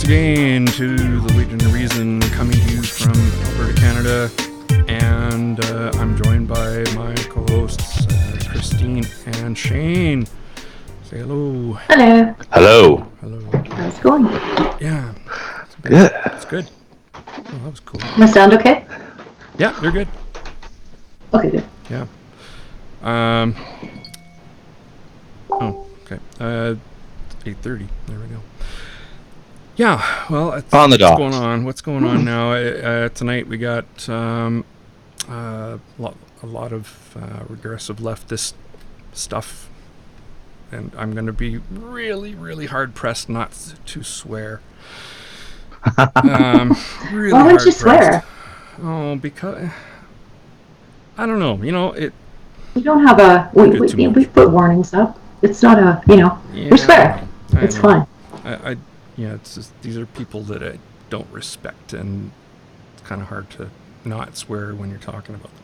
once again to the Legion of Reason, coming to you from Alberta, Canada, and I'm joined by my co-hosts Christine and Shane. Say hello. Hello. Hello. Hello. How's it going? Yeah. Good. It's good. Oh, that was cool. My sound okay? Yeah, you're good. Okay, good. Yeah. Oh, okay. 8:30. There we go. Yeah. Well, On the dot. What's going on now? Tonight we got a lot of regressive leftist stuff, and I'm going to be really, really hard pressed not to swear. Really Why would you hard-pressed. swear? Oh, because I don't know. You know it. We don't have a. We put warnings up. It's not a. Yeah, we swear. I It's know. fine. It's just, these are people that I don't respect, and it's kind of hard to not swear when you're talking about them.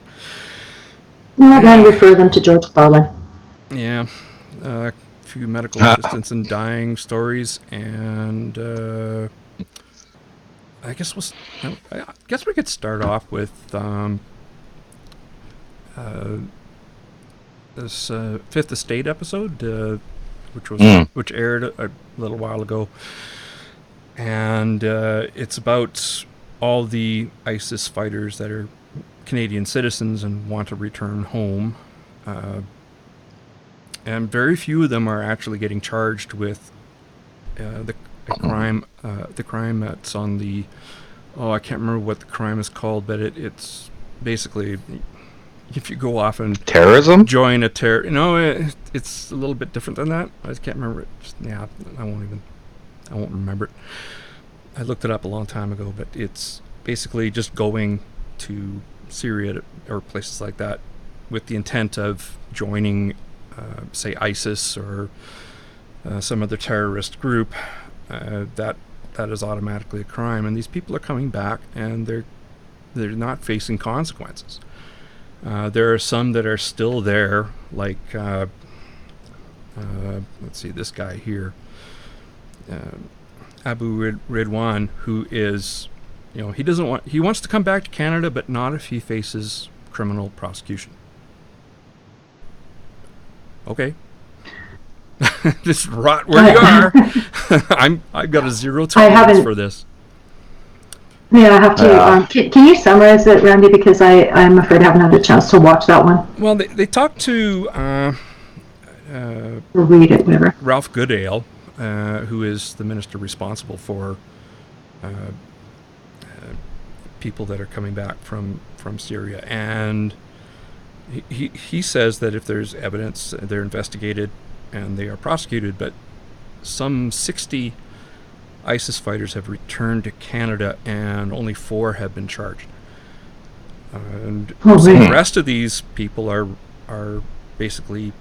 Well, then refer them to George Carlin. Yeah, a few medical assistants and dying stories, and I guess we could start off with this Fifth Estate episode, which aired a little while ago, and it's about all the ISIS fighters that are Canadian citizens and want to return home, and very few of them are actually getting charged with the crime that's on the I can't remember what the crime is called, but it's basically if you go off and Terrorism? join a it's a little bit different than that. I just can't remember it. I won't remember it. I looked it up a long time ago, but it's basically just going to Syria or places like that with the intent of joining, say, ISIS or some other terrorist group. That is automatically a crime, and these people are coming back, and they're not facing consequences. There are some that are still there, like let's see, this guy here, Abu Ridwan, who is, he wants to come back to Canada, but not if he faces criminal prosecution. Okay. Just rot where you are. I've got a zero tolerance for this. Yeah, I have to. Can you summarize it, Randy? Because I'm afraid I haven't had a chance to watch that one. Well, they talked to Or read it, whatever. Ralph Goodale, who is the minister responsible for people that are coming back from Syria, and he says that if there's evidence, they're investigated and they are prosecuted, but some 60 ISIS fighters have returned to Canada and only 4 have been charged. And so the rest of these people are basically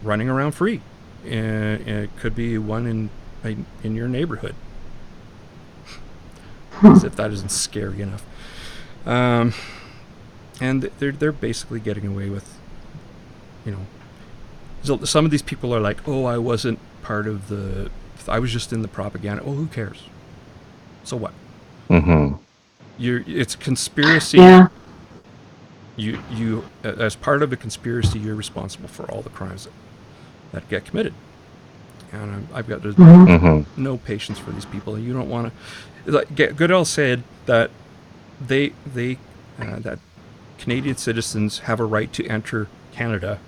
running around free. And it could be one in your neighborhood. As if that isn't scary enough. And they're basically getting away with, so some of these people are like, oh, I wasn't part of I was just in the propaganda. Oh, who cares? So what? Mm-hmm. It's conspiracy. Yeah. You as part of a conspiracy, you're responsible for all the crimes that get committed. And I've got no patience for these people. You don't want to. Like Goodell said that that Canadian citizens have a right to enter Canada,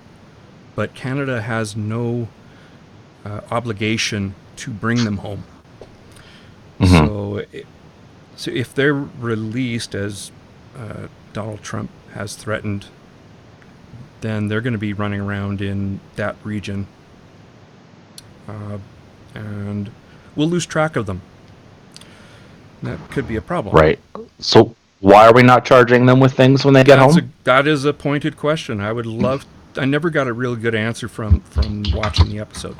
but Canada has no obligation to bring them home. So if they're released, as Donald Trump has threatened, then they're going to be running around in that region, and we'll lose track of them. That could be a problem. Right. So why are we not charging them with things when they get home? That is a pointed question. I never got a real good answer from watching the episode.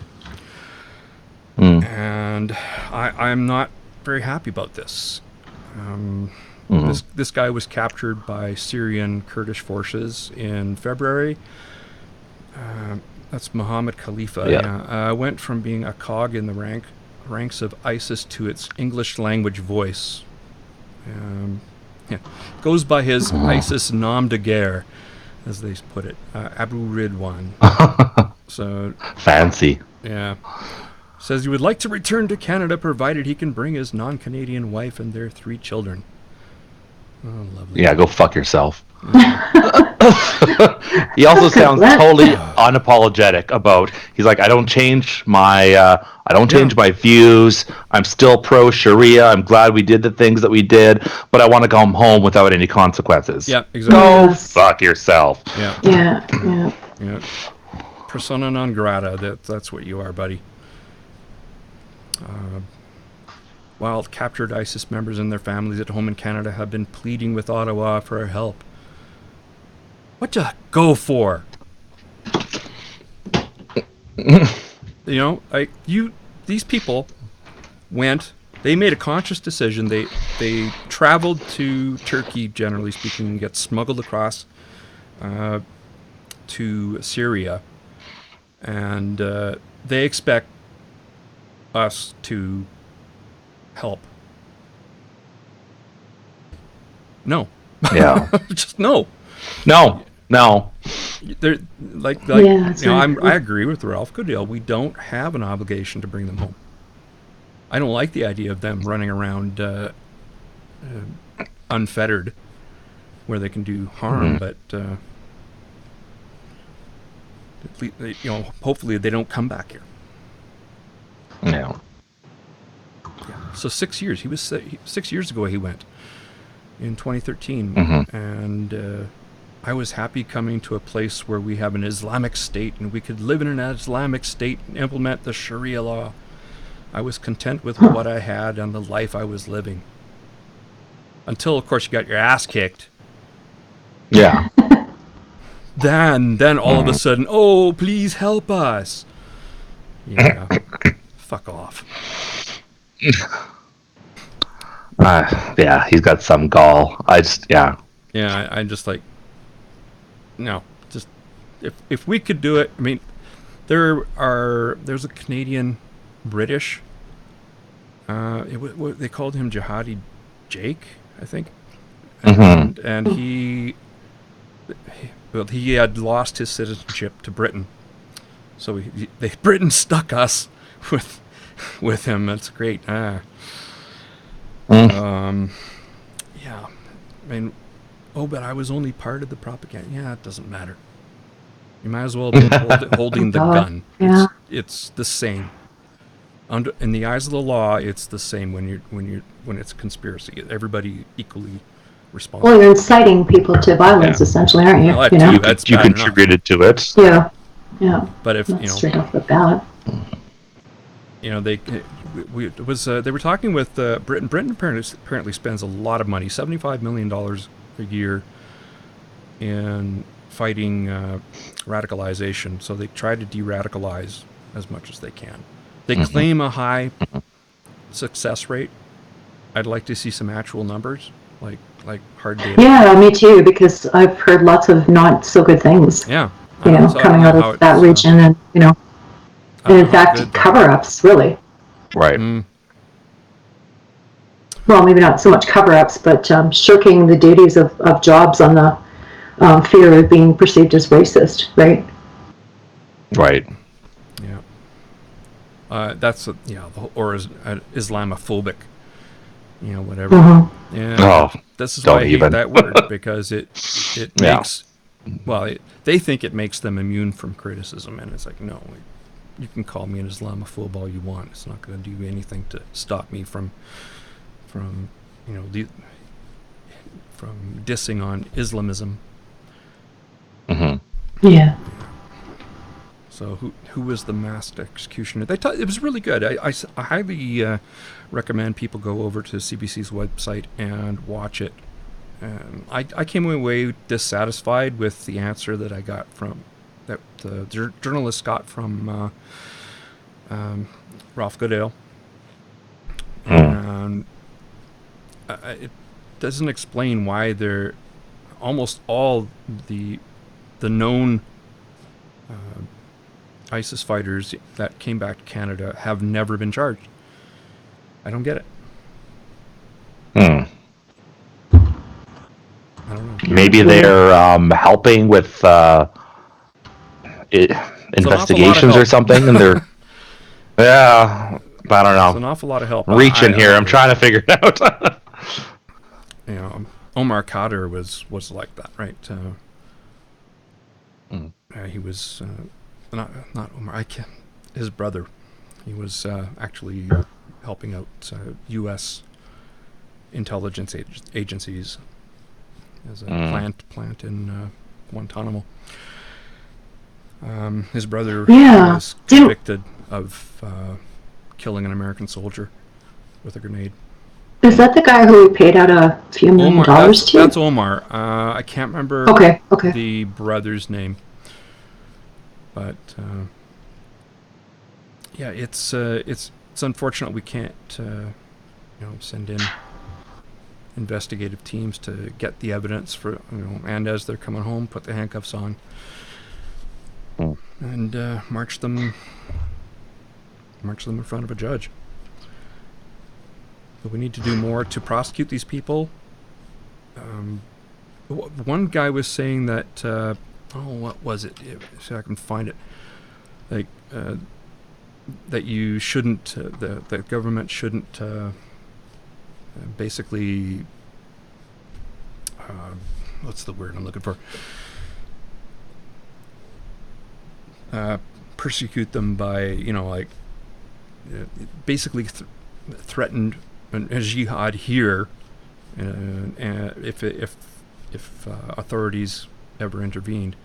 And I'm not very happy about this. This guy was captured by Syrian Kurdish forces in February. That's Mohammed Khalifa. Yeah. Went from being a cog in the ranks of ISIS to its English language voice. Yeah. Goes by his ISIS nom de guerre, as they put it, Abu Ridwan. So fancy. Yeah. Says he would like to return to Canada provided he can bring his non-Canadian wife and their 3 children. Oh, lovely. Yeah, go fuck yourself. He also sounds totally unapologetic about. He's like, I don't change my views. I'm still pro Sharia. I'm glad we did the things that we did, but I want to come home without any consequences. Yeah, exactly. Go fuck yourself. Yeah. Persona non grata. That's what you are, buddy. While captured ISIS members and their families at home in Canada have been pleading with Ottawa for help. What to go for? These people went. They made a conscious decision. They traveled to Turkey, generally speaking, and get smuggled across to Syria, and they expect us to help. No. Yeah. Just no. No. They're like Yeah, I agree with Ralph Goodale. We don't have an obligation to bring them home. I don't like the idea of them running around unfettered, where they can do harm. But hopefully they don't come back here. No. Yeah. So 6 years. 6 years ago he went in 2013, and I was happy coming to a place where we have an Islamic state and we could live in an Islamic state and implement the Sharia law. I was content with what I had and the life I was living. Until, of course, you got your ass kicked. Yeah. Then all of a sudden, oh, please help us. Yeah. Fuck off. Yeah, he's got some gall. Yeah, I'm just like, no, just if we could do it. I mean, there's a Canadian British. They called him Jihadi Jake, I think, and he had lost his citizenship to Britain, so Britain stuck us with him. That's great. Yeah. I mean, but I was only part of the propaganda. Yeah, it doesn't matter. You might as well be holding the gun. Yeah. It's the same. In the eyes of the law, it's the same when it's a conspiracy. Everybody equally responsible. Well, you're inciting people to violence, essentially, aren't you? Well, you contributed to it. Yeah. But if straight off the bat. They were talking with Britain. Britain apparently spends a lot of money, $75 million a year, in fighting radicalization. So they try to de-radicalize as much as they can. They claim a high success rate. I'd like to see some actual numbers, like hard data. Yeah, me too, because I've heard lots of not so good things. Yeah. Coming out of that region, and and in fact, cover-ups, really. Right. Well, maybe not so much cover-ups, but shirking the duties of jobs on the fear of being perceived as racist, right? Right. Yeah. That's or Islamophobic, whatever. Yeah. Oh, this is why I hate that word, because it makes they think it makes them immune from criticism, and it's like, no, you can call me an Islamophobe all you want. It's not going to do anything to stop me from dissing on Islamism. Yeah. So who was the mass executioner? It was really good. I highly recommend people go over to CBC's website and watch it. I came away dissatisfied with the answer that I got from that the journalist got from Ralph Goodale, and it doesn't explain why they're almost all the known ISIS fighters that came back to Canada have never been charged. I don't get it. Hmm. I don't know. Maybe they're helping with investigations or something, and they're yeah. I don't It's an know. awful lot of help. I'm reaching I here. don't I'm know. trying to figure it out. You know, Omar Khadr was like that, right? He was not Omar. I can't. His brother. He was actually helping out U.S. intelligence agencies as a plant in Guantanamo. His brother was convicted of killing an American soldier with a grenade. Is that the guy who we paid out a few million dollars to? That's Omar. I can't remember the brother's name, but yeah, it's unfortunate we can't send in investigative teams to get the evidence for and as they're coming home, put the handcuffs on and march them in front of a judge. But we need to do more to prosecute these people. One guy was saying that what was it? So I can find it. Like that you shouldn't, the government shouldn't basically. What's the word I'm looking for? Persecute them by basically threatened a jihad here, if authorities ever intervened.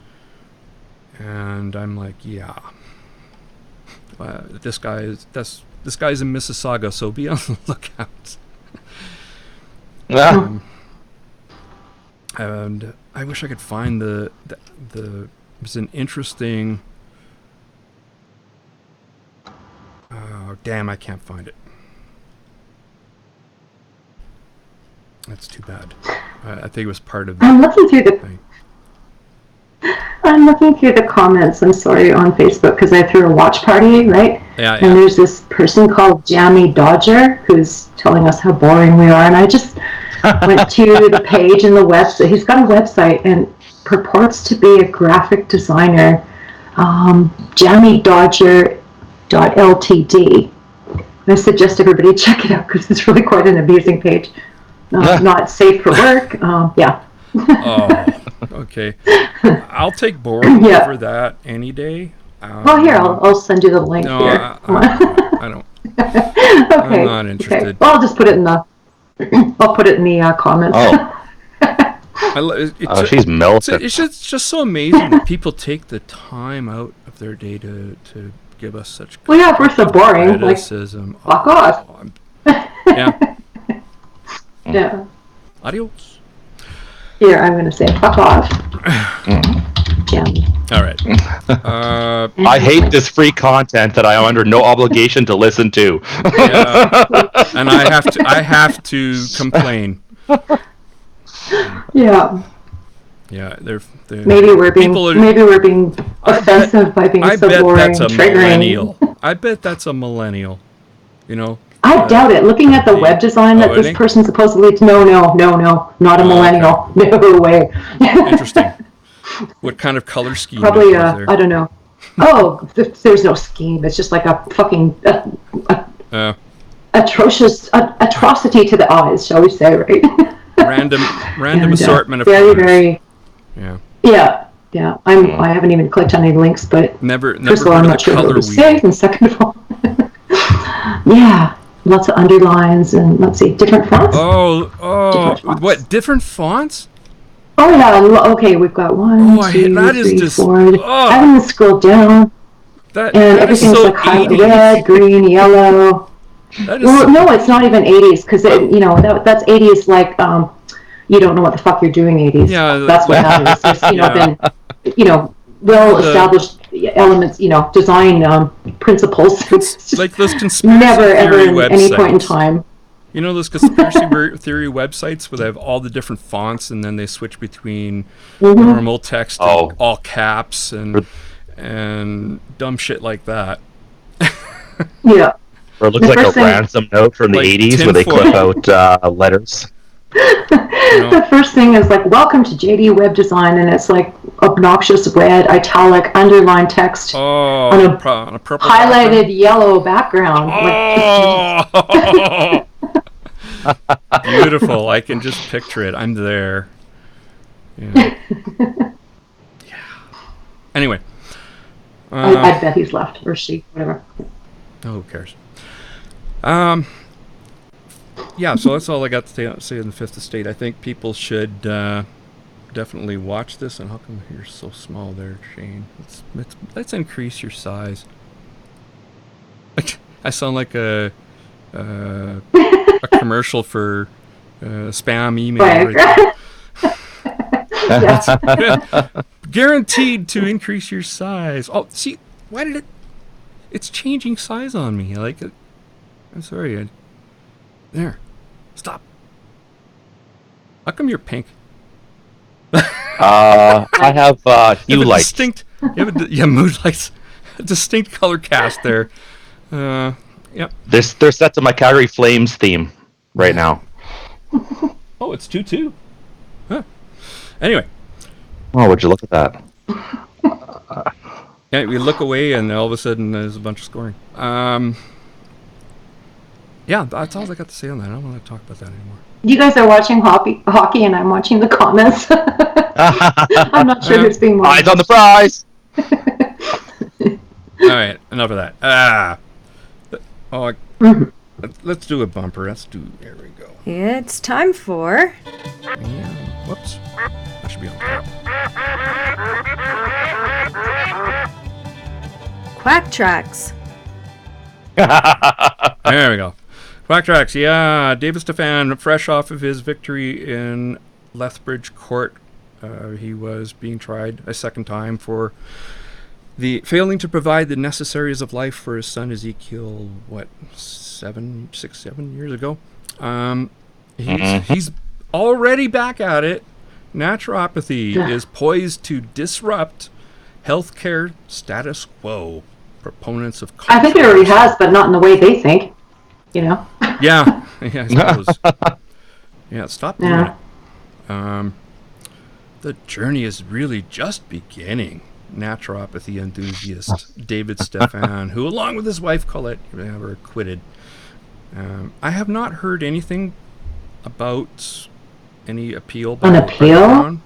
And I'm like, yeah, this guy's in Mississauga, so be on the lookout. And I wish I could find the it was an interesting. Oh, damn, I can't find it. That's too bad. I think it was part of the I'm looking through thing. I'm looking through the comments, I'm sorry, on Facebook, because I threw a watch party, right? Yeah. And there's this person called Jamie Dodger who's telling us how boring we are, and I just went to the page in the website. He's got a website and purports to be a graphic designer. Jamie Dodger .ltd. I suggest everybody check it out because it's really quite an amusing page. Not safe for work. Yeah. Oh, okay. I'll take boring over that any day. Well, here, I'll send you the link no, here. I don't. Okay. I'm not interested. Okay. Well, I'll just put it in the. I'll put it in the comments. She's melting. It's just so amazing that people take the time out of their day to give us such. Well, yeah, if we're so boring, criticism. Like, fuck off. Yeah. Yeah. Adios. Here, I'm going to say fuck off. Jamie. All right. I hate this free content that I am under no obligation to listen to. Yeah. And I have to complain. Yeah. Yeah, they're maybe we're being offensive by being so boring. I bet that's a triggering. millennial. I bet that's a millennial. I doubt it. Looking at the web design that this person supposedly no, not a millennial. Okay. No way. Interesting. What kind of color scheme? Probably is there? I don't know. Oh, there's no scheme. It's just like a fucking atrocious atrocity to the eyes, shall we say, right? Random and, assortment of very, colors. very. Yeah. Yeah. I haven't even clicked on any links, but never first of all, I'm not sure what to say, and second of all, yeah, lots of underlines and let's see, different fonts. Different fonts. What different fonts? Oh yeah. Okay, we've got 1, 2, 3, 4. I haven't scrolled down. And everything's so like red, green, yellow. No, it's not even 80s because that's 80s like you don't know what the fuck you're doing 80s. Yeah, that's what that is. There's been well established elements, design principles. Like those conspiracy never ever theory at websites. Any point in time. Those conspiracy theory websites where they have all the different fonts and then they switch between normal text and all caps and dumb shit like that. Yeah. Or it looks like a ransom note from the 80s where they clip out letters. The first thing is like, welcome to JD Web Design, and it's like obnoxious red, italic, underlined text on a purple highlighted yellow background. Beautiful. I can just picture it. I'm there. Yeah. Anyway. I bet he's left, or she, whatever. Who cares? Yeah, so that's all I got to say in the Fifth Estate. I think people should definitely watch this. And how come you're so small there, Shane? Let's increase your size. I sound like a commercial for spam email. Guaranteed to increase your size. Oh, see, why did it? It's changing size on me. Like, I'm sorry. There, stop. How come you're pink? I have hue lights. Mood lights. A distinct color cast there. Yep. They're set to my Calgary Flames theme right now. Oh, it's 2-2. Huh. Anyway. Oh, would you look at that? Yeah, we look away and all of a sudden there's a bunch of scoring. Yeah, that's all I got to say on that. I don't want to talk about that anymore. You guys are watching hockey and I'm watching the comments. I'm not sure who's being watched. Eyes on the prize! All right, enough of that. Let's do a bumper. There we go. It's time for... Yeah, whoops. That should be on. Quack Tracts. There we go. Quack Tracts, yeah. David Stephan, fresh off of his victory in Lethbridge court. He was being tried a second time for failing to provide the necessaries of life for his son Ezekiel, 7 years ago. He's already back at it. Naturopathy is poised to disrupt healthcare status quo. Proponents of I think it already has, but not in the way they think. You know? Yeah, I suppose. Yeah, stop doing it. The journey is really just beginning. Naturopathy enthusiast David Stephan, who along with his wife Colette were acquitted. I have not heard anything about any appeal. An appeal?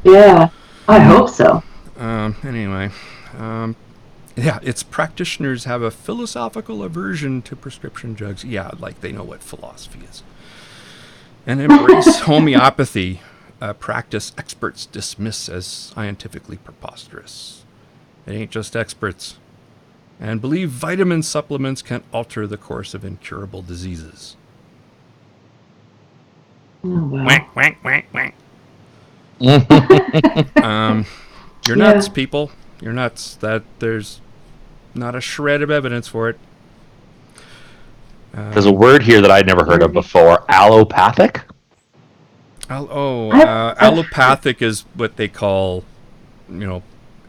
Yeah, I hope so. Anyway, yeah, its practitioners have a philosophical aversion to prescription drugs. Yeah, like they know what philosophy is. And embrace homeopathy, a practice experts dismiss as scientifically preposterous. It ain't just experts. And believe vitamin supplements can alter the course of incurable diseases. Oh, well. Wank, wank, wank, wank. You're nuts, people. You're nuts. That there's not a shred of evidence for it. There's a word here that I'd never heard of before. Allopathic? Allopathic is what they call,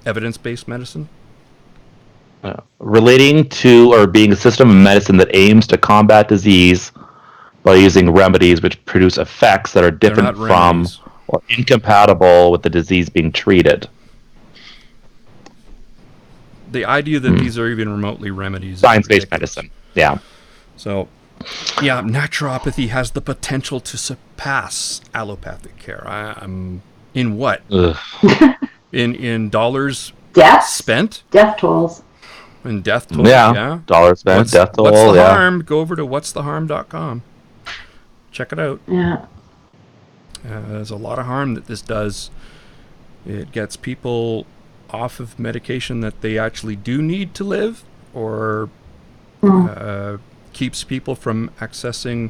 evidence-based medicine. Relating to or being a system of medicine that aims to combat disease by using remedies which produce effects that are different from or incompatible with the disease being treated. The idea that these are even remotely remedies. Science-based medicine, yeah. So, yeah, naturopathy has the potential to surpass allopathic care. In what? in dollars spent? Death tolls. In death tolls, yeah. Dollars spent, death toll, What's the harm? Go over to whatstheharm.com. Check it out. Yeah. There's a lot of harm that this does. It gets people off of medication that they actually do need to live, or keeps people from accessing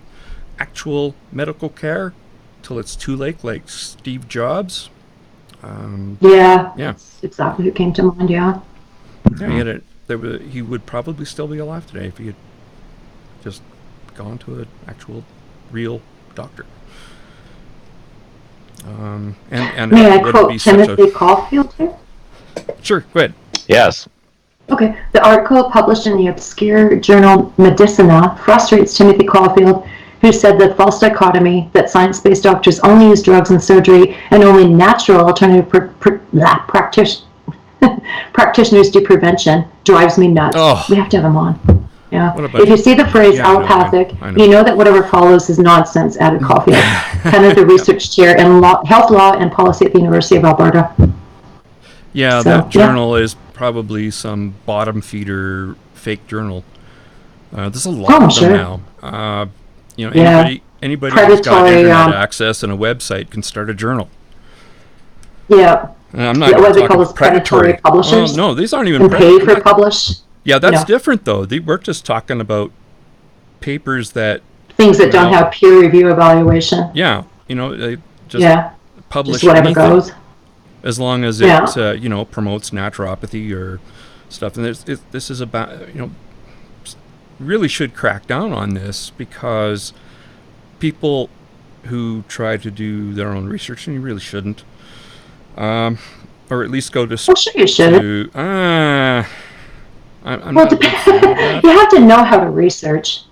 actual medical care till it's too late, like Steve Jobs. Yeah. That's exactly who came to mind. Yeah. Yeah, he would probably still be alive today if he had just gone to an actual, real doctor. May I quote Timothy Caulfield here? Sure, go ahead. Yes. Okay, the article published in the obscure journal Medicina frustrates Timothy Caulfield, who said that false dichotomy that science-based doctors only use drugs and surgery and only natural alternative practitioners do prevention drives me nuts. Oh. We have to have him on. Yeah. If you see the phrase allopathic, I know. You know that whatever follows is nonsense, added Caulfield, Canada Research Chair in Health Law and Policy at the University of Alberta. Yeah, so, that journal is probably some bottom feeder fake journal. There's a lot of them now. Anybody who's got internet access and a website can start a journal. Yeah. I'm not what they call as predatory publishers. Oh, no, these aren't even pay for publish. Yeah, that's different though. We're just talking about papers that things that don't have peer review evaluation. Yeah, they just publish just whatever goes. As long as it promotes naturopathy or stuff. And this is about really should crack down on this, because people who try to do their own research, and you really shouldn't, or at least go to sure you should. I'm not you have to know how to research.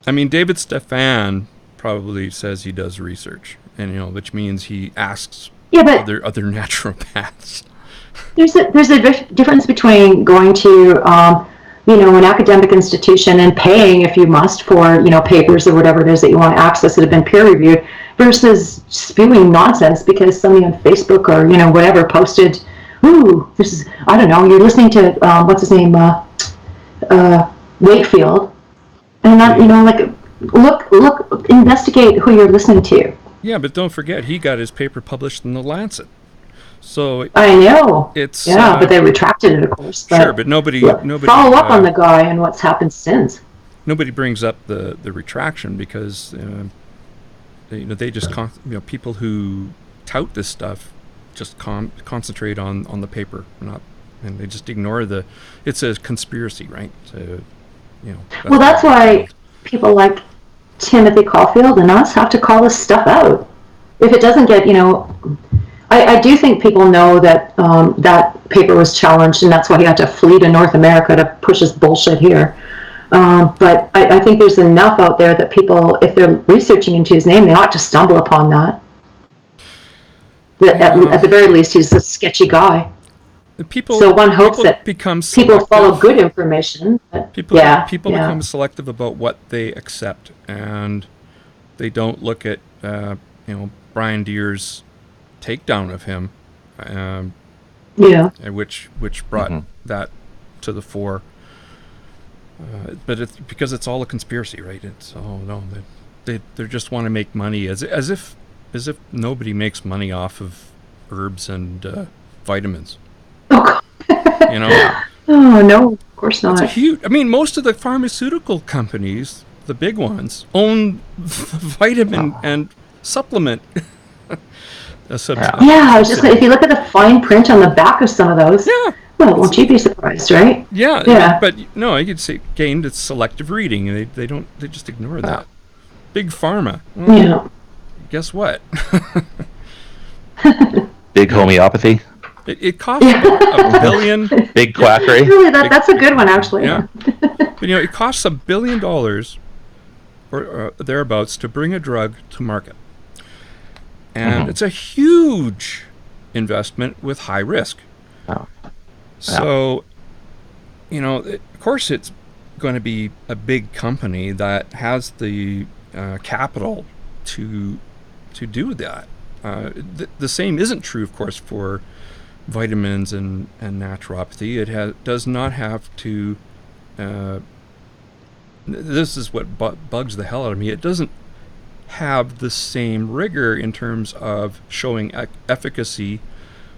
I mean, David Stephan probably says he does research, and which means he asks other naturopaths. There's a difference between going to an academic institution and paying, if you must, for papers or whatever it is that you want to access that have been peer reviewed, versus spewing nonsense because somebody on Facebook or whatever posted, this is, I don't know, you're listening to what's his name, Wakefield, and look, investigate who you're listening to. Yeah, but don't forget, he got his paper published in the Lancet. So I know. It's but they retracted it, of course. Sure, but nobody follow up on the guy and what's happened since. Nobody brings up the retraction because they just people who tout this stuff just concentrate on the paper, and they just ignore it's a conspiracy, right? So, that's why people like Timothy Caulfield and us have to call this stuff out. If it doesn't get, I do think people know that that paper was challenged, and that's why he had to flee to North America to push his bullshit here. But I think there's enough out there that people, if they're researching into his name, they ought to stumble upon that. At the very least, he's a sketchy guy. So one hopes that people follow good information. People become selective about what they accept, and they don't look at Brian Deere's takedown of him, which brought that to the fore. But it's because it's all a conspiracy, right? They just want to make money as if nobody makes money off of herbs and vitamins. Oh no, of course not. It's huge. I mean, most of the pharmaceutical companies, the big ones, own vitamin and supplement. I was just if you look at the fine print on the back of some of those. Yeah. Well, won't you be surprised, right? Yeah. But no, I could say gained it's selective reading, and they just ignore that. Big pharma. Well, guess what? Big homeopathy. It costs $1 billion. Big quackery. Really, that's a good one, actually. Yeah. But it costs $1 billion or thereabouts to bring a drug to market, and it's a huge investment with high risk. Oh. So, of course, it's going to be a big company that has the capital to do that. The same isn't true, of course, for vitamins and naturopathy. It does not have to. This is what bugs the hell out of me. It doesn't have the same rigor in terms of showing efficacy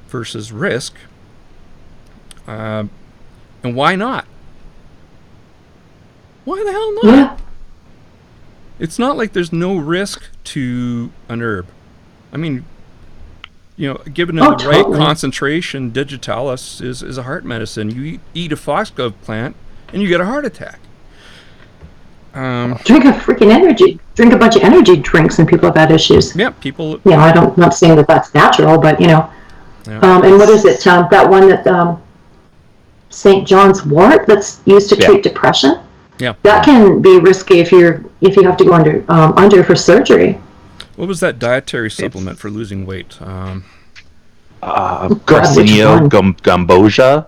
versus risk. And why not? Why the hell not? Yeah. It's not like there's no risk to an herb. I mean, given it the right concentration, digitalis is a heart medicine. You eat a foxglove plant and you get a heart attack. Drink a freaking energy. Drink a bunch of energy drinks and people have had issues. Yeah, people. I'm not saying that that's natural, but and what is it? That one that St. John's wort that's used to treat depression. Yeah. That can be risky if you have to go under for surgery. What was that dietary supplement for losing weight? Garcinia Gamboja?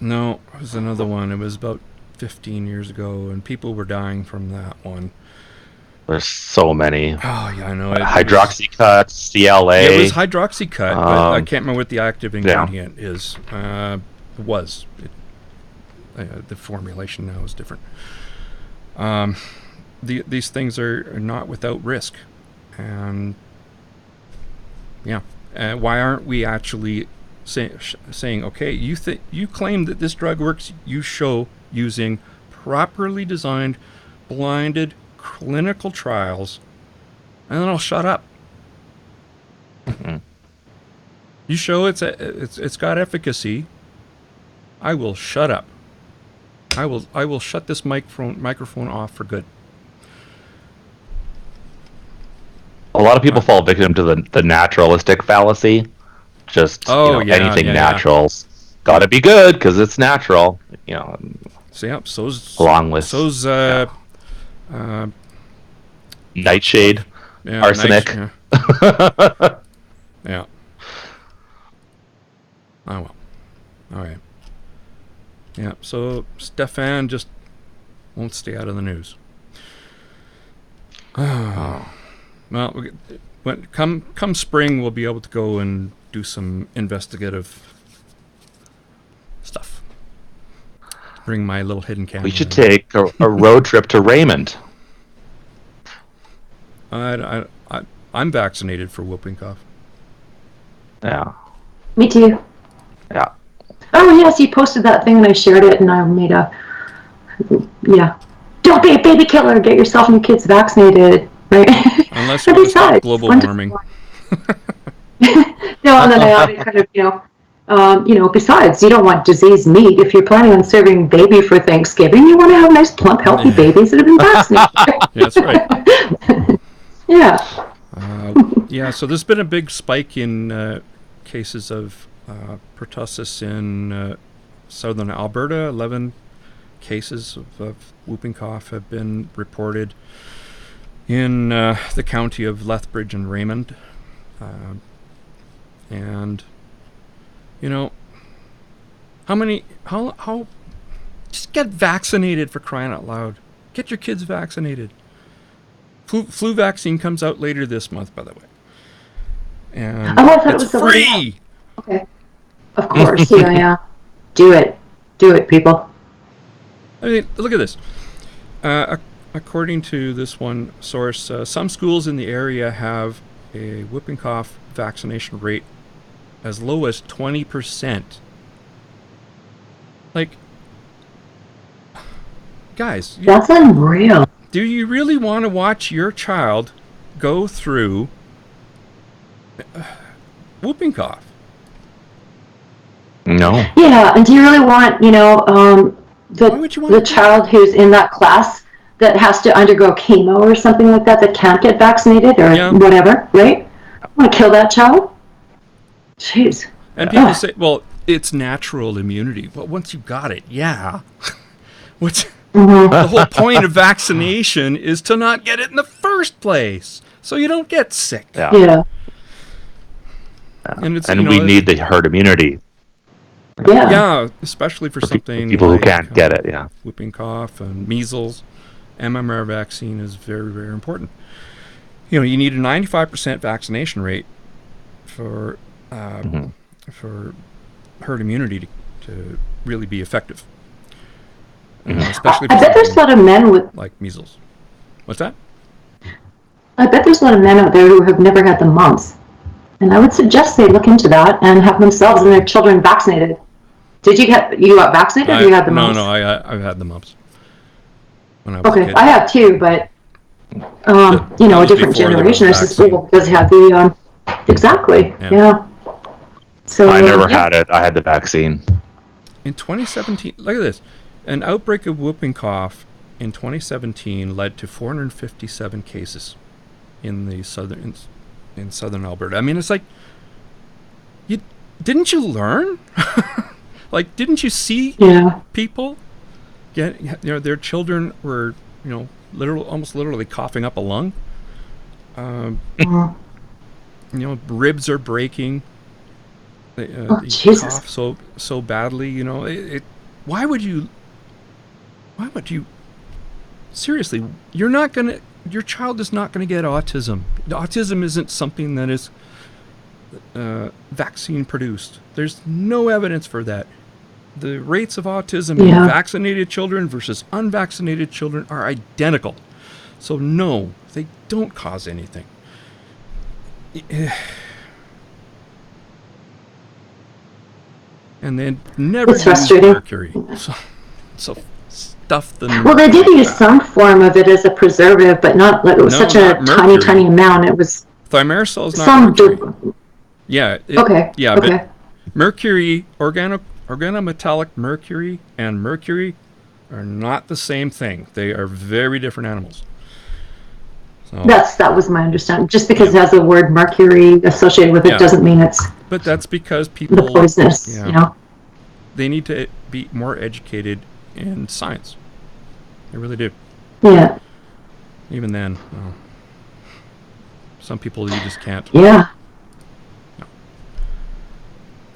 No, it was another one. It was about 15 years ago, and people were dying from that one. There's so many. Oh, yeah, I know. Hydroxycut, CLA. It was Hydroxycut, but I can't remember what the active ingredient is. The formulation now is different. These things are not without risk. And, yeah. Why aren't we actually saying, okay, you claim that this drug works, you show using properly designed, blinded clinical trials, and then I'll shut up. Mm-hmm. You show it's got efficacy, I will shut up. I will shut this microphone off for good. A lot of people fall victim to the naturalistic fallacy. Just anything natural's got to be good because it's natural. Nightshade, arsenic. Yeah. Oh well. All right. Yeah. So Stephan just won't stay out of the news. Well, come spring, we'll be able to go and do some investigative stuff. Bring my little hidden camera. We should take a road trip to Raymond. I'm vaccinated for whooping cough. Yeah. Me too. Yeah. Oh yes, you posted that thing and I shared it, and I made don't be a baby killer. Get yourself and your kids vaccinated, right? Unless we stop global warming. No, and then I added kind of, besides, you don't want diseased meat. If you're planning on serving baby for Thanksgiving, you want to have nice, plump, healthy babies that have been vaccinated. Yeah, that's right. Yeah. So there's been a big spike in cases of pertussis in southern Alberta. 11 cases of whooping cough have been reported in the county of Lethbridge and Raymond. And how just get vaccinated, for crying out loud. Get your kids vaccinated. Flu vaccine comes out later this month, by the way. And it's free. Okay. Of course. Yeah. Do it, people. I mean, look at this. According to this one source, some schools in the area have a whooping cough vaccination rate as low as 20%. Like, guys, that's unreal. Do you really want to watch your child go through whooping cough? No. Yeah, and do you really want, the child who's in that class that has to undergo chemo or something like that can't get vaccinated or whatever, right? Want to kill that child? Jeez. And people say, well, it's natural immunity. Well, once you got it, the whole point of vaccination is to not get it in the first place, so you don't get sick. Yeah. And we need the herd immunity. Yeah, especially for something people who can't get it. Yeah, whooping cough and measles. MMR vaccine is very, very important. You need a 95% vaccination rate for herd immunity to really be effective. Especially I bet there's a lot of men with like measles. What's that? I bet there's a lot of men out there who have never had the mumps, and I would suggest they look into that and have themselves and their children vaccinated. You got vaccinated, or you had the mumps? No, I've had the mumps. When I was a kid. I have too, but a different generation. I suppose does have the exactly. Yeah. So I never had it. I had the vaccine. In 2017, look at this. An outbreak of whooping cough in 2017 led to 457 cases in southern Alberta. I mean, it's like, didn't you learn? Like, didn't you see people get, their children were, almost literally coughing up a lung. Ribs are breaking. They cough so badly. Why would you? Seriously, your child is not gonna get autism. Autism isn't something that is vaccine produced. There's no evidence for that. The rates of autism in vaccinated children versus unvaccinated children are identical. So no, they don't cause anything. And they never use mercury. So stuff them. Well, they did use some form of it as a preservative, but not like it was such a tiny amount. It was thimerosal is not mercury. But mercury, organometallic mercury and mercury are not the same thing. They are very different animals. So, that was my understanding. Just because it has the word mercury associated with it doesn't mean it's. But that's because people. The poisonous, They need to be more educated in science. They really do. Yeah. Even then, some people you just can't. Yeah. No.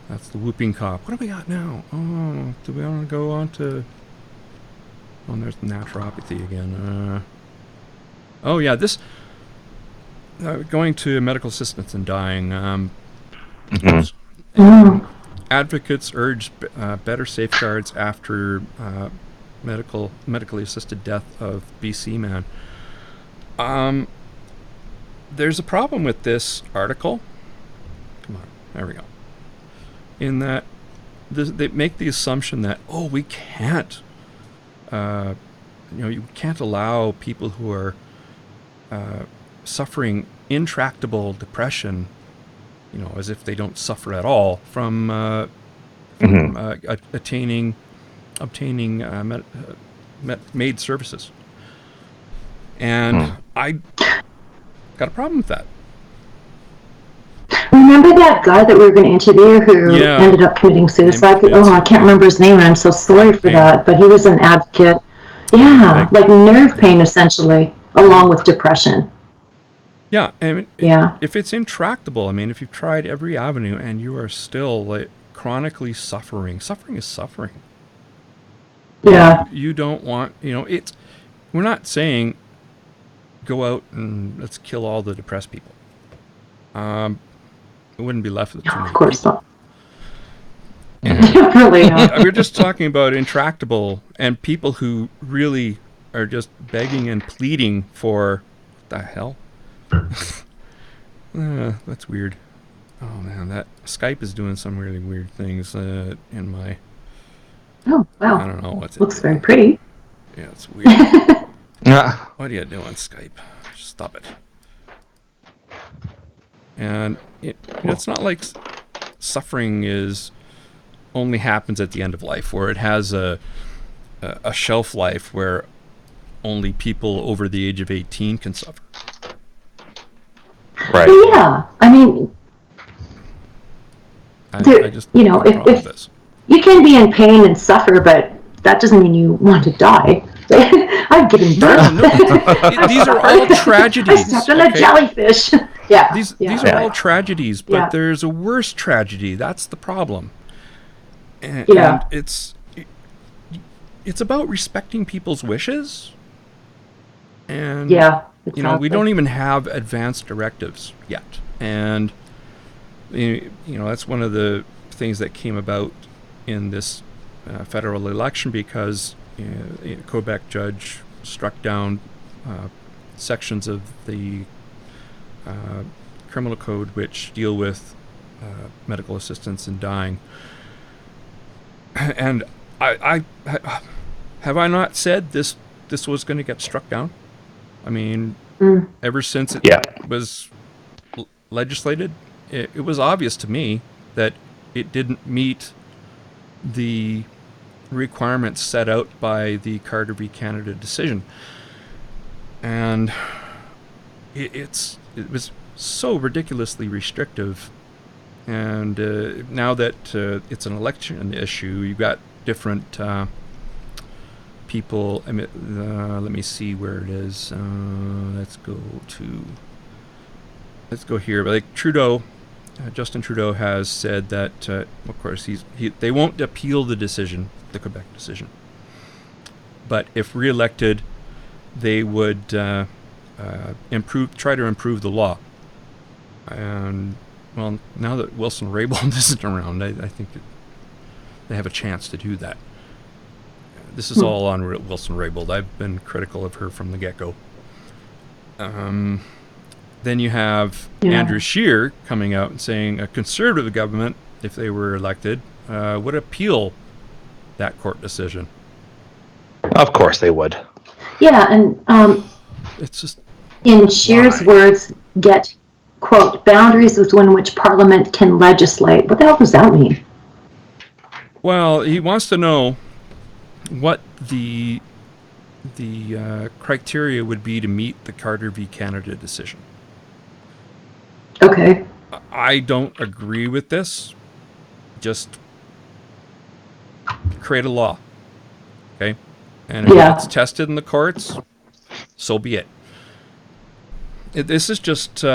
That's the whooping cough. What do we got now? Oh, do we want to go on to? Oh, there's naturopathy again. This going to medical assistance and dying. Advocates urge better safeguards after medically assisted death of BC man. There's a problem with this article. Come on, there we go. In that they make the assumption that we can't, you can't allow people who are suffering intractable depression, as if they don't suffer at all from obtaining MAID services. And I got a problem with that. Remember that guy that we were going to interview who ended up committing suicide? I can't remember his name, and I'm so sorry for that. But he was an advocate. Yeah, like nerve pain, essentially, along with depression. Yeah, if it's intractable, if you've tried every avenue and you are still chronically suffering is suffering. Yeah. You don't want, we're not saying go out and let's kill all the depressed people. It wouldn't be left with too many people. Of course not. Really not. We're just talking about intractable and people who really are just begging and pleading for what the hell? That's weird. Oh man, that Skype is doing some really weird things in my. Oh wow! I don't know what's. Looks very pretty. Yeah, it's weird. What are you doing, Skype? Just stop it. And it's not like suffering only happens at the end of life, where it has a shelf life where only people over the age of 18 can suffer. Right. Well, yeah, I just if you can be in pain and suffer, but that doesn't mean you want to die. I've given birth. No. These are all tragedies. I stepped on a jellyfish. Yeah. These are all tragedies, but there's a worse tragedy. That's the problem. And it's about respecting people's wishes. And exactly. We don't even have advanced directives yet. And that's one of the things that came about in this federal election, because a Quebec judge struck down sections of the criminal code which deal with medical assistance in dying. And I have I not said this was going to get struck down? Ever since it was legislated, it was obvious to me that it didn't meet the requirements set out by the Carter v. Canada decision. And it was so ridiculously restrictive And now that it's an election issue, you've got different people. I mean, let me see where it is. Let's go here. But like Trudeau, Justin Trudeau has said that, of course, they won't appeal the decision, the Quebec decision. But if reelected, they would try to improve the law. And well, now that Wilson Raybould isn't around, I think that they have a chance to do that. This is all on Wilson Raybould. I've been critical of her from the get-go. Then you have Andrew Scheer coming out and saying a Conservative government, if they were elected, would appeal that court decision. Of course they would. Yeah, and it's just in Scheer's words, get, quote, boundaries within which Parliament can legislate. What the hell does that mean? Well, he wants to know what the criteria would be to meet the Carter v. Canada decision. Okay. I don't agree with this. Just create a law. Okay? And if it's tested in the courts, so be it. This is just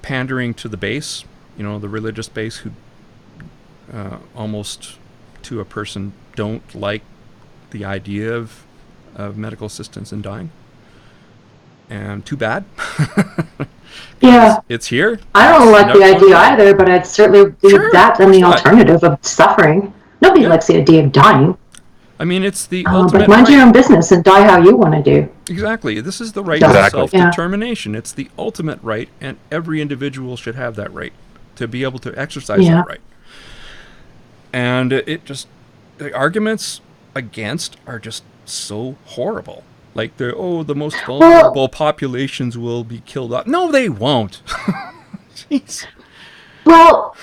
pandering to the base, the religious base who almost to a person don't like the idea of medical assistance in dying. And too bad. Yeah. It's here. I don't like the idea either, but I'd certainly leave that than the alternative of suffering. Nobody likes the idea of dying. I mean, it's the ultimate but mind your own business and die how you want to do. Exactly. This is the right to self-determination. It's the ultimate right, and every individual should have that right to be able to exercise that right. And the arguments against are just so horrible. Like the most vulnerable populations will be killed off. No, they won't. Jeez. Well,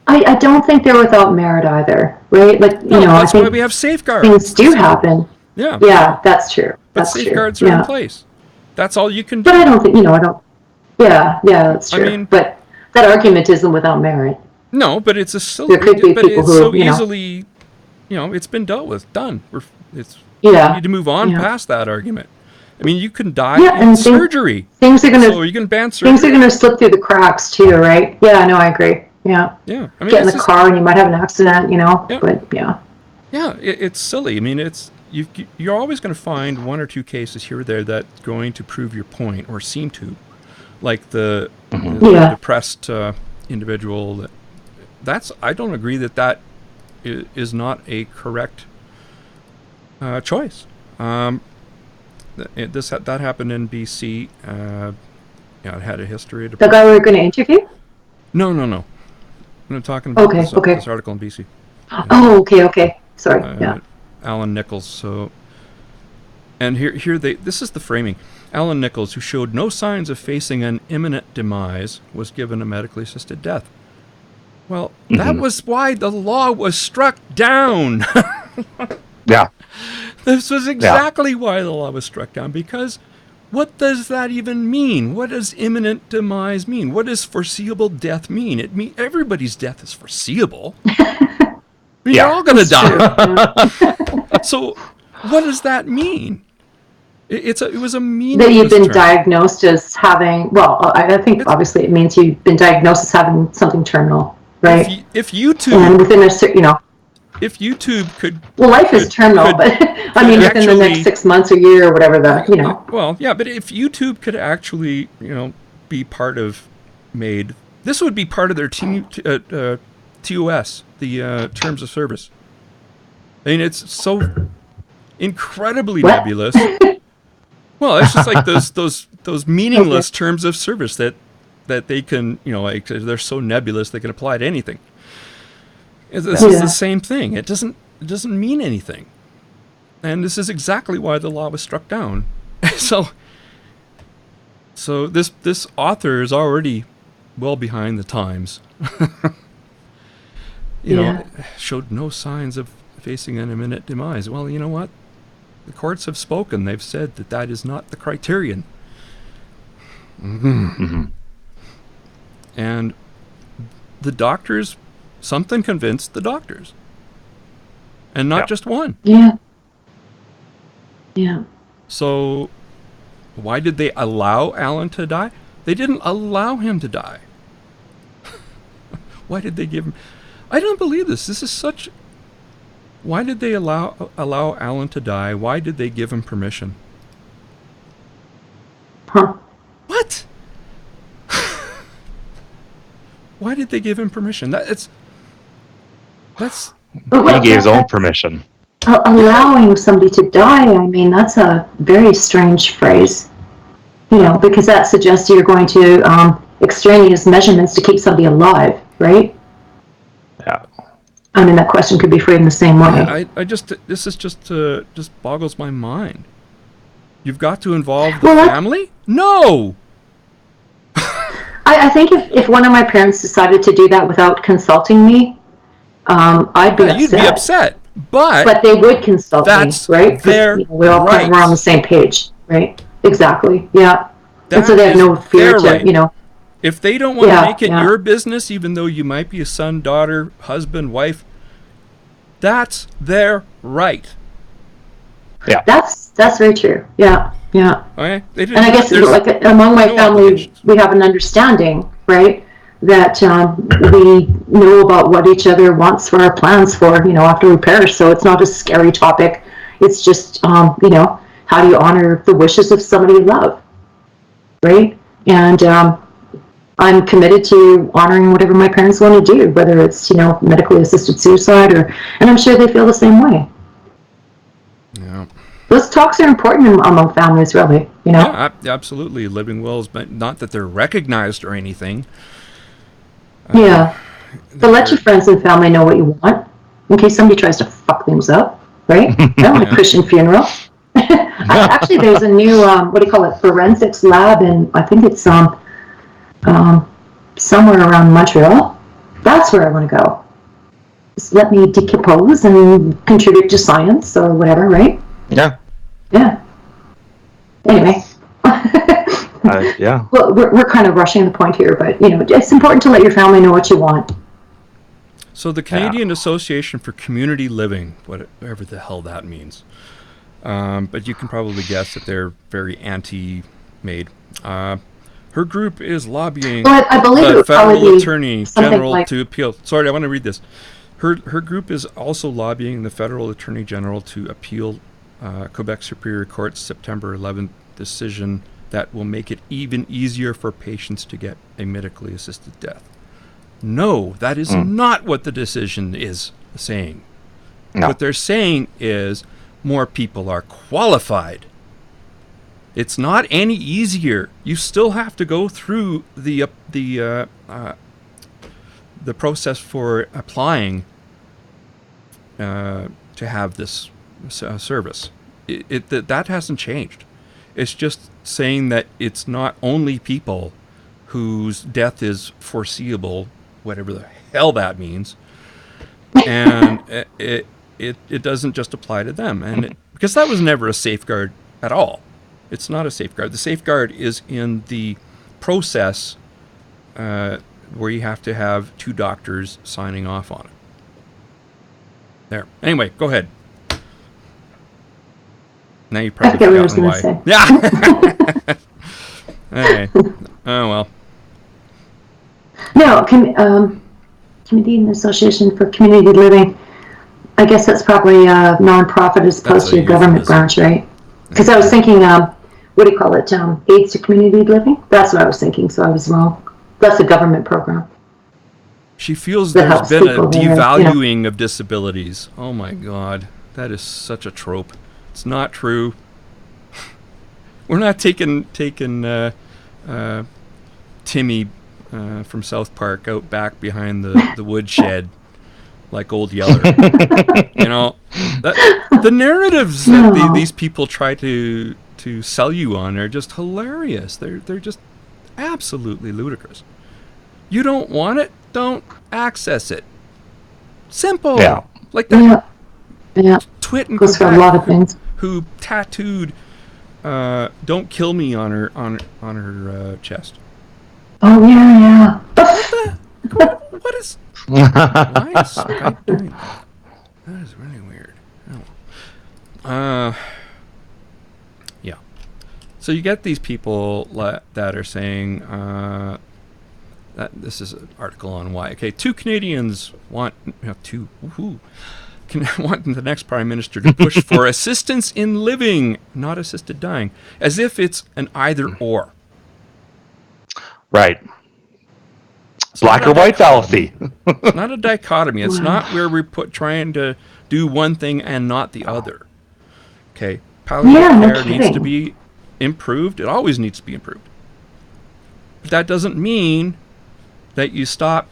I don't think they're without merit either, right? Like that's I think why we have safeguards. Things do happen. Yeah. Yeah, that's true. But safeguards are in place. That's all you can do. But I don't think Yeah, that's true. I mean, but that argument isn't without merit. No, but it's a silly. There could be but people it's who so easily, it's been dealt with, done. We need to move on past that argument. I mean, you can die in surgery. Things are so you can ban surgery. Things are going to slip through the cracks too, right? Yeah, no, I agree. Yeah. Yeah. I mean, get in the car and you might have an accident, Yeah. But yeah. Yeah, it's silly. I mean, you're always going to find one or two cases here or there that's going to prove your point or seem to, like the depressed individual. I don't agree that is not a correct choice. That happened in BC. It had a history. The guy we were going to interview? No. I'm talking about this article in BC. Oh, okay. Sorry. Alan Nichols. So, and here this is the framing. Alan Nichols, who showed no signs of facing an imminent demise, was given a medically assisted death. Well, that was why the law was struck down. Yeah. This was exactly why the law was struck down, because what does that even mean? What does imminent demise mean? What does foreseeable death mean? It means everybody's death is foreseeable. You're all going to die. So what does that mean? It was a meaningless that you've been term. Diagnosed as having, I think obviously it means you've been diagnosed as having something terminal, right? If YouTube... And within a, if YouTube could... Well, life is terminal, but I mean, within the next 6 months or year or whatever Well, yeah, but if YouTube could actually, be part of MAID, this would be part of their TOS, the Terms of Service. I mean, it's so incredibly nebulous. Well, it's just like those meaningless terms of service that they can, they're so nebulous they can apply to anything. This is the same thing. It doesn't mean anything. And this is exactly why the law was struck down. So this author is already well behind the times. Showed no signs of facing an imminent demise. Well, you know what? The courts have spoken. They've said that is not the criterion. And the doctors, something convinced the doctors. And not just one. Yeah. Yeah. So why did they allow Alan to die? They didn't allow him to die. Why did they give him... I don't believe this. This is such... Why did they allow Alan to die? Why did they give him permission? Huh. What? Why did they give him permission? That's he gave his own permission. Allowing somebody to die, I mean, that's a very strange phrase. You know, because that suggests you're going to extraneous measurements to keep somebody alive, right? Yeah. I mean, that question could be framed the same way. This is just boggles my mind. You've got to involve the family? No! I think if one of my parents decided to do that without consulting me, I'd be upset. You'd be upset, but they would consult me, right? Their we're all right. We're on the same page, right? Exactly. Yeah. And so they have no fear to, you know. If they don't want to make it your business, even though you might be a son, daughter, husband, wife, that's their right. Yeah. That's very true. Yeah. Yeah. Okay. And I guess like among my family, we have an understanding, right? That we know about what each other wants for our plans for, you know, after we perish. So it's not a scary topic. It's just, you know, how do you honor the wishes of somebody you love, right? And I'm committed to honoring whatever my parents want to do, whether it's, you know, medically assisted suicide and I'm sure they feel the same way. Yeah. Those talks are important among families, really, you know? Yeah, absolutely. Living wills, but not that they're recognized or anything. Yeah. But let your friends and family know what you want in case somebody tries to fuck things up, right? I don't want a Christian funeral. Actually, there's a new, forensics lab, and I think it's somewhere around Montreal. That's where I want to go. Just let me decompose and contribute to science or whatever, right? Yeah. Yeah. Anyway. Yeah. Well, we're kind of rushing the point here, but, you know, it's important to let your family know what you want. So the Canadian Association for Community Living, whatever the hell that means. But you can probably guess that they're very anti-MAID. Her group is lobbying the federal attorney general to appeal. Sorry, I want to read this. Her group is also lobbying the federal attorney general to appeal Quebec Superior Court's September 11th decision that will make it even easier for patients to get a medically assisted death. No, that is not what the decision is saying. No. What they're saying is more people are qualified. It's not any easier. You still have to go through the process for applying to have this service. That hasn't changed. It's just saying that it's not only people whose death is foreseeable, whatever the hell that means, and it doesn't just apply to them, and because that was never a safeguard at all. It's not a safeguard. The safeguard is in the process where you have to have two doctors signing off on it. There. Anyway, go ahead. Now you probably forgotten why. Say. Yeah. Okay. Oh well. No, Canadian Association for Community Living. I guess that's probably a non-profit as opposed to a government branch, right? Because I was thinking, aids to community living? That's what I was thinking, so I was wrong. That's a government program. She feels there's been a devaluing of disabilities. Oh my God, that is such a trope. It's not true. We're not taking Timmy from South Park out back behind the woodshed like Old Yeller. You know, the narratives that these people try to sell you on are just hilarious. They're just absolutely ludicrous. You don't want it, don't access it. Simple. Yeah. Like that. Yeah. Twit and goes for a lot of things. Who tattooed "Don't kill me" on her chest. Oh yeah. What What is... Why is Skype doing that? That is really weird. Yeah. So you get these people that are saying... that this is an article on why. Okay, 2 Canadians want... two... Woohoo. Want the next Prime Minister to push for assistance in living, not assisted dying, as if it's an either-or. Right. Black or white fallacy. It's not a dichotomy. It's not where we're trying to do one thing and not the other. Okay, palliative care needs to be improved. It always needs to be improved. But that doesn't mean that you stop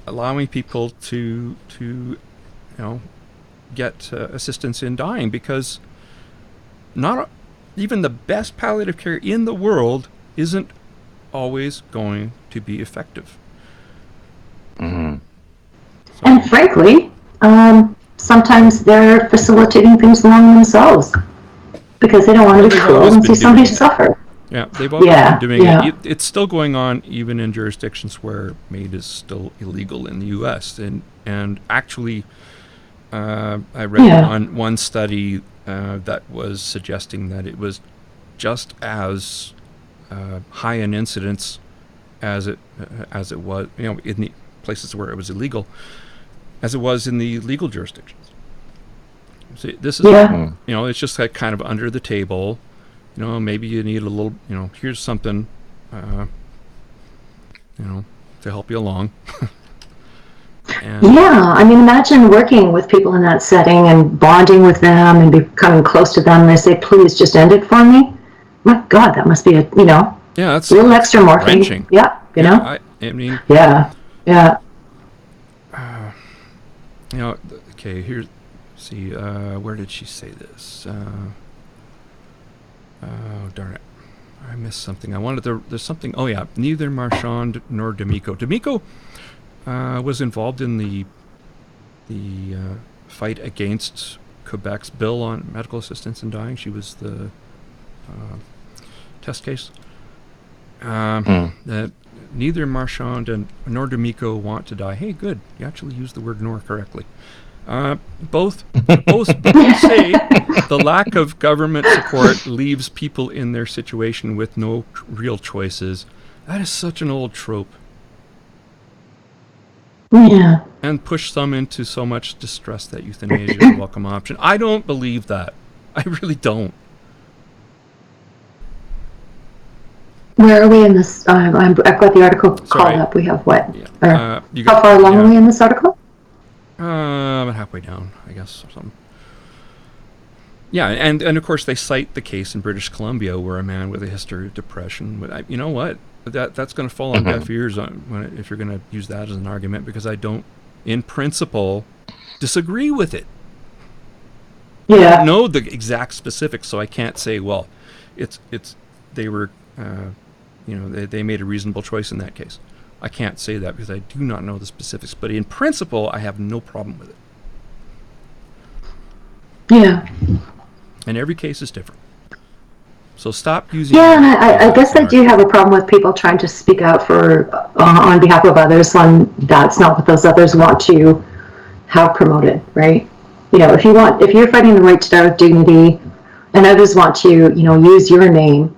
allowing people to get assistance in dying, because not even the best palliative care in the world isn't always going to be effective. Mm-hmm. So, and frankly, sometimes they're facilitating things along themselves because they don't want to be cruel and see somebody suffer. Yeah, they've always been doing it. It's still going on even in jurisdictions where MAID is still illegal in the U.S. And actually, I read one study that was suggesting that it was just as high in incidence as it was, in the places where it was illegal, as it was in the legal jurisdictions. So this is, it's just like kind of under the table. Maybe you need a little, here's something, to help you along. Imagine working with people in that setting and bonding with them and becoming close to them. And they say, please just end it for me. My God, that must be that's a little extra morphine. Yeah, Okay, here's, see, where did she say this? Oh, darn it. I missed something. There's something, neither Marchand nor D'Amico. D'Amico was involved in the fight against Quebec's bill on medical assistance in dying. She was the test case. That neither Marchand nor D'Amico want to die. Hey, good. You actually used the word "nor" correctly. Both say the lack of government support leaves people in their situation with no real choices. That is such an old trope. Yeah. And push some into so much distress that euthanasia is a welcome option. I don't believe that. I really don't. Where are we in this? I've got the article called up. We have what? Yeah. How far along are we in this article? About halfway down, I guess, or something. Yeah, and of course they cite the case in British Columbia where a man with a history of depression. But you know what? That's going to fall on deaf ears if you're going to use that as an argument, because I don't, in principle, disagree with it. Yeah. I don't know the exact specifics, so I can't say, well, they were, they made a reasonable choice in that case. I can't say that because I do not know the specifics, but in principle, I have no problem with it. Yeah. And every case is different. So stop using... Yeah, and I guess I do have a problem with people trying to speak out for on behalf of others when that's not what those others want to have promoted, right? If you're fighting the right to die with dignity and others want to, use your name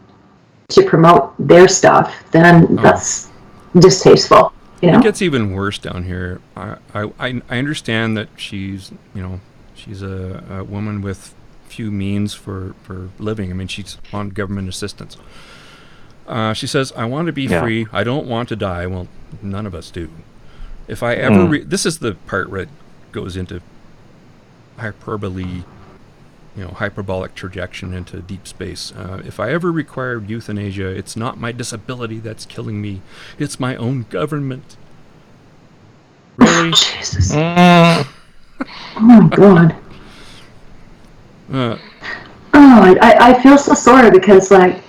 to promote their stuff, then that's distasteful. It gets even worse down here. I understand that she's a woman with few means for living. I mean, she's on government assistance. She says, I want to be free. I don't want to die. Well, none of us do. If I ever... this is the part where it goes into hyperbolic trajection into deep space. If I ever required euthanasia, it's not my disability that's killing me. It's my own government. Really? Jesus. Oh my God. I feel so sorry because, I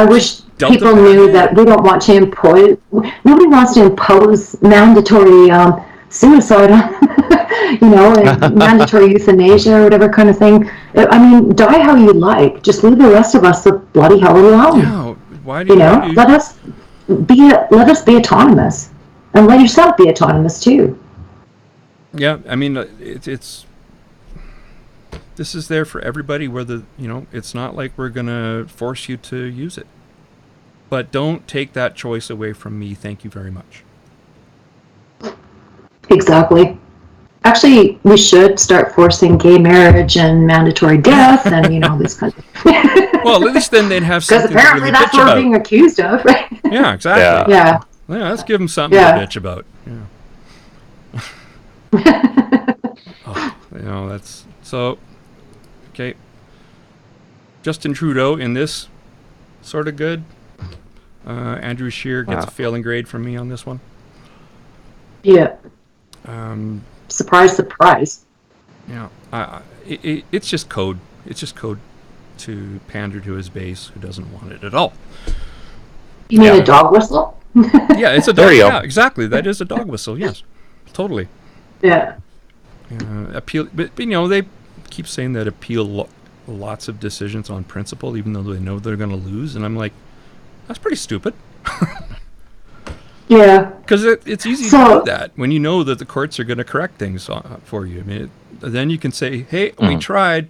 wish people knew that we don't want to impose. Nobody wants to impose mandatory suicide on, and mandatory euthanasia or whatever kind of thing. I mean, die how you like. Just leave the rest of us the bloody hell alone. Yeah, why do you let us let us be autonomous, and let yourself be autonomous too. Yeah, I mean, it's this is there for everybody. Whether it's not like we're gonna force you to use it, but don't take that choice away from me. Thank you very much. Exactly. Actually, we should start forcing gay marriage and mandatory death, and this kind of. Well, at least then they'd have something because apparently to really that's bitch what we're about. being accused of, right? Yeah, exactly. Yeah. Let's give them something to bitch about. Yeah. That's so. Okay. Justin Trudeau in this, sort of good. Andrew Scheer gets a failing grade from me on this one. Yeah. Surprise, surprise. Yeah. It's just code. It's just code to pander to his base who doesn't want it at all. You mean a dog whistle? Yeah, it's a dog. Yeah, exactly. That is a dog whistle. Yes, totally. Yeah. Appeal, but they keep saying that appeal lots of decisions on principle, even though they know they're going to lose. And I'm like, that's pretty stupid. Yeah. Because it's easy to do that when you know that the courts are going to correct things for you. I mean, then you can say, "Hey, we tried."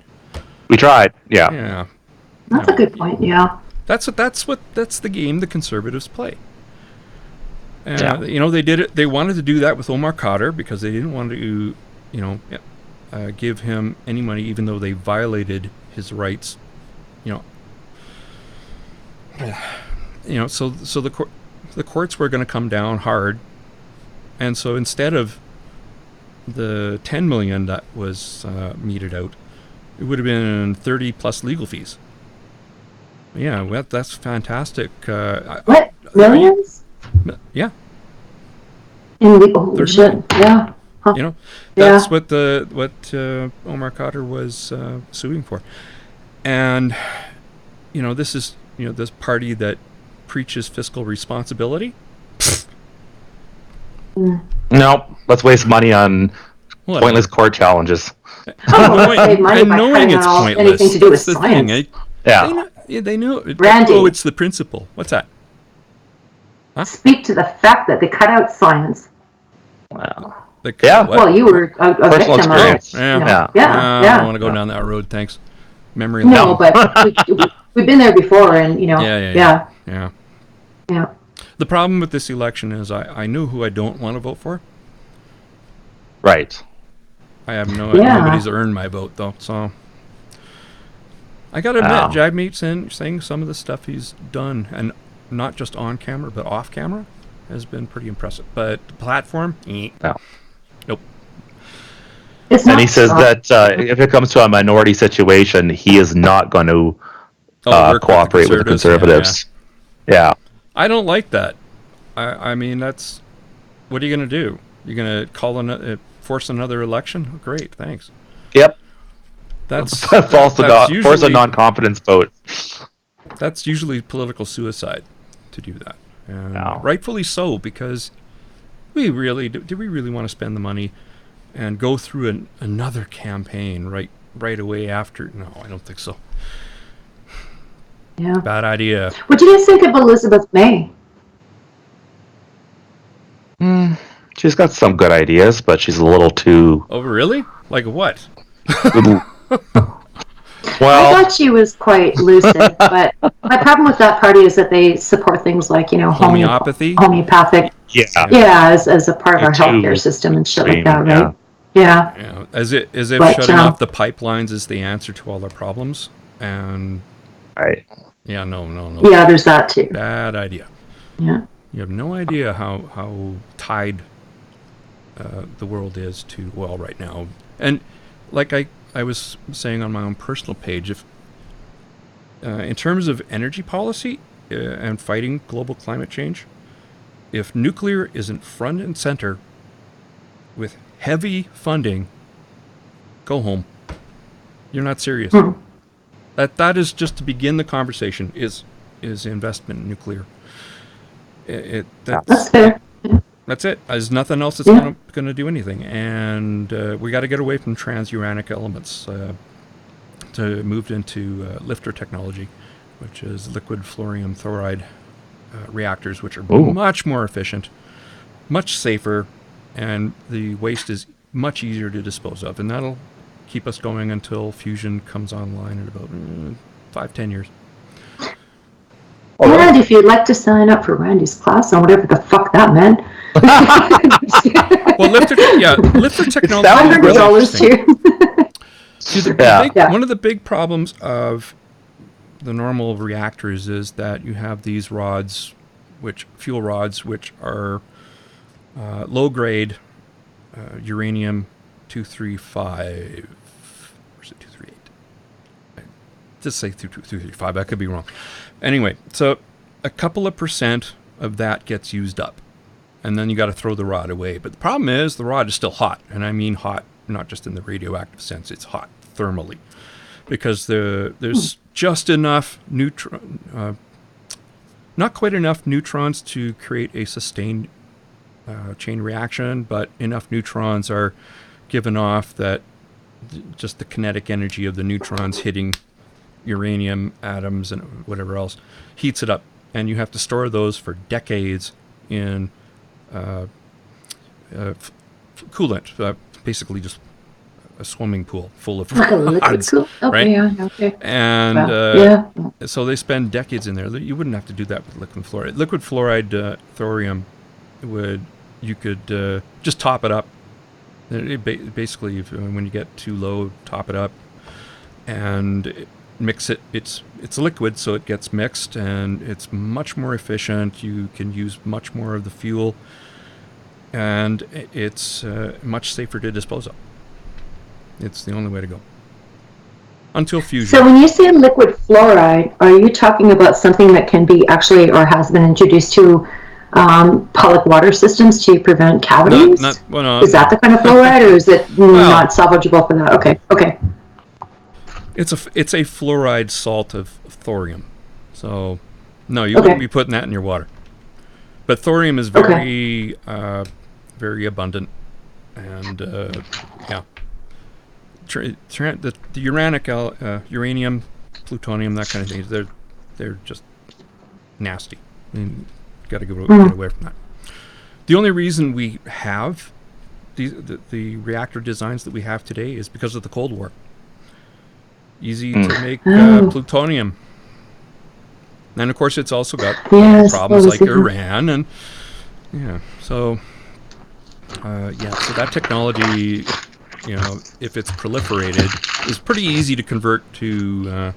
We tried. Yeah. Yeah. That's a good point. Yeah. That's the game the Conservatives play. They did it. They wanted to do that with Omar Khadr because they didn't want to, give him any money, even though they violated his rights. So the courts were going to come down hard, and so instead of the $10 million that was meted out, it would have been 30 plus legal fees. Yeah, well, that's fantastic. What? Millions? Yeah. In legal shit. Yeah. Huh. That's what Omar Khadr was suing for, and this is this party that preaches fiscal responsibility. No, let's waste money on pointless court challenges. Knowing it's pointless. Anything to do with science. They know. Randy. Oh, it's the principle. What's that? Huh? Speak to the fact that they cut out science. Wow. Well, you were a personal victim experience. of it. Yeah. I don't want to go down that road. Thanks. Memory. No, but we've been there before, and Yeah. Yeah. The problem with this election is I know who I don't want to vote for. Right. I have nobody's earned my vote though, so I gotta admit, Jagmeet saying some of the stuff he's done, and not just on camera but off camera, has been pretty impressive. But the platform, nope. And he says that if it comes to a minority situation, he is not going to cooperate with the Conservatives. Yeah. I don't like that. I mean, that's what are you going to do? You're going to force another election? Great, thanks. Yep. That's force a non-confidence vote. That's usually political suicide to do that, and rightfully so, because do we really want to spend the money and go through another campaign right away after? No, I don't think so. Yeah. Bad idea. What do you guys think of Elizabeth May? She's got some good ideas, but she's a little too... Oh, really? Like what? Well, I thought she was quite lucid, but my problem with that party is that they support things like, homeopathy, homeopathic, as a part of our healthcare system and shit like that, right? Yeah. As if shutting off the pipelines is the answer to all our problems, and right. Yeah, no. Yeah, there's that too. Bad idea. Yeah. You have no idea how tied the world is to oil right now, and like I was saying on my own personal page, if in terms of energy policy and fighting global climate change, if nuclear isn't front and center with heavy funding, go home. You're not serious. That is just to begin the conversation. Is investment in nuclear? That's fair. That's it. There's nothing else that's going to do anything, and we got to get away from transuranic elements to move into lifter technology, which is liquid fluorine fluoride reactors, which are much more efficient, much safer, and the waste is much easier to dispose of. And that'll keep us going until fusion comes online in about 5-10 years. And if you'd like to sign up for Randy's class on whatever the fuck that meant. Well, lifter technology is really interesting. See, one of the big problems of the normal reactors is that you have these rods, fuel rods, which are low grade uranium-235. Or is it 238? Just say 235. I could be wrong. Anyway, so a couple of percent of that gets used up, and then you got to throw the rod away. But the problem is the rod is still hot, and I mean hot not just in the radioactive sense. It's hot thermally, because there's just enough not quite enough neutrons to create a sustained chain reaction, but enough neutrons are given off that just the kinetic energy of the neutrons hitting uranium atoms and whatever else heats it up, and you have to store those for decades in coolant, basically just a swimming pool full of rods, right? Yeah, okay. And so they spend decades in there. You wouldn't have to do that with liquid fluoride. Liquid fluoride thorium you could just top it up. Basically, when you get too low, top it up and mix it. It's a liquid, so it gets mixed, and it's much more efficient. You can use much more of the fuel, and it's much safer to dispose of. It's the only way to go. Until fusion. So when you say liquid fluoride, are you talking about something that can be actually or has been introduced to public water systems to prevent cavities? No, is that the kind of fluoride, or is it not salvageable for that? Okay. It's a fluoride salt of thorium. So, no, you wouldn't be putting that in your water. But thorium is very very abundant, and the uranic uranium, plutonium, that kind of thing, they're just nasty. I mean, got to get away from that. The only reason we have the reactor designs that we have today is because of the Cold War. Easy to make plutonium. And of course it's also got problems like Iran, and so that technology, if it's proliferated, is pretty easy to convert to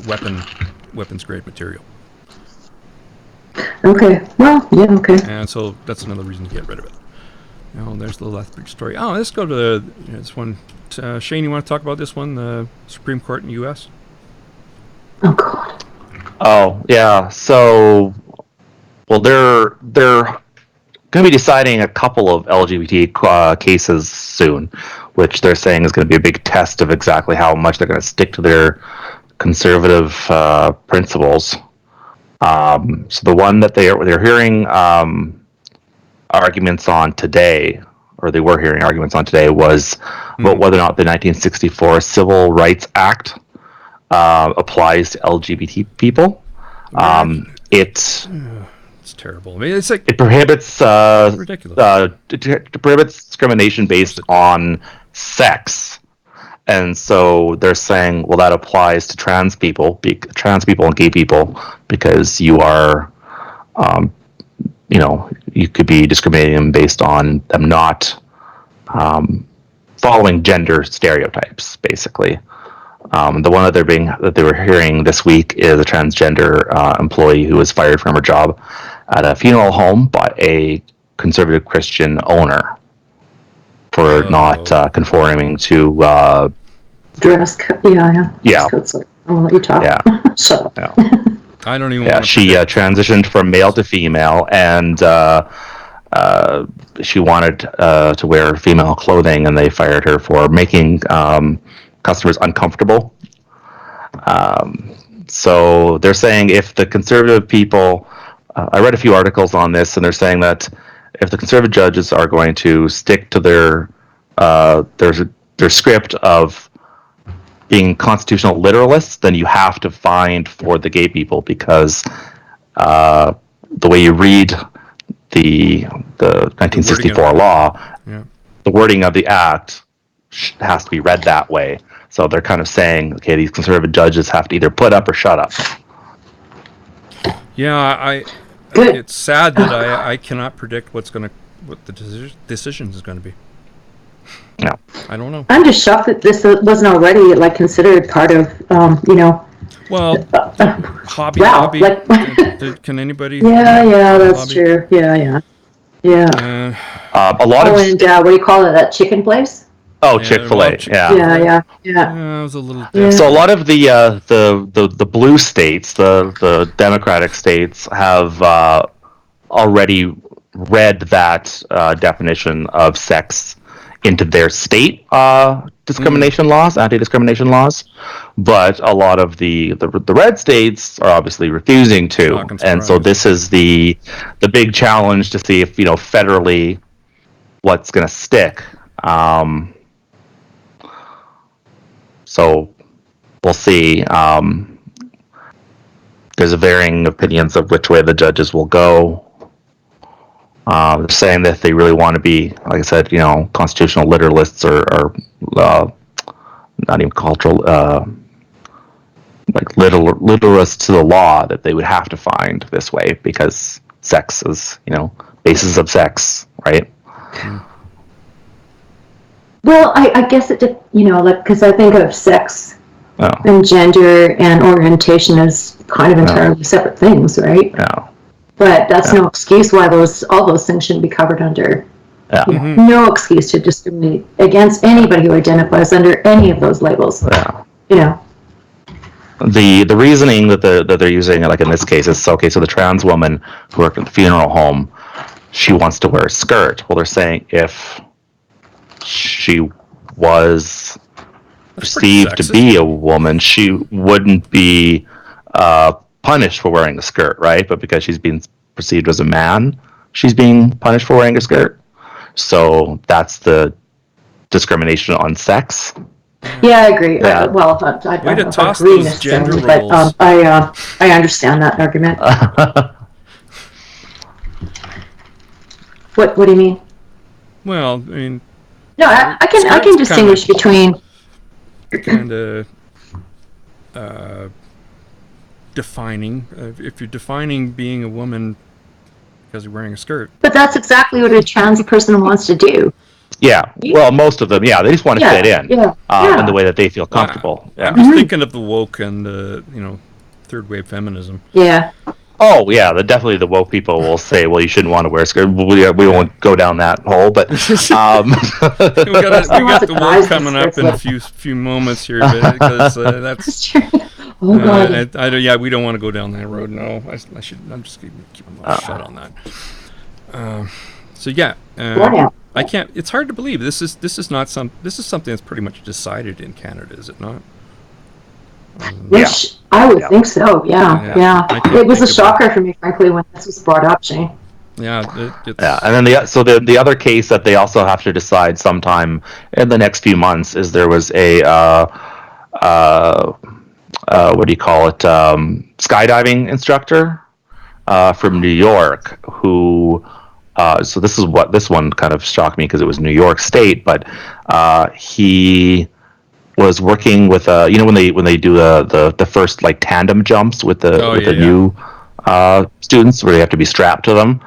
weapons grade material. Okay. Well, yeah, okay. And so that's another reason to get rid of it. There's the Lethbridge story. Let's go to this one. Shane, you want to talk about this one, the Supreme Court in the U.S.? Oh, God. Oh, yeah. So, well, they're going to be deciding a couple of LGBT cases soon, which they're saying is going to be a big test of exactly how much they're going to stick to their conservative principles. So the one that they're hearing arguments on today, or they were hearing arguments on today, was about whether or not the 1964 Civil Rights Act applies to LGBT people. It's terrible. I mean, it's like it prohibits ridiculous. It prohibits discrimination based on sex, and so they're saying, well, that applies to trans people and gay people, because you are, you could be discriminating them based on them not following gender stereotypes, basically. The one that they were hearing this week is a transgender employee who was fired from her job at a funeral home by a conservative Christian owner for not conforming to dress code. Yeah. Codes, like, I won't let you talk. Yeah. Shut up. Yeah. I don't even. Yeah, she transitioned from male to female, and she wanted to wear female clothing, and they fired her for making customers uncomfortable. So they're saying if the conservative people, I read a few articles on this, and they're saying that if the conservative judges are going to stick to their script of being constitutional literalists, then you have to find for the gay people, because the way you read the 1964 law, the wording of the act has to be read that way. So they're kind of saying, okay, these conservative judges have to either put up or shut up. Yeah, it's sad that I cannot predict what the decision is going to be. Yeah, I don't know. I'm just shocked that this wasn't already considered part of Well, hobby. Can anybody? Yeah, that's hobby? True. Yeah. A lot of. And what do you call it? That chicken place? Oh, Chick-fil-A. Yeah. It was a little different. Yeah. So a lot of the blue states, the Democratic states, have already read that definition of sex into their state discrimination laws, anti-discrimination laws, but a lot of the red states are obviously refusing to, and so this is the big challenge to see if federally what's going to stick. So we'll see. There's varying opinions of which way the judges will go. They're saying that they really want to be, like I said, constitutional literalists or not even cultural, like literalists to the law, that they would have to find this way because sex is, basis of sex, right? Well, I guess it, because I think of sex and gender and orientation as kind of entirely separate things, right? Yeah. But that's no excuse why all those things shouldn't be covered under. Yeah. No excuse to discriminate against anybody who identifies under any of those labels. Yeah. The reasoning that they're using, like in this case, is okay. So the trans woman who worked at the funeral home, she wants to wear a skirt. Well, they're saying if she was perceived to be a woman, she wouldn't be punished for wearing a skirt, right? But because she's being perceived as a man, she's being punished for wearing a skirt. So that's the discrimination on sex. Yeah, I agree. I don't agree necessarily, but I understand that argument. What do you mean? Well, I mean, no, I can distinguish between kind of defining. If you're defining being a woman because you're wearing a skirt, but that's exactly what a trans person wants to do. Yeah, well, most of them, they just want to fit in in the way that they feel comfortable. I'm just thinking of the woke and third wave feminism. Yeah. Oh, yeah, definitely the woke people will say, well, you shouldn't want to wear a skirt. We won't go down that hole, but... we got the woke coming up in a few moments here, because that's true. We don't want to go down that road, no. I'm just keeping my mouth shut on that. I can't. It's hard to believe this is something that's pretty much decided in Canada, is it not? Which I would think so. Yeah. It was a shocker for me, frankly, when this was brought up, Shane. Yeah. And then the other case that they also have to decide sometime in the next few months is there was a what do you call it? Skydiving instructor from New York who. So this one kind of shocked me because it was New York State, but he was working with when they do the first like tandem jumps with the new students where they have to be strapped to them.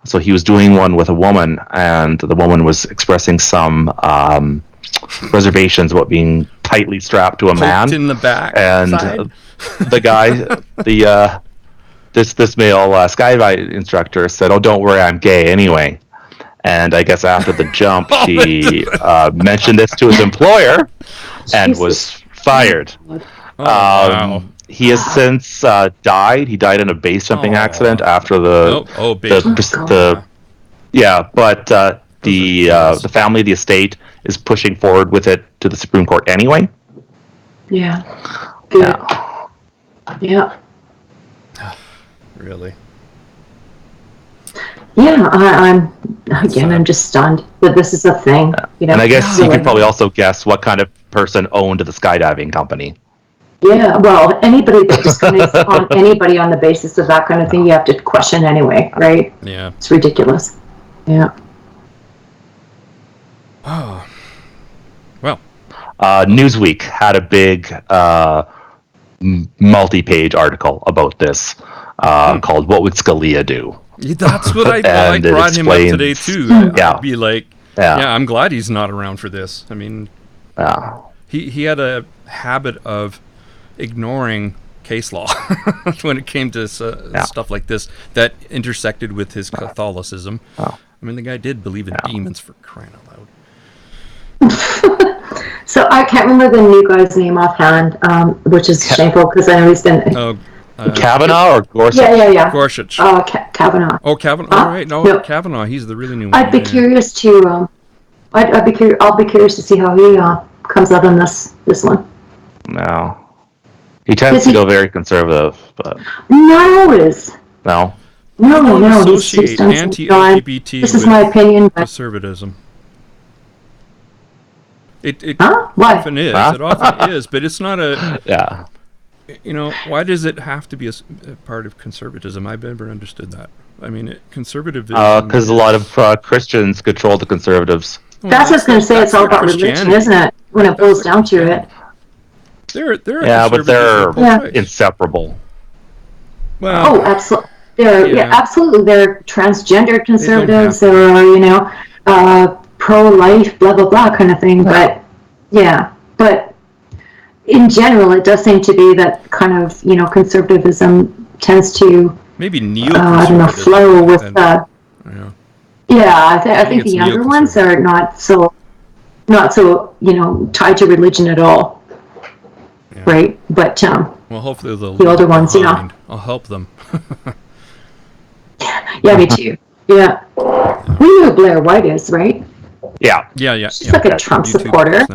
So he was doing one with a woman, and the woman was expressing some reservations about being tightly strapped to a man in the back, and the guy This male skydiving instructor said, "Oh, don't worry, I'm gay anyway." And I guess after the jump, she mentioned this to his employer and was fired. Wow. He has since died. He died in a base jumping accident after the family, the estate, is pushing forward with it to the Supreme Court anyway. Yeah. Good. Yeah. Really? Yeah, I'm just stunned that this is a thing. And I guess you could probably also guess what kind of person owned the skydiving company. Yeah, well, anybody that discriminates on anybody on the basis of that kind of thing, you have to question anyway, right? Yeah. It's ridiculous. Yeah. Oh. Well. Newsweek had a big multi-page article about this called "What Would Scalia Do?" That's what I brought him up today too. I'd be like, yeah, I'm glad he's not around for this. I mean, he had a habit of ignoring case law when it came to stuff like this that intersected with his Catholicism. I mean, the guy did believe in demons, for crying out loud. So I can't remember the new guy's name offhand, which is shameful because I know he's been... Kavanaugh or Gorsuch? Yeah. Gorsuch. Kavanaugh. Oh, Kavanaugh. All right. No, Kavanaugh. He's the really new one. I'd be curious to... I'll be curious to see how he comes out on this one. No. He tends to go very conservative, but... Not always. No? No. Associate anti-LGBT this is my opinion, but... conservatism. It often is. It often is, but it's not a... Yeah. You know, why does it have to be a part of conservatism? I've never understood that. I mean, conservatism... Because a lot of Christians control the conservatives. Well, that's what I was going to say. It's all about religion, isn't it? When it boils down to it. They're but they're inseparable. Well, absolutely. Absolutely. They're transgender conservatives. They're, pro-life, blah, blah, blah kind of thing. But, But in general, it does seem to be that kind of, conservatism tends to... Maybe flow with... I think the younger ones are not so tied to religion at all, right? But well, hopefully the older ones, I'll help them. Yeah, me too. Yeah, we know who Blair White is, right? Yeah. She's like a Trump supporter.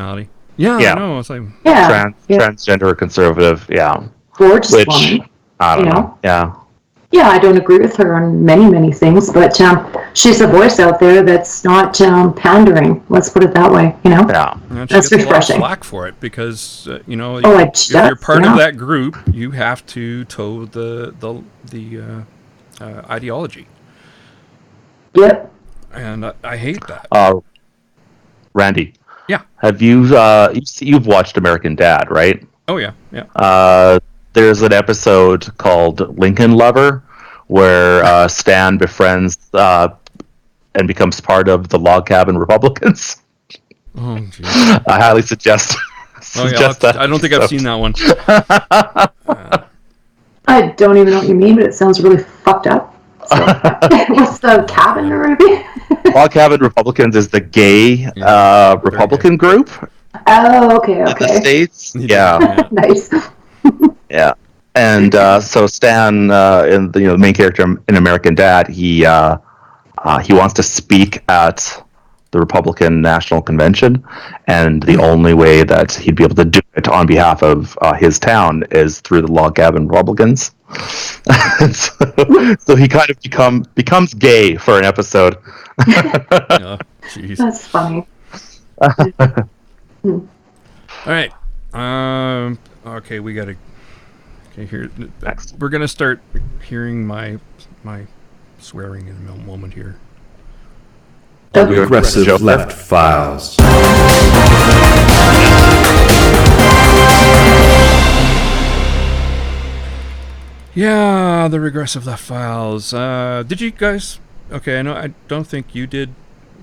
Yeah, I know. It's like transgender conservative. Yeah, gorgeous woman. I don't know. Yeah, I don't agree with her on many things, but she's a voice out there that's not pandering. Let's put it that way. Yeah, that's refreshing. A lot of slack for it because if you're part of that group, you have to toe the ideology. Yep. And I hate that. Randy. Yeah. Have you've watched American Dad, right? Oh yeah. There's an episode called Lincoln Lover where Stan befriends and becomes part of the Log Cabin Republicans. Oh, geez. I highly suggest that. I don't think I've seen that one. I don't even know what you mean, but it sounds really fucked up. So, what's the cabin or whatever? Log Cabin Republicans is the gay Republican group. Oh, okay. In the States. Yeah. Nice. Yeah. And so Stan, in the main character in American Dad, he wants to speak at the Republican National Convention, and the only way that he'd be able to do it on behalf of his town is through the Log Cabin Republicans. so he kind of becomes gay for an episode. Oh, jeez. That's funny. All right. Okay, we gotta. Okay, here. Next. We're gonna start hearing my swearing in a moment here. The Regressive Left Files. Yeah, the Regressive Left Files. Did you guys... Okay, I don't think you did,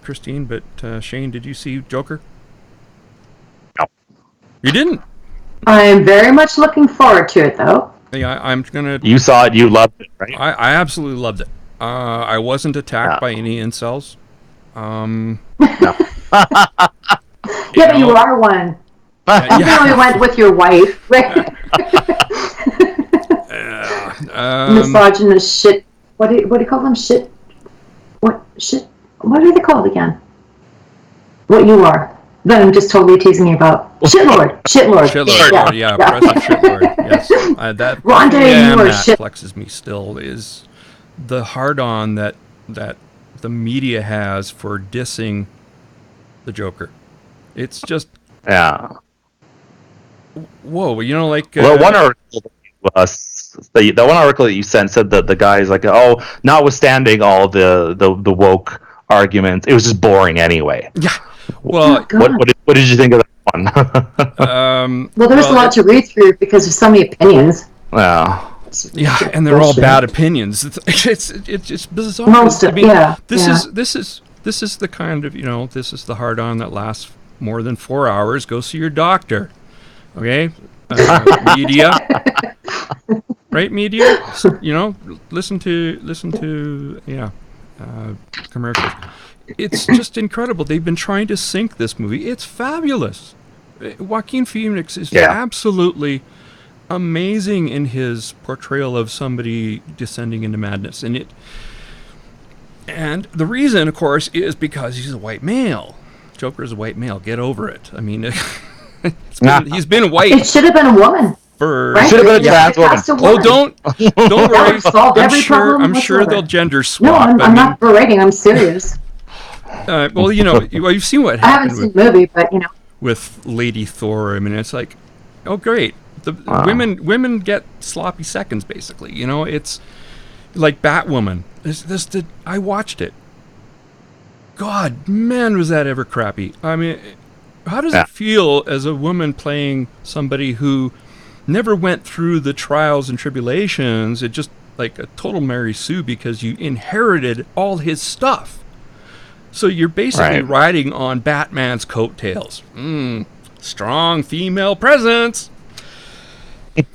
Christine, but Shane, did you see Joker? No. You didn't? I'm very much looking forward to it, though. Yeah, I'm gonna... You saw it, you loved it, right? I absolutely loved it. I wasn't attacked by any incels. No. But you are one. You really went with your wife, right? Misogynist shit. What do you call them? Shit. What shit? What are they called again? What you are? That I'm just totally teasing you about. Shitlord. Yeah, Progressive shitlord. Yes, that flexes me. Still is the hard-on that the media has for dissing the Joker. It's just whoa, you know, like well, one article, the one article that you sent said that the guy's like, oh, notwithstanding all the woke arguments, it was just boring anyway. Yeah. Well, what did you think of that one? Well, there's a lot to read through because there's so many opinions. Yeah, and they're all bad opinions. It's bizarre. Most of, This is the kind of, this is the hard-on that lasts more than 4 hours. Go see your doctor. Okay? Media. Right, media? Listen to commercials. It's just incredible. They've been trying to sink this movie. It's fabulous. Joaquin Phoenix is absolutely amazing in his portrayal of somebody descending into madness. And the reason, of course, is because he's a white male. Joker is a white male. Get over it. I mean, he's been white. It should have been a woman. Right? Should have been a trans woman. Oh, don't worry. I'm sure they'll gender swap. No, I'm not berating. I'm serious. Well, you've seen what happened. I haven't seen the movie, but with Lady Thor. I mean, it's like, oh, great. The women get sloppy seconds, basically. It's like Batwoman. I watched it. God, man, was that ever crappy. I mean, how does it feel as a woman playing somebody who never went through the trials and tribulations? It just like a total Mary Sue because you inherited all his stuff. So you're basically riding on Batman's coattails. Strong female presence.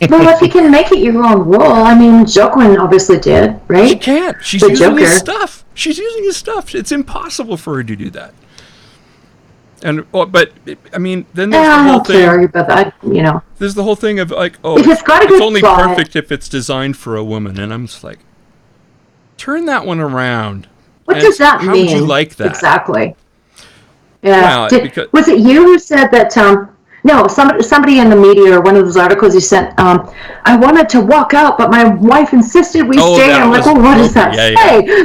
Well, if you can make it your own role, I mean, Joaquin obviously did, right? She can't. She's using his stuff. She's using his stuff. It's impossible for her to do that. But I mean, then there's the whole thing. Sorry, but there's the whole thing of like, it's only perfect if it's designed for a woman, and I'm just like, turn that one around. What does that mean? How would you like that? Exactly. Yeah. Well, was it you who said that? No, somebody in the media or one of those articles you sent. I wanted to walk out, but my wife insisted we stay. I'm like, well, what does that say?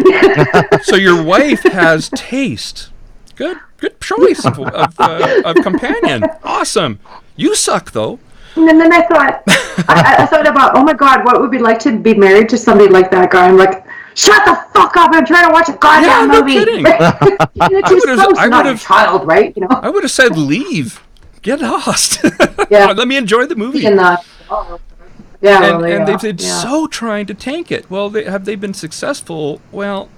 Yeah. So your wife has taste. Good choice of companion. Awesome. You suck though. And then I thought, I thought about, oh my God, what would it be like to be married to somebody like that guy? I'm like, shut the fuck up! I'm trying to watch a goddamn movie. No kidding. I would have child, right? I would have said leave. Get lost. Let me enjoy the movie. And they've been so trying to tank it. Well, have they been successful? Well,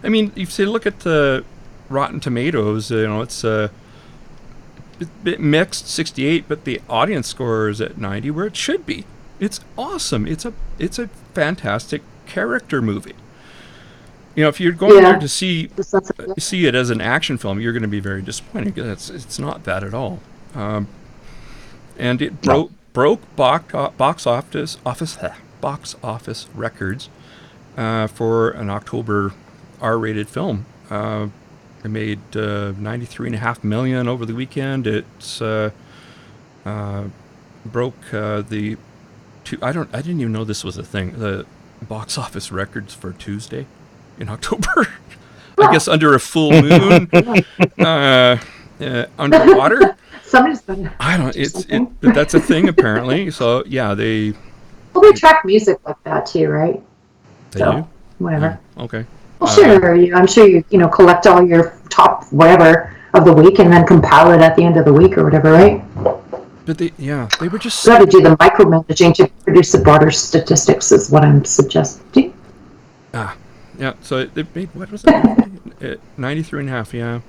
I mean, if you look at the Rotten Tomatoes, it's a bit mixed, 68, but the audience score is at 90, where it should be. It's awesome. It's a fantastic character movie. If you're going there to see it as an action film, you're going to be very disappointed because it's not that at all. And it broke box office records for an October R-rated film. It made $93.5 million over the weekend. It's broke the I didn't even know this was a thing. The box office records for Tuesday in October. I guess under a full moon, underwater. Somebody's been. But that's a thing apparently. So yeah, they track music like that too, right? They do. Whatever. Okay. Well, sure. I'm sure you collect all your top whatever of the week and then compile it at the end of the week or whatever, right? But they were just. Got to do the micromanaging to produce the broader statistics is what I'm suggesting. Yeah. So they made, what was it? 93.5. Yeah.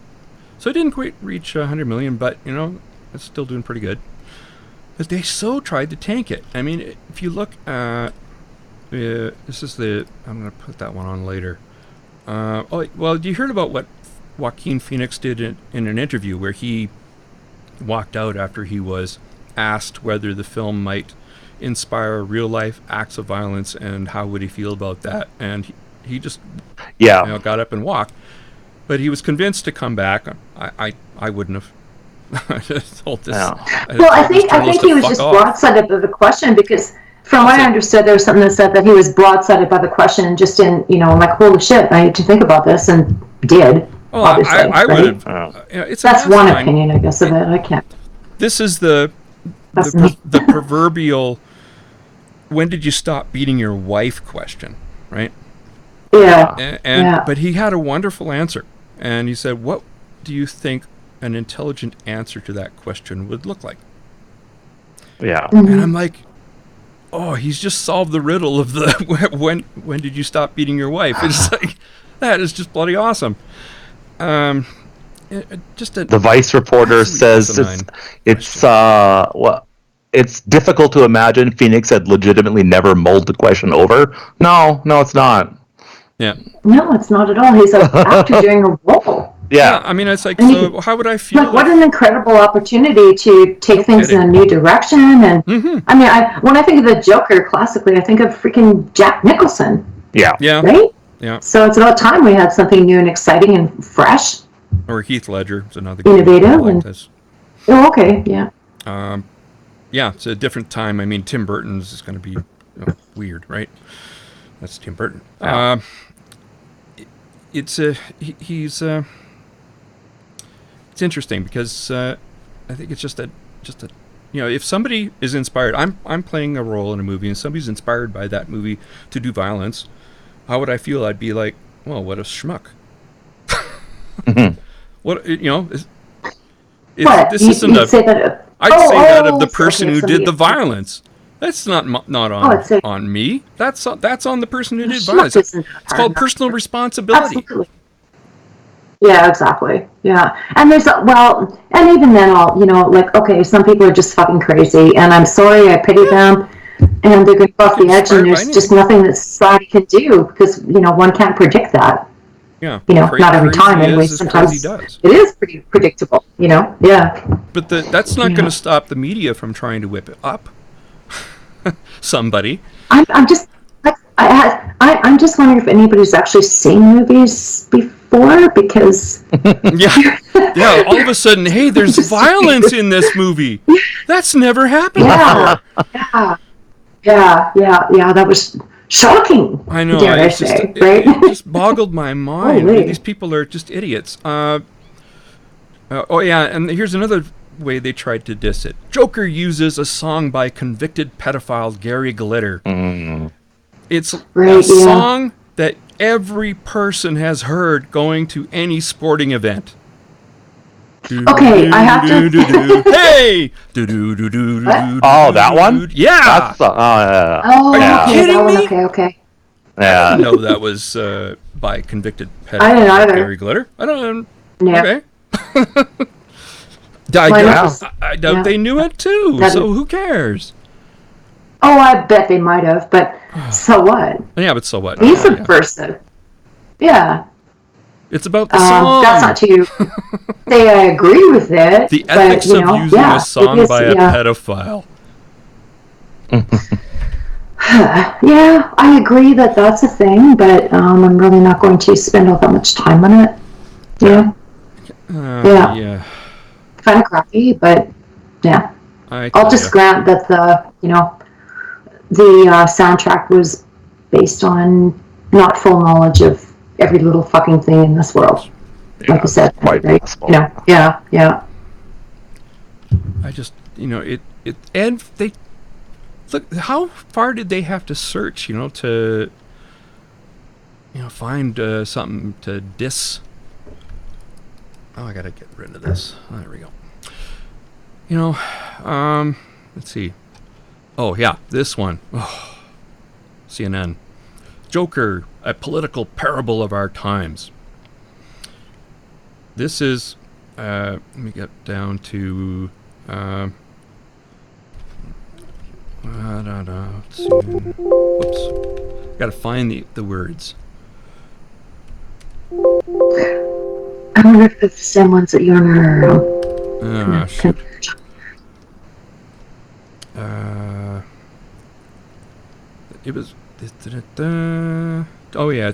So it didn't quite reach 100 million, but it's still doing pretty good. But they so tried to tank it. I mean, if you look, this is I'm going to put that one on later. You heard about what Joaquin Phoenix did in an interview where he walked out after he was asked whether the film might inspire real life acts of violence and how would he feel about that, and he just got up and walked. But he was convinced to come back. I wouldn't have. Told this. No. I think he was just broadsided by the question because, from what I understood, there was something that said that he was broadsided by the question and just like, holy shit, I need to think about this, and did. Well, I would have. That's one opinion, I guess, of it. I can't. This is the the proverbial "when did you stop beating your wife?" question, right? Yeah. But he had a wonderful answer, and he said, "What do you think an intelligent answer to that question would look like?" Yeah. Mm-hmm. And I'm like, oh, he's just solved the riddle of the when did you stop beating your wife? It's like, that is just bloody awesome. The Vice reporter says it's difficult to imagine Phoenix had legitimately never mulled the question over. No, it's not. Yeah. No, it's not at all. He's an actor doing a role. Yeah. I mean, it's like, so how would I feel? Like, what an incredible opportunity to take things in a new direction. And I mean, when I think of the Joker classically, I think of freaking Jack Nicholson. Yeah. Right? Yeah. So it's about time we had something new and exciting and fresh. Or Heath Ledger is another innovative. like this. Oh, okay. Yeah. Yeah, it's a different time. I mean, Tim Burton's is going to be weird, right? That's Tim Burton. Yeah. It's interesting because I think it's just a if somebody is inspired, I'm playing a role in a movie and somebody's inspired by that movie to do violence, how would I feel? I'd be like, well, what a schmuck. What this isn't a. I'd say that of the person who did the violence. That's not on me. That's on the person who did violence. It's called personal responsibility. Absolutely. Yeah, exactly. Yeah, and and even then, okay, some people are just fucking crazy, and I'm sorry, I pity them, and they're going to go off the edge, and there's just nothing that society can do because one can't predict that. Yeah, not every time anyway. Sometimes it is pretty predictable. Yeah. But that's not going to stop the media from trying to whip it up. Somebody. I'm just wondering if anybody's actually seen movies before, because yeah, all of a sudden, hey, there's violence in this movie. That's never happened before. Yeah. That was shocking. I know. Dare I say, right? It just boggled my mind. These people are just idiots. And here's another way they tried to diss it. Joker uses a song by convicted pedophile Gary Glitter. It's a song that every person has heard going to any sporting event. Okay, I have to. Hey! Oh, that one? Yeah! Are you kidding me? Okay. Yeah. I didn't know that was by convicted I didn't pedophile either. Gary Glitter. I don't. Yeah. Okay. I doubt they knew it too. So who cares? Oh, I bet they might have, but so what? Yeah, but so what? He's subversive. Yeah. It's about the song. That's not to say I agree with it. The ethics of using a song by a pedophile. Yeah, I agree that that's a thing, but I'm really not going to spend all that much time on it. Yeah. Yeah. Kind of crappy, but yeah. I'll just grant that the soundtrack was based on not full knowledge of every little fucking thing in this world. Like I said, quite right? possible. Yeah. I just, and they look. How far did they have to search, to, find something to diss? Oh, I gotta get rid of this. Oh, there we go. Let's see. Oh yeah, this one. Oh, CNN. Joker, a political parable of our times. This is, let me get down to, let's see. Whoops. Gotta find the words. I wonder if it's the same ones that you and Shoot. It was. Oh yeah,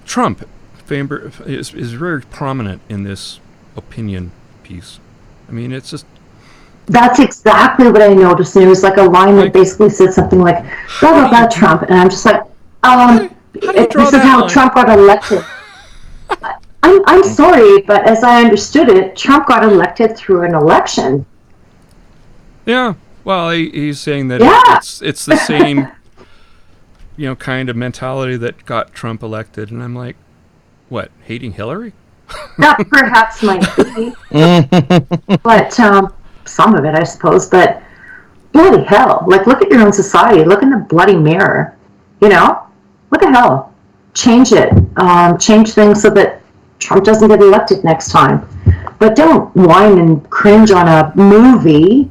Trump is very prominent in this opinion piece. I mean, it's just. That's exactly what I noticed. And it was like a line that basically said something like, blah, blah, blah, Trump. And I'm just like, this is how Trump got elected. I'm sorry, but as I understood it, Trump got elected through an election. Yeah. Well, he's saying that Yeah. it's the same, kind of mentality that got Trump elected, and I'm like, what? Hating Hillary? That perhaps might be, but some of it, I suppose. But bloody hell! Like, look at your own society. Look in the bloody mirror. What the hell? Change it. Change things so that Trump doesn't get elected next time. But don't whine and cringe on a movie,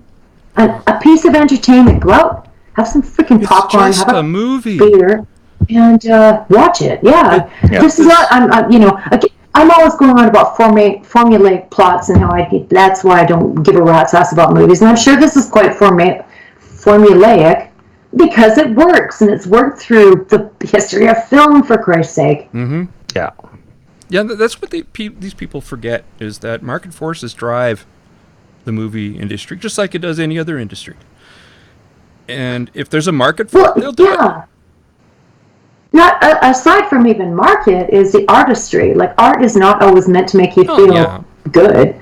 a piece of entertainment. Go out, have some freaking popcorn, just have a movie, beer, and watch it. Yeah, this is not. I'm always going on about formulaic plots and how that's why I don't give a rat's ass about movies. And I'm sure this is quite formulaic because it works, and it's worked through the history of film, for Christ's sake. Mm-hmm. Yeah. Yeah, that's what these people forget, is that market forces drive the movie industry just like it does any other industry. And if there's a market for it, they'll do it. Not aside from even market is the artistry. Like, art is not always meant to make you feel good.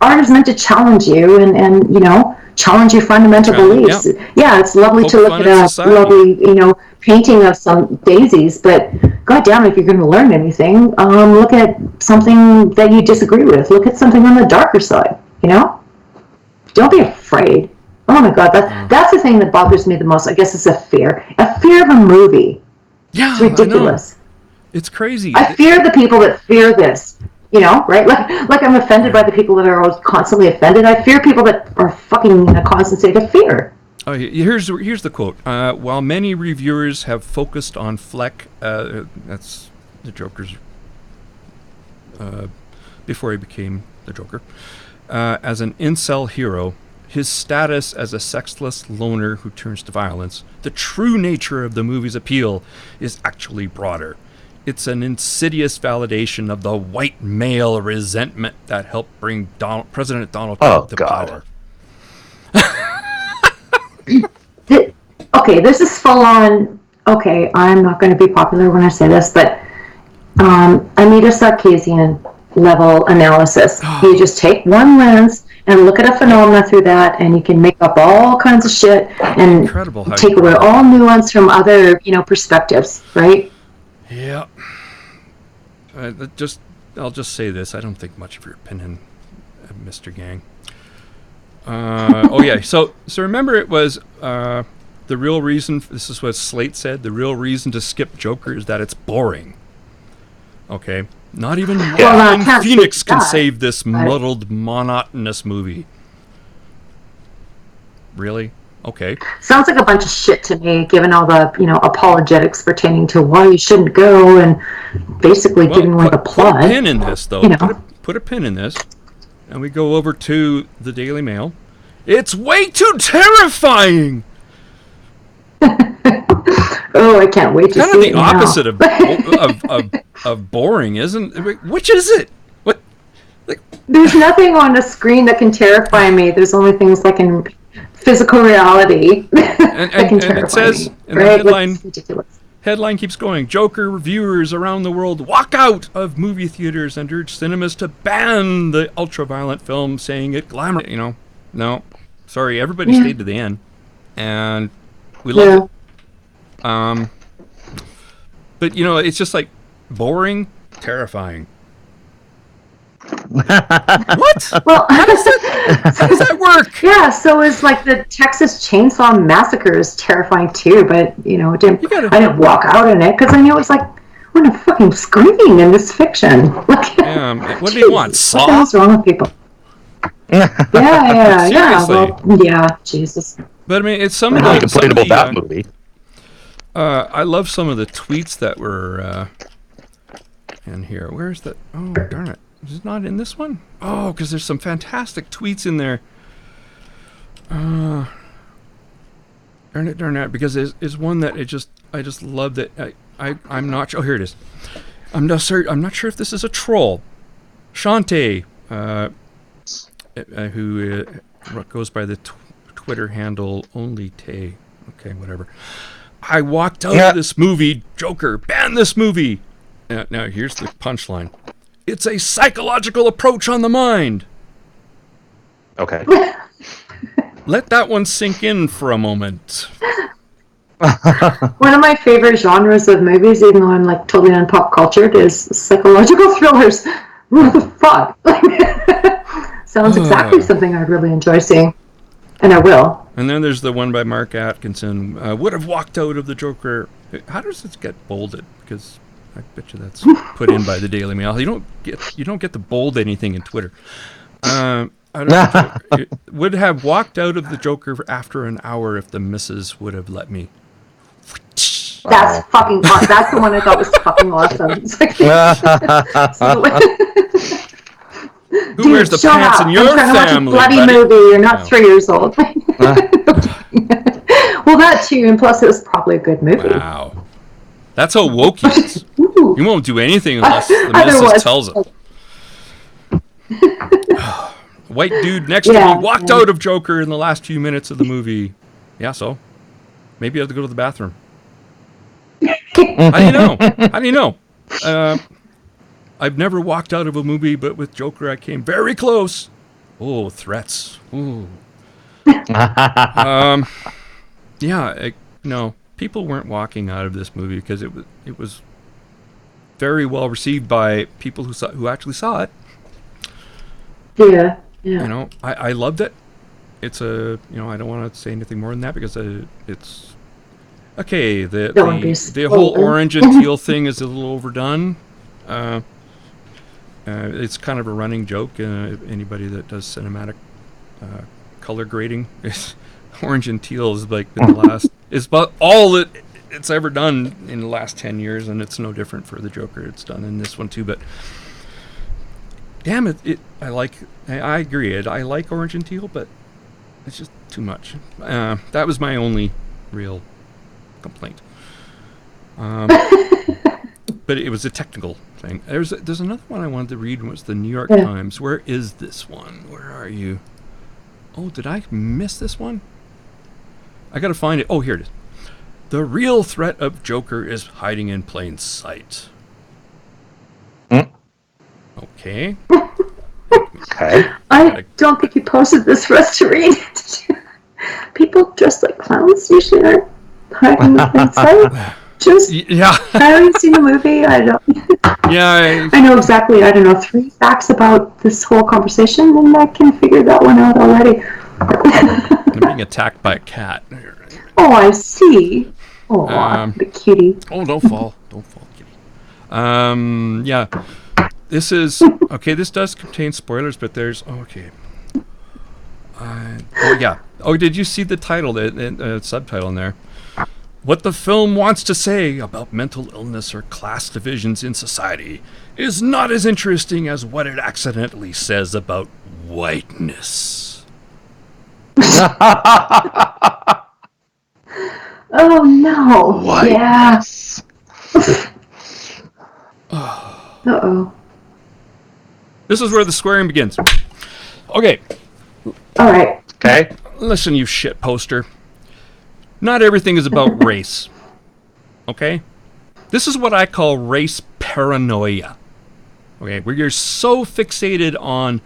Art is meant to challenge you and challenge your fundamental beliefs. Yeah, it's lovely to look at a lovely, painting of some daisies, but goddamn, if you're going to learn anything, look at something that you disagree with. Look at something on the darker side. Don't be afraid. Oh my God, that's the thing that bothers me the most. I guess it's a fear of a movie. Yeah, it's ridiculous. It's crazy. I fear the people that fear this. Right? Like I'm offended by the people that are always constantly offended. I fear people that are fucking in a constant state of fear. Oh, here's the quote. While many reviewers have focused on Fleck, that's the Joker's, before he became the Joker, as an incel hero, his status as a sexless loner who turns to violence, the true nature of the movie's appeal is actually broader. It's an insidious validation of the white male resentment that helped bring President Donald Trump to power. Okay, this is full on. Okay, I'm not going to be popular when I say this, but I need a Sarkeesian level analysis. You just take one lens and look at a phenomenon through that, and you can make up all kinds of shit and take away all nuance from other, perspectives, right? Yeah. I'll just say this. I don't think much of your opinion, Mr. Gang. So remember, it was the real reason. This is what Slate said. The real reason to skip Joker is that it's boring. Okay, not even Phoenix can save this muddled, monotonous movie. Really? Okay. Sounds like a bunch of shit to me, given all the apologetics pertaining to why you shouldn't go and basically giving away the plot. Put a pin in this, though. Put a pin in this, and we go over to the Daily Mail. It's way too terrifying. Oh, I can't wait to see it. Kind of the opposite of boring, isn't it? Which is it? What? There's nothing on the screen that can terrify me. There's only things like in physical reality that can terrify it says me. in the headline keeps going. Joker reviewers around the world walk out of movie theaters and urge cinemas to ban the ultra-violent film, saying it glamour. No, sorry, everybody stayed to the end, and we love it. But it's just like boring, terrifying. What? Well, how does that work? Yeah, so is like the Texas Chainsaw Massacre is terrifying too, but I didn't walk out in it because I knew it was like, what a fucking screaming in this fiction. Like, what do you want? Saw? What the hell's wrong with people? Yeah. Well, Jesus. But I mean, it's some of the complain about that movie. I love some of the tweets that were in here. Where's that? Oh, darn it. Is it not in this one? Oh, because there's some fantastic tweets in there. Darn it, because there's one that I just love that I'm not sure. Oh, here it is. I'm not sure if this is a troll. Shantae, who goes by the Twitter handle only Tay. Okay, whatever. I walked out of this movie, Joker, ban this movie. Now here's the punchline. It's a psychological approach on the mind. Okay. Let that one sink in for a moment. One of my favorite genres of movies, even though I'm like totally unpop-cultured, is psychological thrillers. What the fuck? Sounds exactly something I'd really enjoy seeing. And I will. And then there's the one by Mark Atkinson. Would have walked out of the Joker. How does this get bolded? Because I bet you that's put in by the Daily Mail. You don't get to bold anything in Twitter. Would have walked out of the Joker after an hour if the missus would have let me. That's fucking awesome. That's the one I thought was fucking awesome. Who wears the pants in your family? Watch a bloody movie. You're not 3 years old. Well, that too, and plus it was probably a good movie. Wow, that's how woke he is. You won't do anything unless the missus tells him. White dude next to me walked out of Joker in the last few minutes of the movie. Yeah, so maybe I have to go to the bathroom. How do you know? How do you know? I've never walked out of a movie, but with Joker I came very close. Oh, threats. Ooh. No, people weren't walking out of this movie because it was very well received by people who actually saw it. Yeah. You know, I loved it. It's I don't want to say anything more than that because it's okay. The whole orange and teal thing is a little overdone. It's kind of a running joke. Anybody that does cinematic color grading, orange and teal is like the last. It's about all it's ever done in the last 10 years, and it's no different for the Joker. It's done in this one too, but. Damn it! I agree. I like orange and teal, but it's just too much. That was my only real complaint. But it was a technical thing. There's another one I wanted to read. Was the New York Times? Where is this one? Where are you? Oh, did I miss this one? I gotta find it. Oh, here it is. The real threat of Joker is hiding in plain sight. Okay. I don't think you posted this for us to read. People dressed like clowns usually are hiding in plain sight. I haven't seen the movie. I don't. I know exactly. I don't know 3 facts about this whole conversation, and I can figure that one out already. I'm being attacked by a cat. Oh, I see. Oh, the kitty. Oh, don't fall, kitty. Yeah. This is okay. This does contain spoilers, but there's did you see the title, the subtitle in there? What the film wants to say about mental illness or class divisions in society is not as interesting as what it accidentally says about whiteness. Oh no! Whiteness. Uh-oh. This is where the swearing begins. Okay. All right. Okay. Listen, you shit poster. Not everything is about race. Okay? This is what I call race paranoia. Okay, where you're so fixated on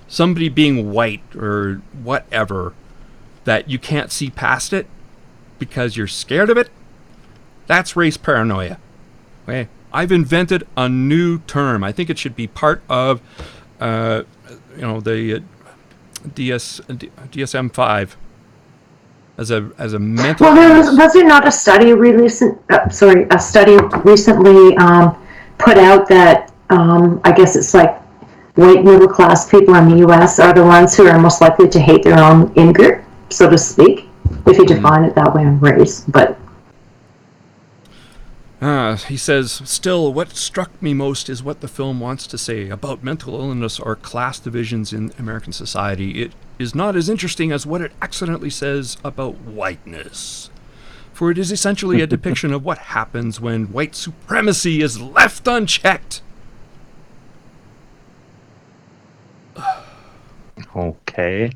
somebody being white or whatever that you can't see past it because you're scared of it. That's race paranoia. Okay? I've invented a new term. I think it should be part of, the DSM-5 as a mental. Well, was there not a study recently put out that I guess it's like white middle class people in the U.S. are the ones who are most likely to hate their own in-group, so to speak, if you define it that way on race, but. He says, still, what struck me most is what the film wants to say about mental illness or class divisions in American society. It is not as interesting as what it accidentally says about whiteness. For it is essentially a depiction of what happens when white supremacy is left unchecked. Okay.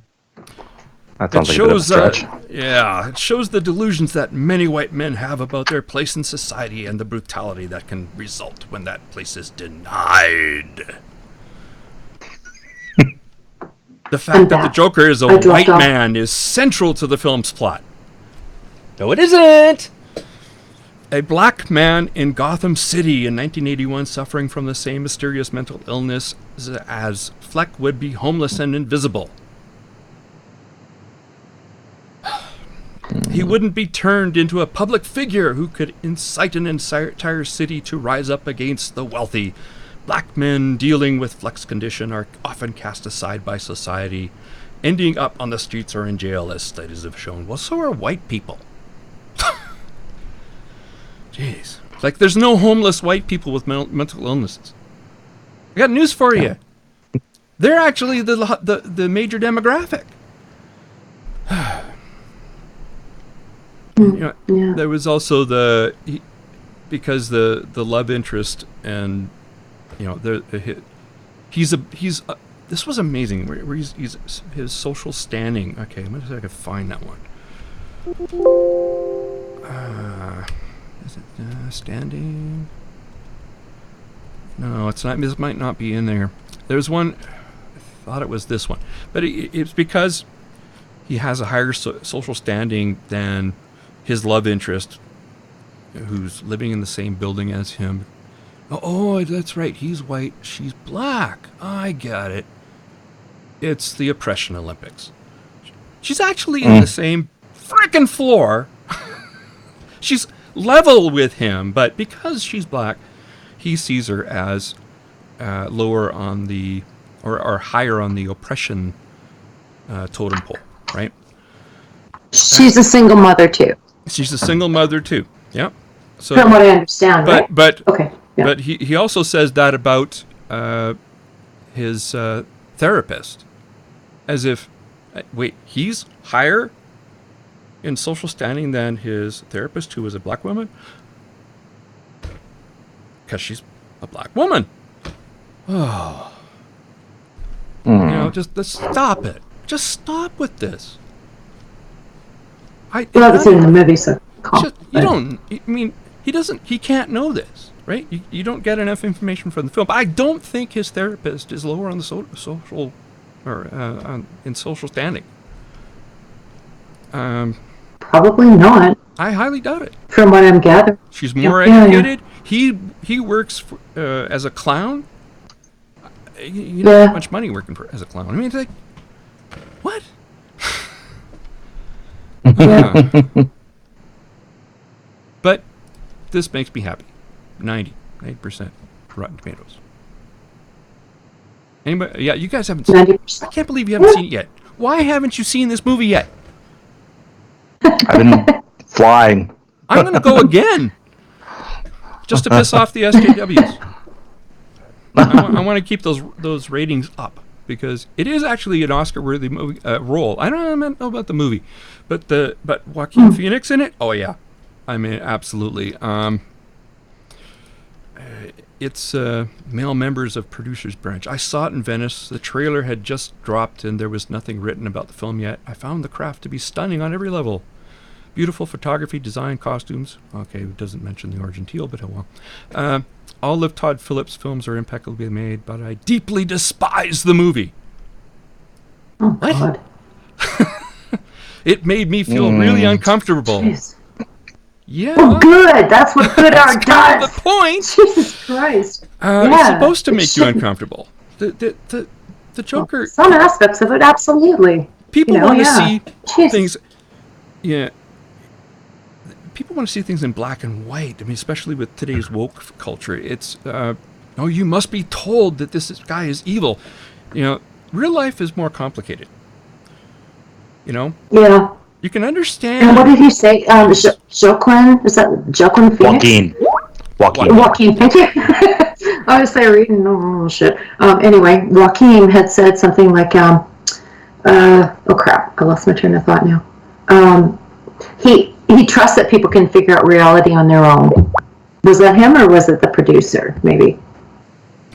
That sounds like a bit of a stretch. It shows the delusions that many white men have about their place in society and the brutality that can result when that place is denied. The fact that the Joker is a white man is central to the film's plot. No, it isn't. A black man in Gotham City in 1981 suffering from the same mysterious mental illness as Fleck would be homeless and invisible. He wouldn't be turned into a public figure who could incite an entire city to rise up against the wealthy. Black men dealing with Fleck's condition are often cast aside by society, ending up on the streets or in jail, as studies have shown. Well, so are white people. Jeez. Like, there's no homeless white people with mental illnesses. I got news for you. They're actually the major demographic. There was also because the love interest and this was amazing. Where he's his social standing. Okay, I'm gonna see if I can find that one. Is it standing? No, it's not. This might not be in there. There's one. I thought it was this one, but it's because he has a higher social standing than his love interest, who's living in the same building as him. Oh, that's right. He's white. She's black. I got it. It's the Oppression Olympics. She's actually in the same frickin' floor. She's level with him, but because she's black, he sees her as lower on the, or higher on the oppression totem pole, right? She's a single mother too. She's a single mother too. Yeah. So, from what I understand, right? But okay. Yeah. But he also says that about his therapist, as if, wait, he's higher in social standing than his therapist, who is a black woman, because she's a black woman. Oh, just let's stop it. Just stop with this. Well, that's in the movie, so you don't. I mean, he can't know this, right? You don't get enough information from the film. But I don't think his therapist is lower on the social or in social standing. Probably not. I highly doubt it. From what I'm gathering, she's more educated. Yeah. He works as a clown. You don't have much money working as a clown. I mean, it's like, what? But this makes me happy. 90% Rotten Tomatoes. Anybody? Yeah, you guys haven't seen it. I can't believe you haven't seen it yet. Why haven't you seen this movie yet? I've been flying. I'm going to go again. Just to piss off the SJWs. I want to keep those ratings up, because it is actually an Oscar-worthy movie role. I don't know about the movie, but Joaquin Phoenix in it. Oh yeah, I mean absolutely. It's male members of producers branch. I saw it in Venice. The trailer had just dropped, and there was nothing written about the film yet. I found the craft to be stunning on every level. Beautiful photography, design, costumes. Okay, it doesn't mention the orange and teal, but oh well. All of Todd Phillips' films are impeccably made, but I deeply despise the movie. Oh, God. It made me feel really uncomfortable. Jeez. Yeah. Oh, good. That's what good art does. Kind of the point. Jesus Christ. It's supposed to make you uncomfortable. The Joker. Well, some aspects of it, absolutely. People want to see things. Yeah. People want to see things in black and white. I mean, especially with today's woke culture. It's, you must be told that this guy is evil. Real life is more complicated. Yeah. You can understand. And what did he say? Joaquin? Is that Joaquin Phoenix? Joaquin, thank you. I was there reading, oh shit. Anyway, Joaquin had said something like, oh crap, I lost my train of thought now. He trusts that people can figure out reality on their own. Was that him, or was it the producer, maybe?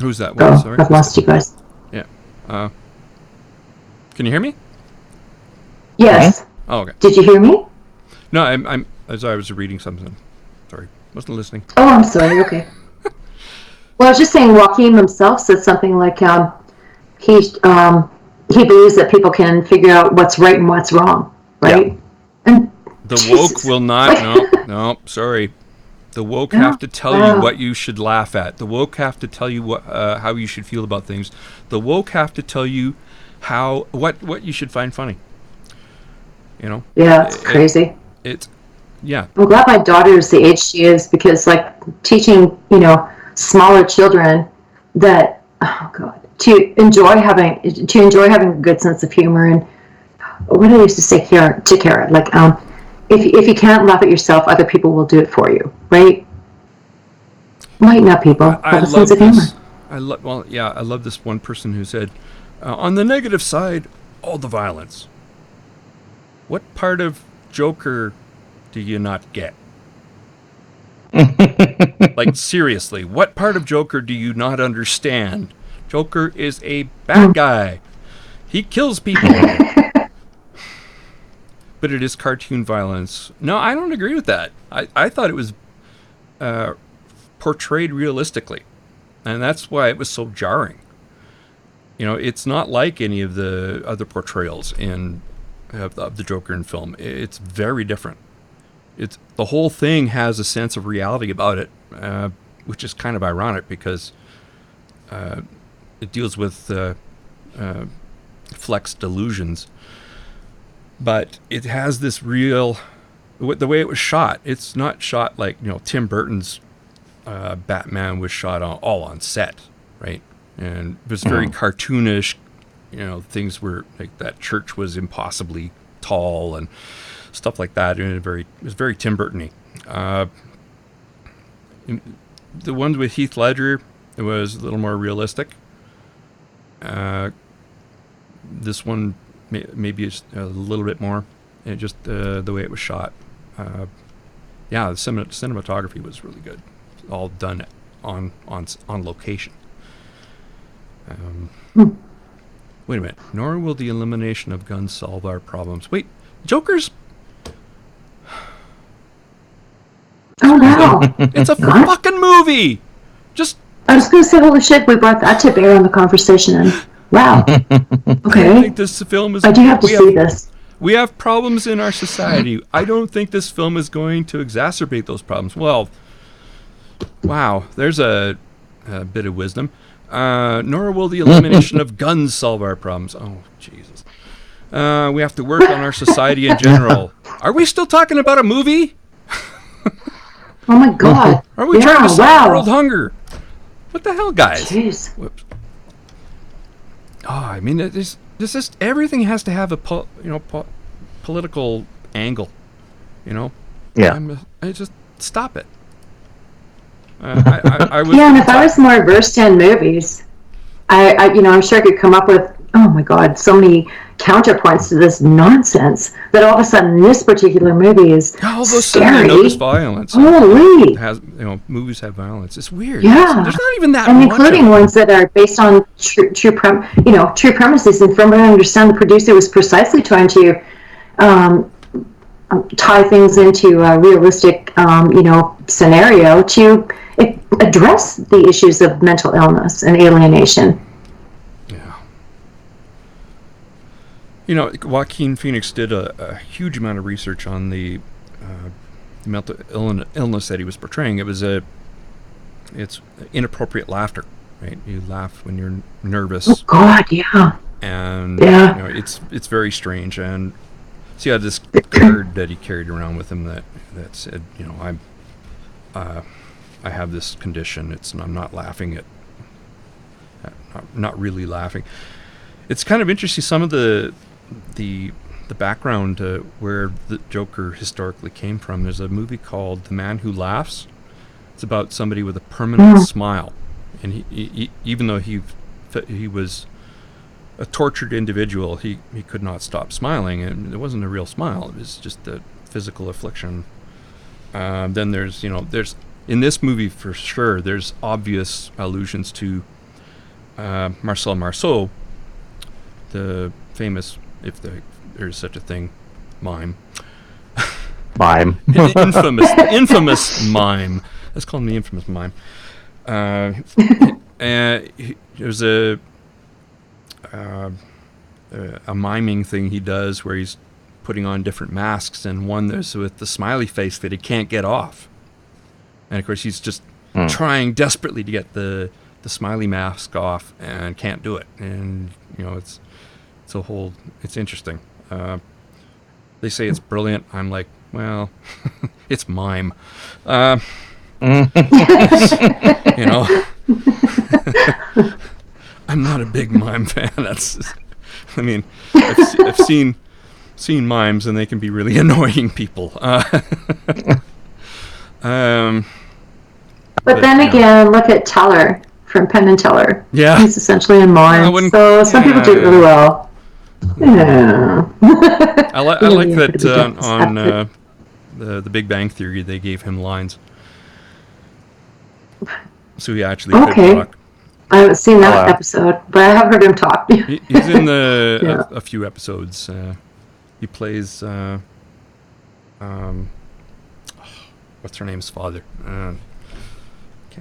Who's that? Sorry. I've lost you guys. Yeah. Can you hear me? Yes. Oh, okay. Did you hear me? No, I'm as I was reading something. Sorry, wasn't listening. Oh, I'm sorry. Okay. Well, I was just saying, Joaquin himself said something like, he he believes that people can figure out what's right and what's wrong, right? Yeah. And the woke will not. No, sorry. The woke have to tell you what you should laugh at. The woke have to tell you how you should feel about things. The woke have to tell you what you should find funny. You know? Yeah, it's crazy. Yeah. I'm glad my daughter is the age she is, because like teaching, smaller children that, oh God, to enjoy having a good sense of humor. And what did I used to say to Kara? Like, if you can't laugh at yourself, other people will do it for you, right? Lighten up, people. Have a sense of humor. I love this one person who said, on the negative side, all the violence. What part of Joker do you not get? Like, seriously, what part of Joker do you not understand? Joker is a bad guy. He kills people. But it is cartoon violence. No, I don't agree with that. I thought it was portrayed realistically. And that's why it was so jarring. It's not like any of the other portrayals of the Joker in film. It's very different. The whole thing has a sense of reality about it, which is kind of ironic because it deals with flex delusions. But it has this the way it was shot. It's not shot like, Tim Burton's Batman was shot all on set, right? And it was very cartoonish. Things were like that church was impossibly tall and stuff like that. And it was very Tim Burton-y. The ones with Heath Ledger, it was a little more realistic. This one maybe it's a little bit more, and just the way it was shot. The cinematography was really good, all done on location. Wait a minute. Nor will the elimination of guns solve our problems. Wait, Joker's. Oh wow! It's a fucking movie. I was going to say, holy shit! We brought that to bear on the conversation, and wow. Okay. I think this film is. I do have to see this. We have problems in our society. I don't think this film is going to exacerbate those problems. Well, wow. There's a bit of wisdom. Nor will the elimination of guns solve our problems. Oh, Jesus. We have to work on our society in general. Are we still talking about a movie? Oh my God. Are we trying to solve world hunger? What the hell, guys? Jeez. Whoops. Oh, I mean, this just everything has to have a political angle, Yeah. I just stop it. I was. Yeah, and if I was more versed in movies, I'm sure I could come up with, oh my God, so many counterpoints to this nonsense that all of a sudden this particular movie is all of a scary. sudden I notice violence. Holy! Movies have violence. It's weird. Yeah. There's not even that and much. And including ones that are based on true premises. And from what I understand, the producer was precisely trying to tie things into a realistic, scenario to address the issues of mental illness and alienation. Joaquin Phoenix did a huge amount of research on the mental illness that he was portraying. It's inappropriate laughter, right? You laugh when you're nervous. Oh God, yeah. And yeah. It's very strange. And so he had this card that he carried around with him that said, I have this condition. I'm not laughing at, not really laughing. It's kind of interesting. Some of the background where the Joker historically came from. There's a movie called The Man Who Laughs. It's about somebody with a permanent smile, and he even though he was a tortured individual, he could not stop smiling, and it wasn't a real smile. It was just a physical affliction. Then there's in this movie for sure there's obvious allusions to Marcel Marceau, the famous, if there's such a thing, mime. The infamous mime. Let's call him the infamous mime. There's a a miming thing he does where he's putting on different masks, and one there's with the smiley face that he can't get off. And of course, he's just trying desperately to get the smiley mask off and can't do it. And it's interesting. They say it's brilliant. I'm like, well, it's mime. I'm not a big mime fan. I've seen mimes, and they can be really annoying people. But then again, look at Teller from Penn and Teller. Yeah. He's essentially a mime. So some people do it really well. Yeah. I like that on the Big Bang Theory, they gave him lines. So he actually could talk. I haven't seen that episode, but I have heard him talk. He's in a few episodes. He plays... what's her name's father? Can't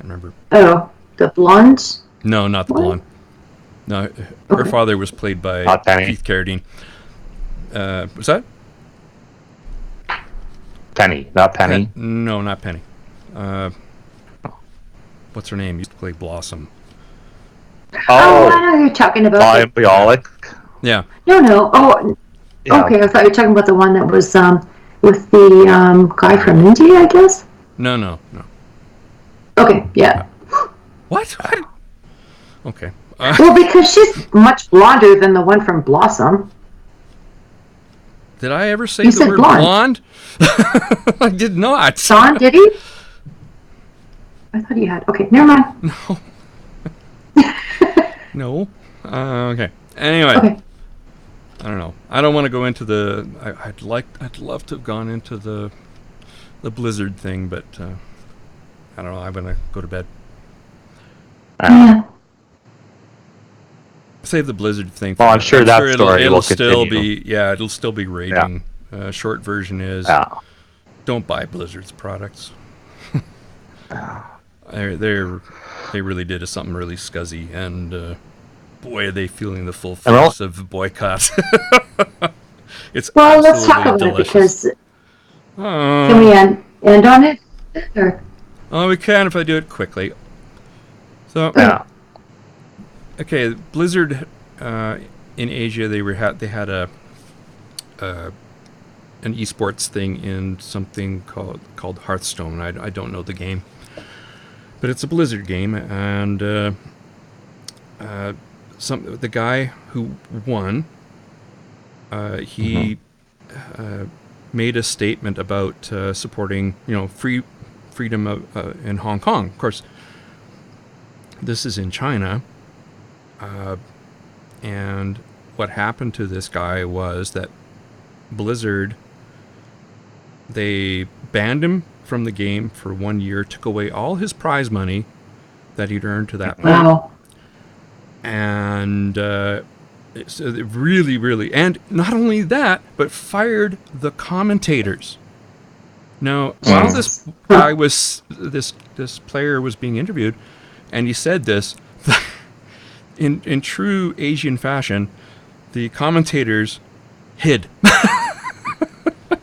remember. Oh, the blonde? No, not the blonde. No, her father was played by Keith Carradine. Was that? Penny, not Penny. No, not Penny. What's her name? Used to play Blossom. Oh, I know who you're talking about. Biolic. Yeah. No. Oh, yeah. Okay. I thought you were talking about the one that was with the guy from India, I guess. No. Okay. Yeah. What? Okay. Well, because she's much blonder than the one from Blossom. Did I ever say the word blonde? I did not. Sean, did he? I thought he had. Okay, never mind. No. Okay. Anyway. Okay. I don't know. I don't want to go into the. I'd love to have gone into the Blizzard thing, but I don't know. I'm gonna go to bed. Yeah. Save the Blizzard thing. Well, I'm sure that story it'll will still continue. it'll still be raging. Short version is don't buy Blizzard's products. They really did something really scuzzy, and boy, are they feeling the full force of boycott. It's let's talk about it because can we end on it? Or? Oh, we can if I do it quickly. So okay, Blizzard in Asia they had an esports thing in something called Hearthstone. I don't know the game, but it's a Blizzard game, and the guy who won, he made a statement about supporting freedom in Hong Kong. Of course, this is in China, and what happened to this guy was that Blizzard, they banned him from the game for 1 year, took away all his prize money that he'd earned to that point. Wow. And so they really, and not only that, but fired the commentators. Now, while this guy this player was being interviewed, and he said this, in true Asian fashion, the commentators hid.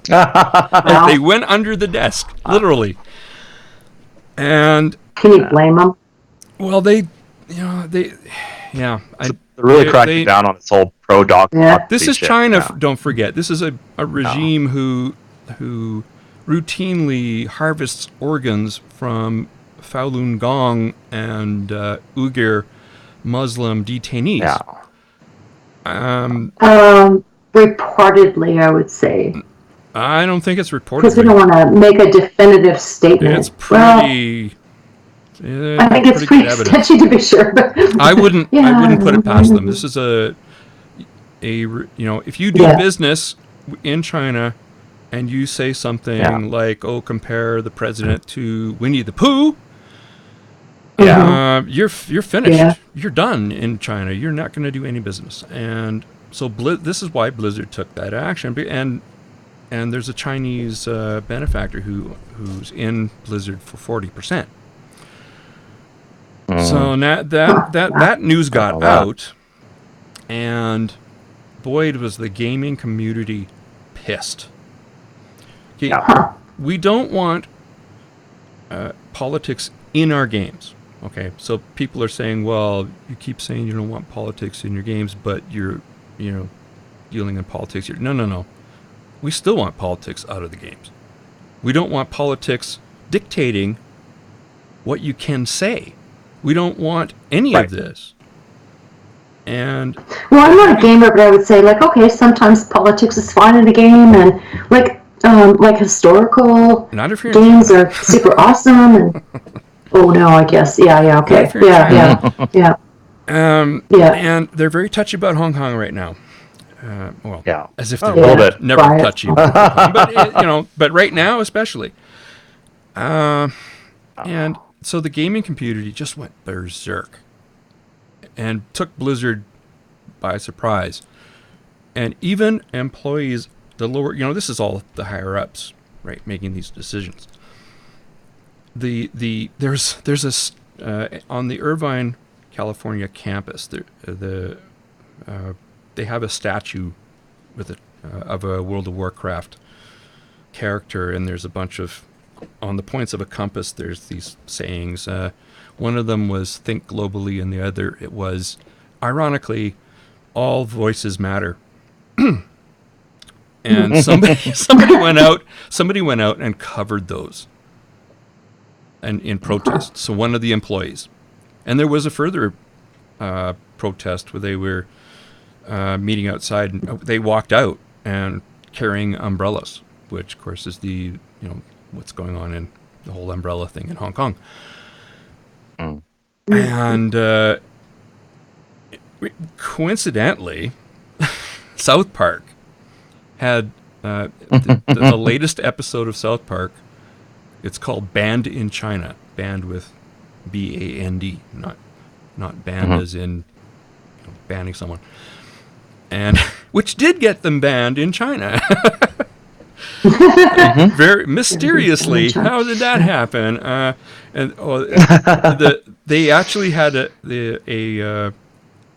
They went under the desk, literally. And can you blame them? Well, they're really cracking down on this whole pro-dog. Yeah. This is China. Don't forget, this is a regime who routinely harvests organs from Falun Gong and Uyghur Muslim detainees. Reportedly, I would say. I don't think it's reported. Because we don't want to make a definitive statement. It's pretty. I think it's pretty sketchy to be sure. I wouldn't put it past them. This is if you do business in China and you say something like, "Oh, compare the president to Winnie the Pooh," you're finished. Yeah. You're done in China. You're not going to do any business. And so this is why Blizzard took that action. And there's a Chinese benefactor who's in Blizzard for 40%. So now that news got out, and boy, was the gaming community pissed. Okay, Yeah. we don't want politics in our games. Okay, so people are saying, well, you keep saying you don't want politics in your games, but you're, dealing in politics here. No. We still want politics out of the games. We don't want politics dictating what you can say. We don't want any of this. And well, I'm not a gamer, but I would say, like, okay, sometimes politics is fine in a game, and like historical games are super awesome. And oh no, I guess yeah, okay, yeah. And they're very touchy about Hong Kong right now. As if they're a little bit never touchy about Hong Kong, but right now especially. And so the gaming community just went berserk and took Blizzard by surprise. And even employees, the lower, this is all the higher ups, right, making these decisions. There's on the Irvine, California campus, they have a statue of a World of Warcraft character, and there's a bunch of, on the points of a compass, there's these sayings. One of them was "Think globally," and the other, it was, ironically, "All voices matter." And somebody went out and covered those, and in protest. So one of the employees, and there was a further protest where they were meeting outside, and they walked out and carrying umbrellas, which of course is the what's going on in the whole umbrella thing in Hong Kong. And coincidentally, South Park had the latest episode of South Park. It's called Banned in China. Banned with B-A-N-D, not banned as in banning someone. And which did get them banned in China. Very mysteriously. How did that happen? They actually had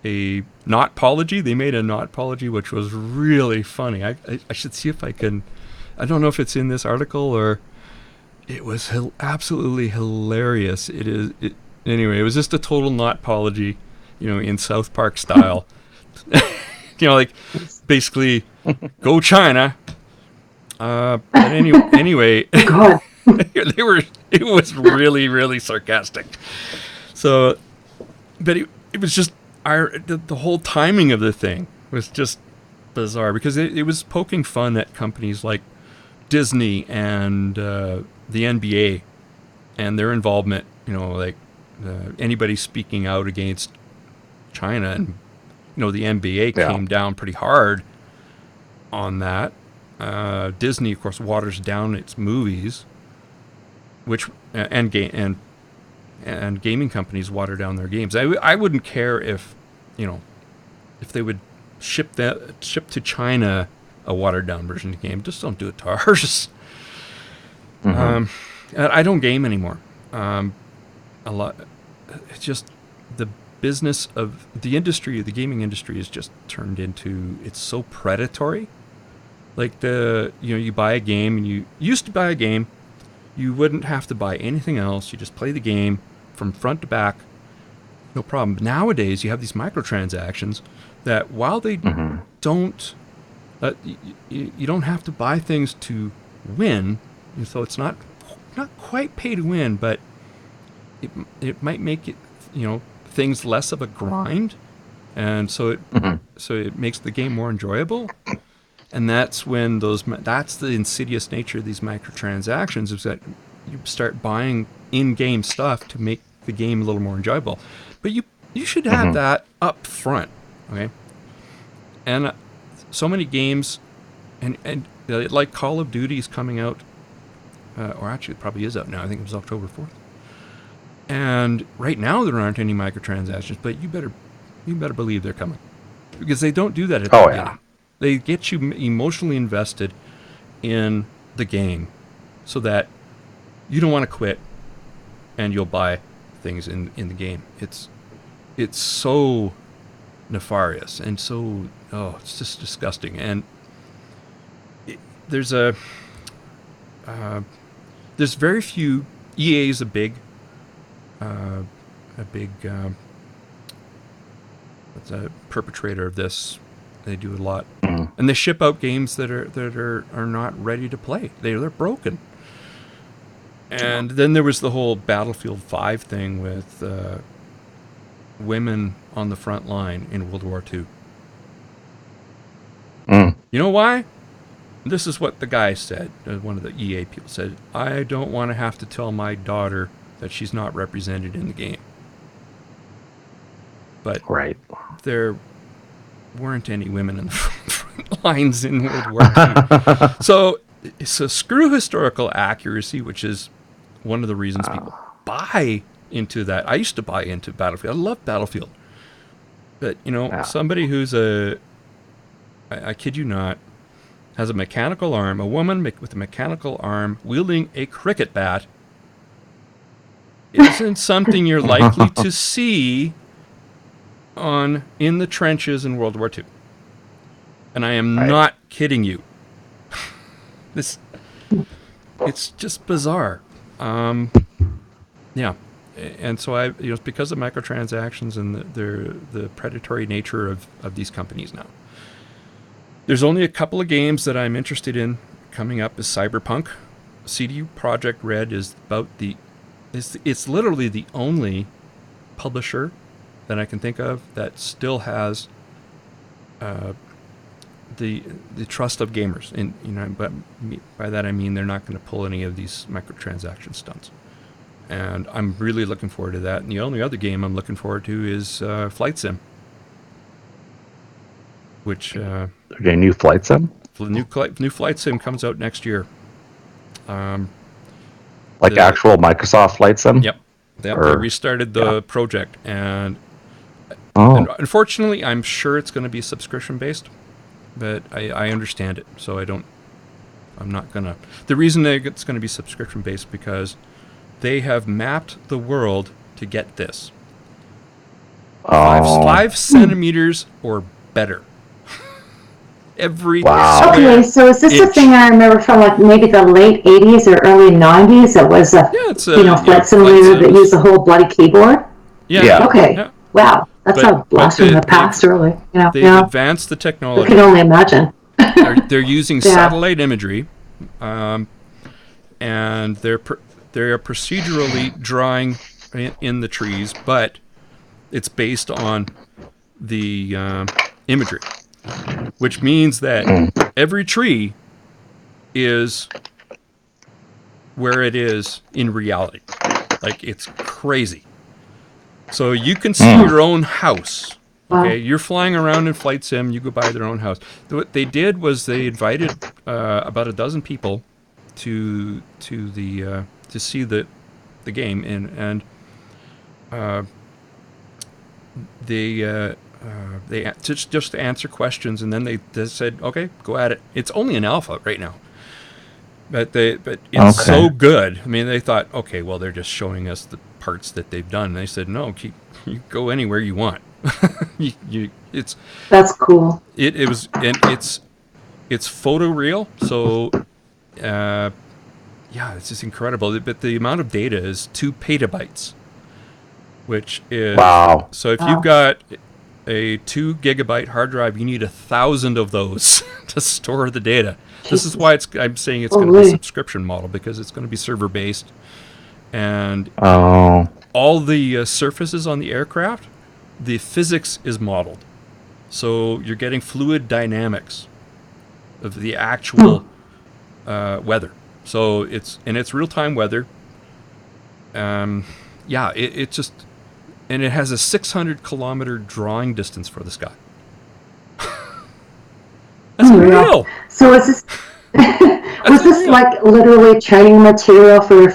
a not-pology. They made a not-pology, which was really funny. I should see if I can. I don't know if it's in this article or. It was absolutely hilarious. Anyway, it was just a total not-pology, in South Park style. Like basically, go China. But anyway, it was really, really sarcastic. So, but it was just the whole timing of the thing was just bizarre because it was poking fun at companies like Disney and the NBA and their involvement. Anybody speaking out against China, and the NBA came down pretty hard on that. Disney, of course, waters down its movies, which and gaming companies water down their games. I wouldn't care if they would ship to China a watered down version of the game. Just don't do it to ours. I don't game anymore. A lot. It's just the business of the industry. The gaming industry has just turned into. It's so predatory. Like you buy a game, and you used to buy a game, you wouldn't have to buy anything else. You just play the game from front to back, no problem. But nowadays, you have these microtransactions that while they don't, you don't have to buy things to win. And so it's not quite pay to win, but it might make it things less of a grind, and so it makes the game more enjoyable. And that's when that's the insidious nature of these microtransactions, is that you start buying in-game stuff to make the game a little more enjoyable. But you should have that up front, okay? And so many games, and like Call of Duty is coming out, or actually it probably is out now. I think it was October 4th. And right now there aren't any microtransactions, but you better believe they're coming, because they don't do that at the beginning. Yeah. They get you emotionally invested in the game so that you don't want to quit, and you'll buy things in the game. It's so nefarious and so it's just disgusting. And there's a there's very few. EA is a big perpetrator of this. They do a lot, and they ship out games that are not ready to play. They're broken. And then there was the whole Battlefield 5 thing with women on the front line in World War II. You know why? This is what the guy said. One of the EA people said, "I don't want to have to tell my daughter that she's not represented in the game." But there weren't any women in the front lines in World War II. So screw historical accuracy, which is one of the reasons people buy into that. I used to buy into Battlefield. I love Battlefield. But, somebody who's I kid you not, has a mechanical arm, a woman with a mechanical arm wielding a cricket bat, isn't something you're likely to see in the trenches in World War II. And I am not kidding you. It's just bizarre. Yeah. And so it's because of microtransactions and the predatory nature of these companies now. There's only a couple of games that I'm interested in coming up is Cyberpunk. CD Projekt Red is it's literally the only publisher that I can think of that still has the trust of gamers. And but by that I mean they're not going to pull any of these microtransaction stunts. And I'm really looking forward to that. And the only other game I'm looking forward to is Flight Sim. Which a new Flight Sim? New Flight Sim comes out next year. Actual Microsoft Flight Sim? Yep. They restarted the project, and unfortunately, I'm sure it's going to be subscription based. But I understand it, so I'm not gonna. The reason it's going to be subscription based because they have mapped the world to get this 5 centimeters or better. Every Okay, so is this a thing I remember from maybe the late 80s or early 90s? It was a flight simulator that used a whole bloody keyboard. Yeah. Okay. Yeah. Wow, that's a blast from the past, really. They've advanced the technology. I can only imagine. They're using satellite imagery, and they're procedurally drawing in the trees, but it's based on the imagery. Which means that every tree is where it is in reality. It's crazy. So you can see your own house. Okay, you're flying around in Flight Sim, you go by their own house. What they did was they invited about a dozen people to see the game, and they just answer questions, and then they said, "Okay, go at it." It's only an alpha right now, but it's so good. I mean, they thought, okay, well, they're just showing us the parts that they've done. And they said, "No, you go anywhere you want." That's cool. It was, and it's photoreal, so it's just incredible. But the amount of data is 2 petabytes, which is So if you've got a 2 gigabyte hard drive, you need 1,000 of those to store the data. This is why I'm saying it's going to be a subscription model, because it's going to be server based, and all the surfaces on the aircraft, the physics is modeled, so you're getting fluid dynamics of the actual weather. So it's real time weather. It just. And it has a 600-kilometer drawing distance for the sky. That's real. So is this was this literally training material for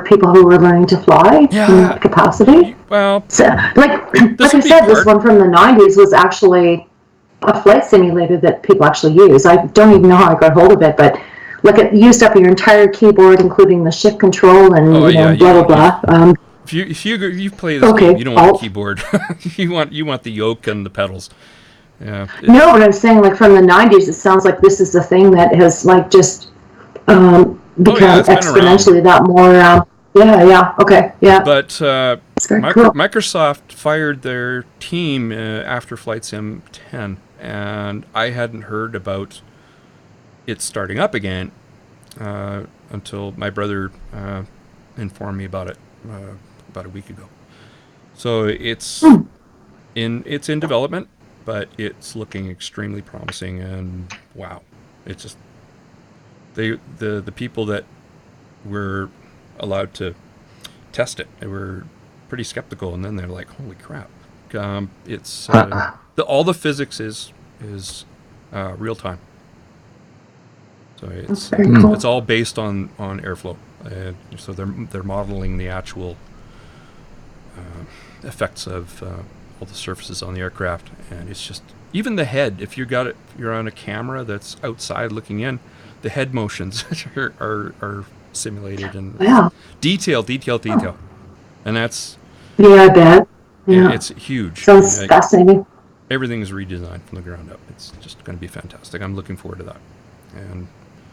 people who were learning to fly in capacity? Well, so, like I said, this one from the 90s was actually a flight simulator that people actually use. I don't even know how I got hold of it, but it used up your entire keyboard, including the shift control and blah blah blah. If you play this game, you don't want a keyboard. you want the yoke and the pedals. Yeah. No, but I'm saying, like, from the 90s, it sounds like this is the thing that has, like, just become exponentially that more. Okay, yeah. But cool. Microsoft fired their team after Flight Sim 10, and I hadn't heard about it starting up again until my brother informed me about it about a week ago. So it's in development, but it's looking extremely promising, and wow, it's just the people that were allowed to test it, they were pretty skeptical, and then they're like, holy crap. It's all the physics is real time. So it's cool. It's all based on airflow. So they're modeling the actual effects of all the surfaces on the aircraft, and it's just, even the head, if you're on a camera that's outside looking in, the head motions are simulated, and detail, and that's I bet. Yeah, it's huge. Sounds fascinating. Everything is redesigned from the ground up. It's just going to be fantastic. I'm looking forward to that, and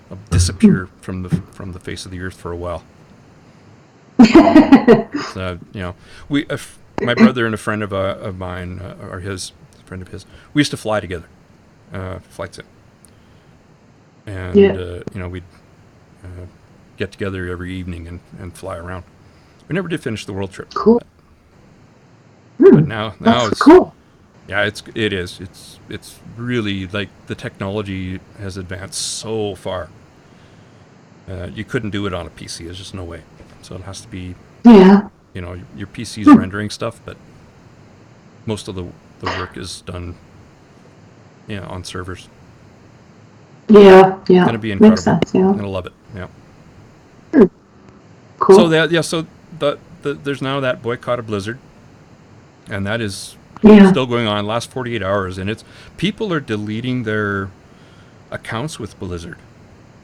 I'll disappear from the face of the earth for a while. So, my brother and a friend of mine, or his friend of his, we used to fly together, flight sim, and we'd get together every evening and fly around. We never did finish the world trip. Cool. But now it's cool. Yeah, it is. It's really, like, the technology has advanced so far. You couldn't do it on a PC. There's just no way. So it has to be. Yeah. Your PC's rendering stuff, but most of the work is done, on servers. Yeah. It's going to be incredible. Makes sense. Yeah. I'm going to love it. Yeah. Cool. So there's now that boycott of Blizzard, and that is still going on. Last 48 hours, and people are deleting their accounts with Blizzard,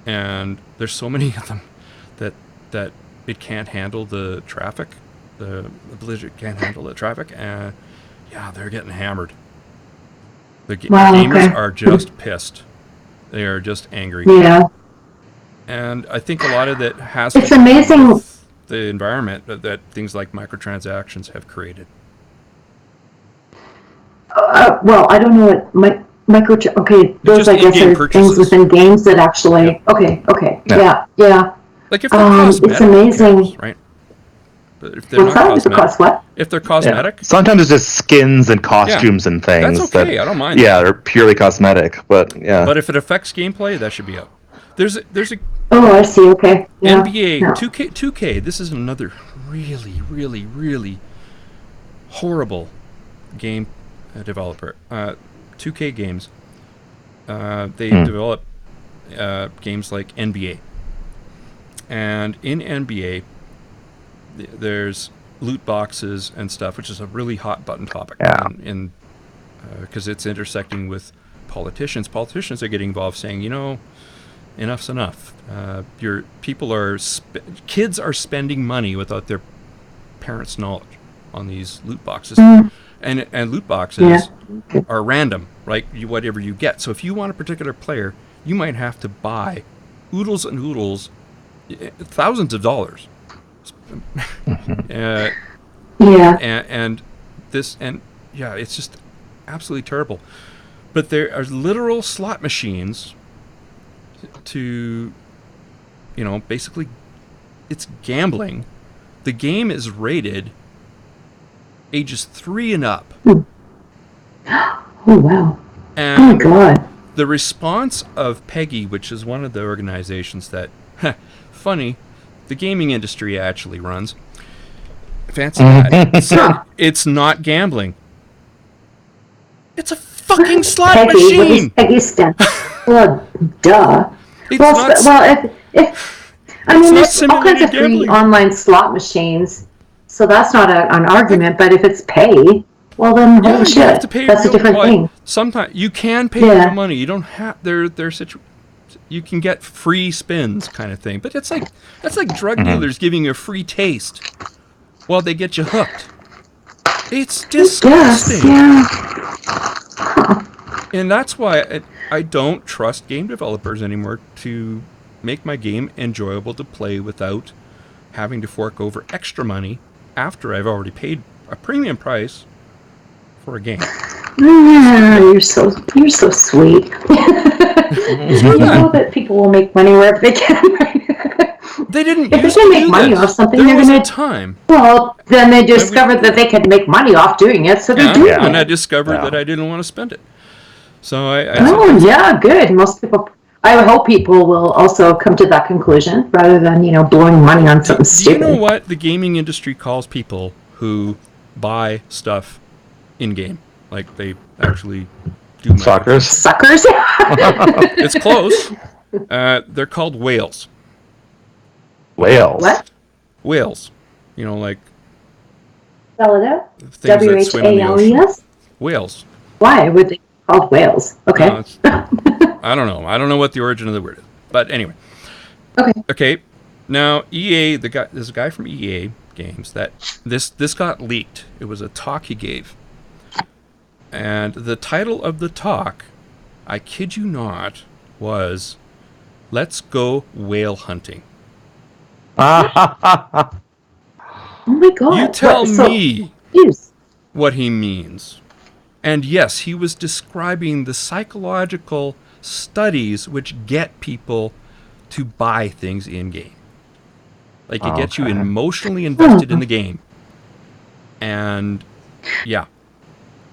and there's so many of them that it can't handle the traffic. The Blizzard can't handle the traffic, and they're getting hammered. The gamers are just pissed. They are just angry. Yeah. And I think a lot of that has it's to do amazing with the environment that things like microtransactions have created. Well, I don't know what okay, those I guess are purchases. Things within games that actually. Okay. Yeah. Like if they're cosmetic, it's amazing, right? But if they're not cosmetic, if they're cosmetic, sometimes it's just skins and costumes and things. That's okay. I don't mind. Yeah, they're purely cosmetic, but yeah. But if it affects gameplay, that should be out. There's a. Oh, I see. Okay. Yeah. NBA 2K. This is another really, really, really horrible game developer. 2K Games. They develop games like NBA. And in NBA, there's loot boxes and stuff, which is a really hot button topic. Yeah. Because it's intersecting with politicians. Politicians are getting involved, saying, enough's enough. Kids are spending money without their parents' knowledge on these loot boxes. And loot boxes are random, right? Whatever you get. So if you want a particular player, you might have to buy oodles and oodles, thousands of dollars. It's just absolutely terrible. But there are literal slot machines to, basically, it's gambling. The game is rated ages 3 and up. Oh, wow. And oh, my God. The response of PEGI, which is one of the organizations that, funny, the gaming industry actually runs. Fancy that. So it's not gambling. It's a fucking slot machine. PEGI stand? Well, duh. It's there's all kinds of free online slot machines, so that's not an argument. But if it's pay, well then holy shit, have to pay that's a different thing. Sometimes you can pay real money. You don't have you can get free spins kind of thing. But that's like drug dealers giving you a free taste while they get you hooked. It's disgusting. Yes, yeah. And that's why I don't trust game developers anymore to make my game enjoyable to play without having to fork over extra money after I've already paid a premium price for a game. You're so sweet. You know that people will make money wherever they can. They didn't. If they can make money off something, there they're was going a time. Well, then they discovered that they could make money off doing it, so they're doing it. And I discovered that I didn't want to spend it. So good. Most people. I hope people will also come to that conclusion rather than blowing money on something stupid. Do you know what the gaming industry calls people who buy stuff in game? Like they actually do suckers. Suckers. It's close. They're called whales. Whales. What? Whales. Like. Spell it out. WHALES. Whales. Why would they be called whales? Okay. I don't know. I don't know what the origin of the word is. But anyway. Okay. Now EA, there's a guy from EA Games that this got leaked. It was a talk he gave. And the title of the talk, I kid you not, was "Let's Go Whale Hunting." Oh my God. You tell me what he means. And yes, he was describing the psychological studies which get people to buy things in game. Like it gets you emotionally invested in the game. And yeah.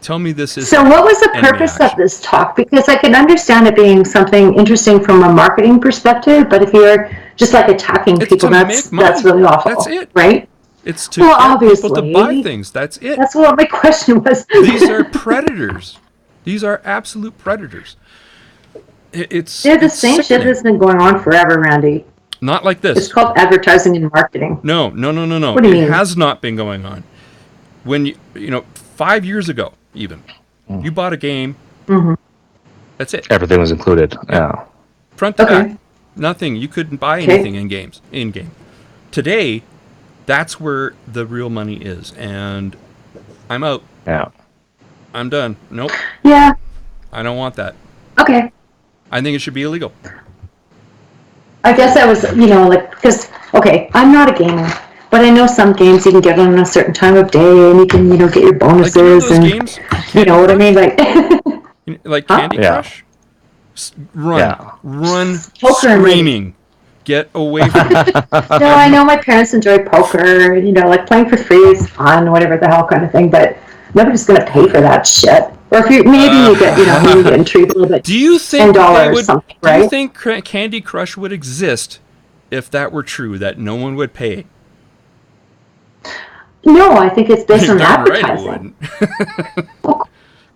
Tell me this is. So what was the purpose of this talk? Because I can understand it being something interesting from a marketing perspective, but if you're just like attacking people, that's really awful. That's it. Right? It's to get people to buy things. That's it. That's what my question was. These are predators. These are absolute predators. They're the same shit that's been going on forever, Randy. Not like this. It's called advertising and marketing. No. What do you mean? It has not been going on. When 5 years ago, even, you bought a game. Mm-hmm. That's it. Everything was included. Yeah. Front to back, nothing. You couldn't buy anything in game. Today, that's where the real money is, and I'm out. Yeah. I'm done. Nope. Yeah. I don't want that. Okay. I think it should be illegal. I guess I was, because, I'm not a gamer, but I know some games you can get on a certain time of day, and you can, get your bonuses, like, games? You know what I mean? Like Candy Crush? Run screaming. Get away from it. No, I know my parents enjoy poker, like playing for free is fun, whatever the hell kind of thing, but nobody's going to pay for that shit. Or if you get intrigued a little bit. Do you think $10 or something, right? Do you think Candy Crush would exist if that were true, that no one would pay? No, I think it's based on advertising.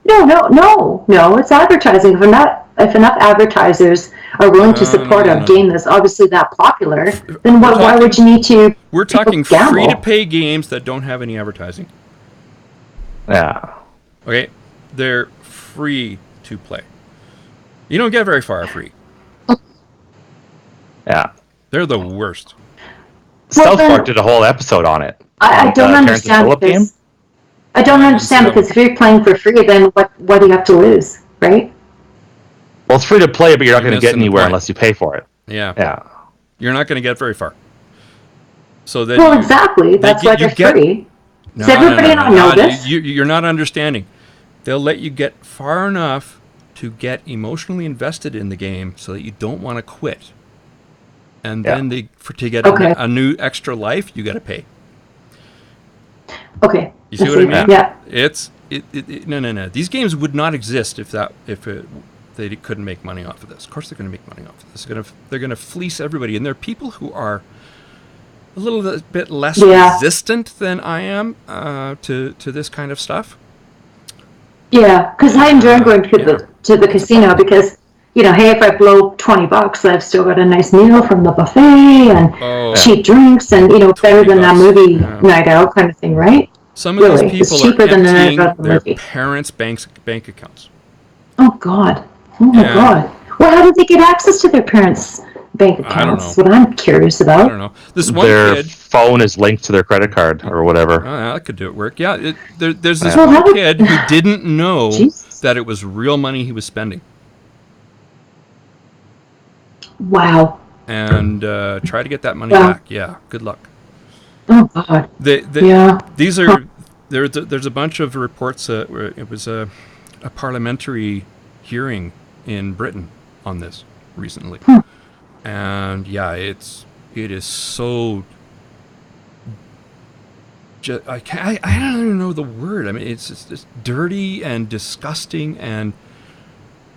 No, it's advertising. If enough advertisers are willing to support a game that's obviously that popular, then why would you need to? We're talking free-to-pay games that don't have any advertising. Yeah. Okay, they're free to play. You don't get very far free. Yeah. They're the worst. South Park did a whole episode on it. I don't understand because if you're playing for free, then what do you have to lose, right? Well, it's free to play, but you're not going to get anywhere unless you pay for it. Yeah. You're not going to get very far. So that exactly. That's why they're free. Does everybody not know this? You're not understanding. They'll let you get far enough to get emotionally invested in the game so that you don't want to quit. And then to get a new extra life, you got to pay. Okay. You see what I mean? Yeah. No. These games would not exist if they couldn't make money off of this. Of course, they're going to make money off of this. They're going to fleece everybody, and there are people who are a little bit less resistant than I am to this kind of stuff. Yeah, because I enjoy going to the casino because hey, if I blow $20, I've still got a nice meal from the buffet and cheap drinks and better than that movie night out kind of thing, right? Some of these people are emptying their parents' bank accounts. Oh God! Oh my God! Well, how did they get access to their parents' bank accounts? I don't know. That's what I'm curious about. I don't know. This one their phone is linked to their credit card or whatever. That could do it work. Yeah, there's this one kid who didn't know that it was real money he was spending. Wow. And try to get that money back. Yeah, good luck. Oh God. These are there's a bunch of reports. Where it was a parliamentary hearing in Britain on this recently, and it is so. I don't even know the word. I mean, it's just dirty and disgusting, and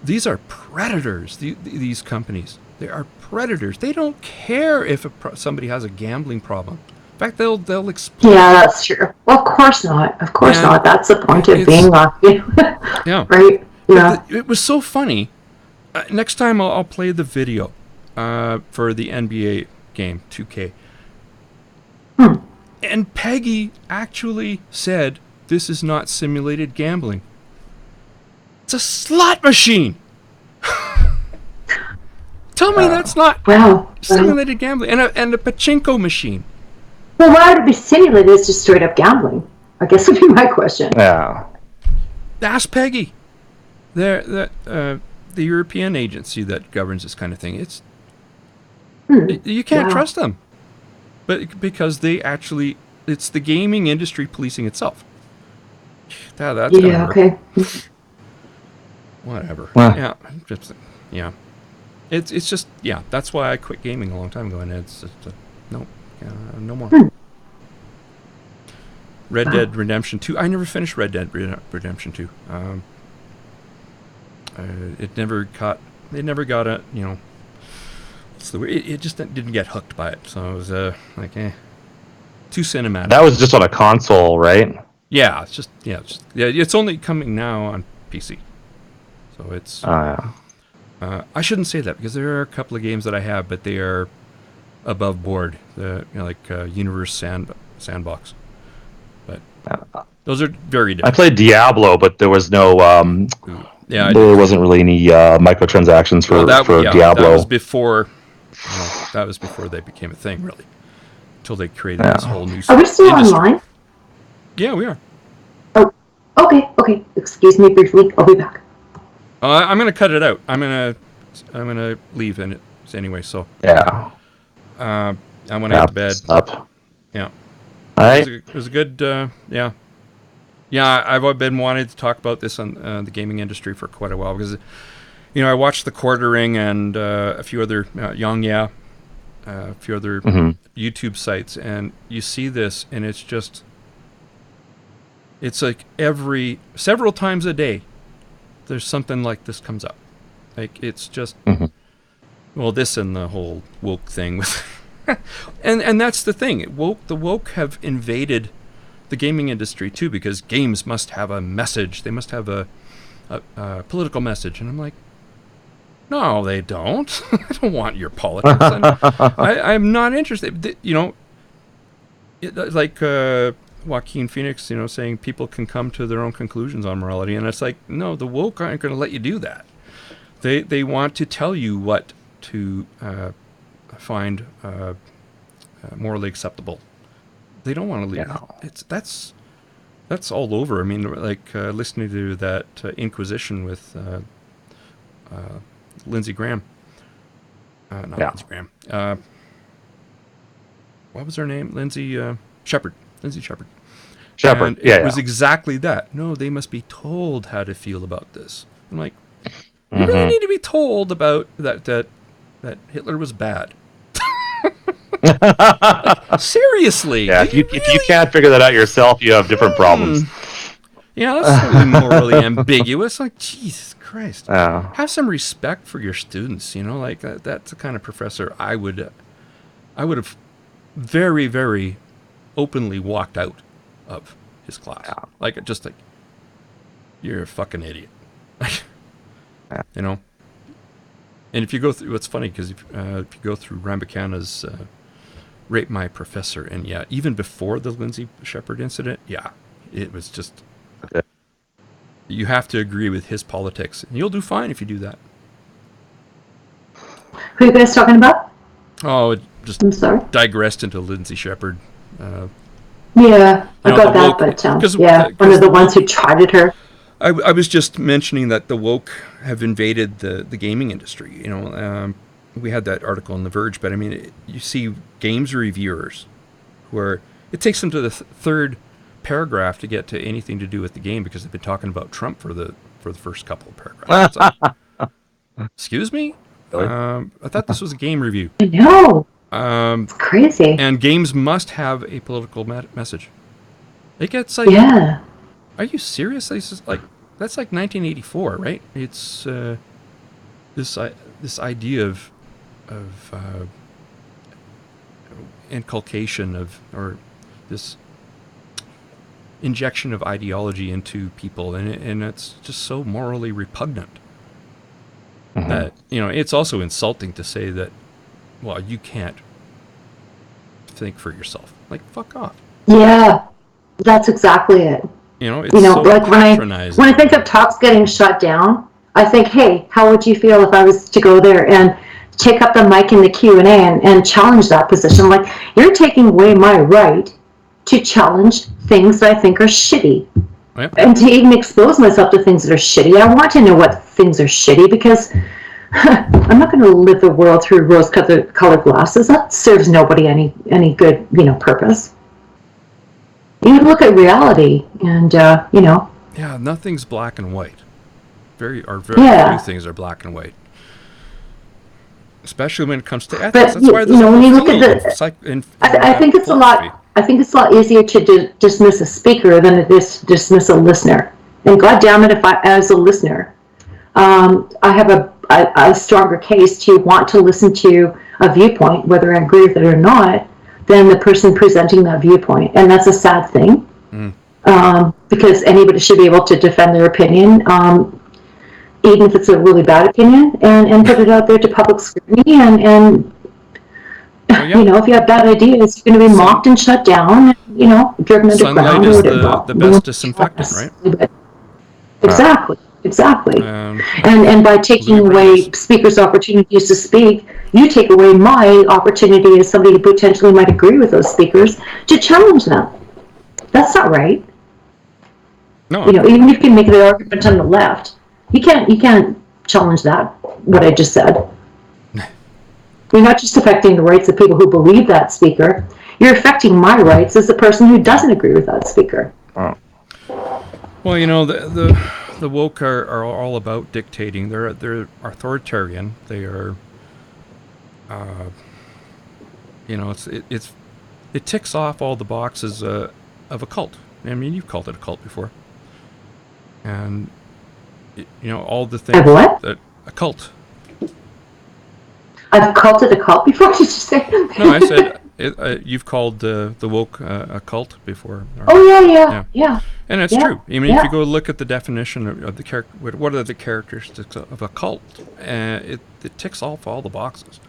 these are predators. These companies, they are predators. They don't care if somebody has a gambling problem. In fact, they'll explain. Yeah, that's true. Well, of course not. Of course not. That's the point of being lucky. Yeah. Right. Yeah. It was so funny. Next time I'll play the video for the NBA game 2K. And Peggy actually said, "This is not simulated gambling. It's a slot machine." Tell me that's not simulated gambling. And a pachinko machine. Well, why would it be simulated? It's just straight up gambling, I guess would be my question. Yeah. Ask Peggy. The European agency that governs this kind of thing. You can't trust them. But because it's the gaming industry policing itself. That's gonna work. Okay. Whatever. Well. It's just that's why I quit gaming a long time ago, and it's just no more. Red Dead Redemption 2. I never finished Red Dead Redemption 2. It never got a it just didn't get hooked by it, so it was too cinematic. That was just on a console, right? Yeah, it's only coming now on PC, so it's. I shouldn't say that because there are a couple of games that I have, but they are above board. Universe Sandbox, but those are very different. I played Diablo, but there was no. There wasn't really any microtransactions for Diablo. That was before. That was before they became a thing, really. Until they created this whole new. Are we still industry. Online? Yeah, we are. Oh, okay. Excuse me briefly. I'll be back. I'm gonna cut it out. I'm gonna leave anyway. So yeah. I want to get to bed. Up. Yeah. All right. It was a good. Yeah. I've been wanting to talk about this on the gaming industry for quite a while because, I watched the Quartering and a few other a few other YouTube sites, and you see this, and it's like several times a day, there's something like this comes up. Like it's just, this and the whole woke thing with, and that's the thing. The woke have invaded the gaming industry too, because games must have a message. They must have a political message, and I'm like, no, they don't. I don't want your politics. I'm not interested. Like Joaquin Phoenix, saying people can come to their own conclusions on morality, and it's like, no, the woke aren't going to let you do that. They want to tell you what to find morally acceptable. They don't want to leave. That's all over. I mean, like listening to that Inquisition with Lindsey Graham. Lindsey Graham. What was her name? Lindsey Shepherd. Lindsey Shepherd. And it was exactly that. No, they must be told how to feel about this. I'm like, you really need to be told about that Hitler was bad. Seriously. Yeah, if you can't figure that out yourself, you have different problems. Yeah, that's really morally ambiguous. Like, Jesus Christ. Have some respect for your students, like that's the kind of professor I would have very, very openly walked out of his class. Just like, you're a fucking idiot. And if you go through, what's funny, because if you go through Rambacana's Rape My Professor, and even before the Lindsey Shepherd incident, it was just, you have to agree with his politics, and you'll do fine if you do that. Who are you guys talking about? Oh, it just digressed into Lindsey Shepherd. I got that, but one of the ones who chided her. I was just mentioning that the woke have invaded the gaming industry. We had that article on The Verge, but I mean, you see games reviewers where it takes them to the third paragraph to get to anything to do with the game because they've been talking about Trump for the first couple of paragraphs. Excuse me? I thought this was a game review. I know. It's crazy. And games must have a political message. It gets like, yeah. Are you serious? That's like 1984, right? It's this idea of inculcation of, or this injection of ideology into people, and it's just so morally repugnant that it's also insulting to say that, well, you can't think for yourself. Like, fuck off. Yeah, that's exactly it. It's so like patronizing. when I think of talks getting shut down, I think, hey, how would you feel if I was to go there and take up the mic in the Q&A and challenge that position? Like, you're taking away my right to challenge things that I think are shitty. Yep. And to even expose myself to things that are shitty. I want to know what things are shitty, because I'm not going to live the world through rose-colored glasses. That serves nobody any good, purpose. You look at reality, and Yeah, nothing's black and white. Very few things are black and white. Especially when it comes to ethics. But that's why there's when you look at I think it's a lot. I think it's a lot easier to dismiss a speaker than it is to dismiss a listener. And God damn it, if I, as a listener, I have a stronger case to want to listen to a viewpoint, whether I agree with it or not, than the person presenting that viewpoint. And that's a sad thing, because anybody should be able to defend their opinion, even if it's a really bad opinion, and put it out there to public scrutiny. And if you have bad ideas, you're going to be mocked and shut down, driven underground or whatever. Sunlight is the best disinfectant, right? Exactly. And by taking away speakers' opportunities to speak, you take away my opportunity as somebody who potentially might agree with those speakers to challenge them. That's not right. No. Even if you can make the argument on the left, you can't challenge that, what I just said. You're not just affecting the rights of people who believe that speaker. You're affecting my rights as the person who doesn't agree with that speaker. Oh. Well, the woke are all about dictating. They're authoritarian. They are, it ticks off all the boxes of a cult. I mean, you've called it a cult before, and all the things that a cult. I've called it a cult before. Did you say? No, I said you've called the woke a cult before. Oh yeah. And it's true. I mean, if you go look at the definition of the character, what are the characteristics of a cult? It ticks off all the boxes.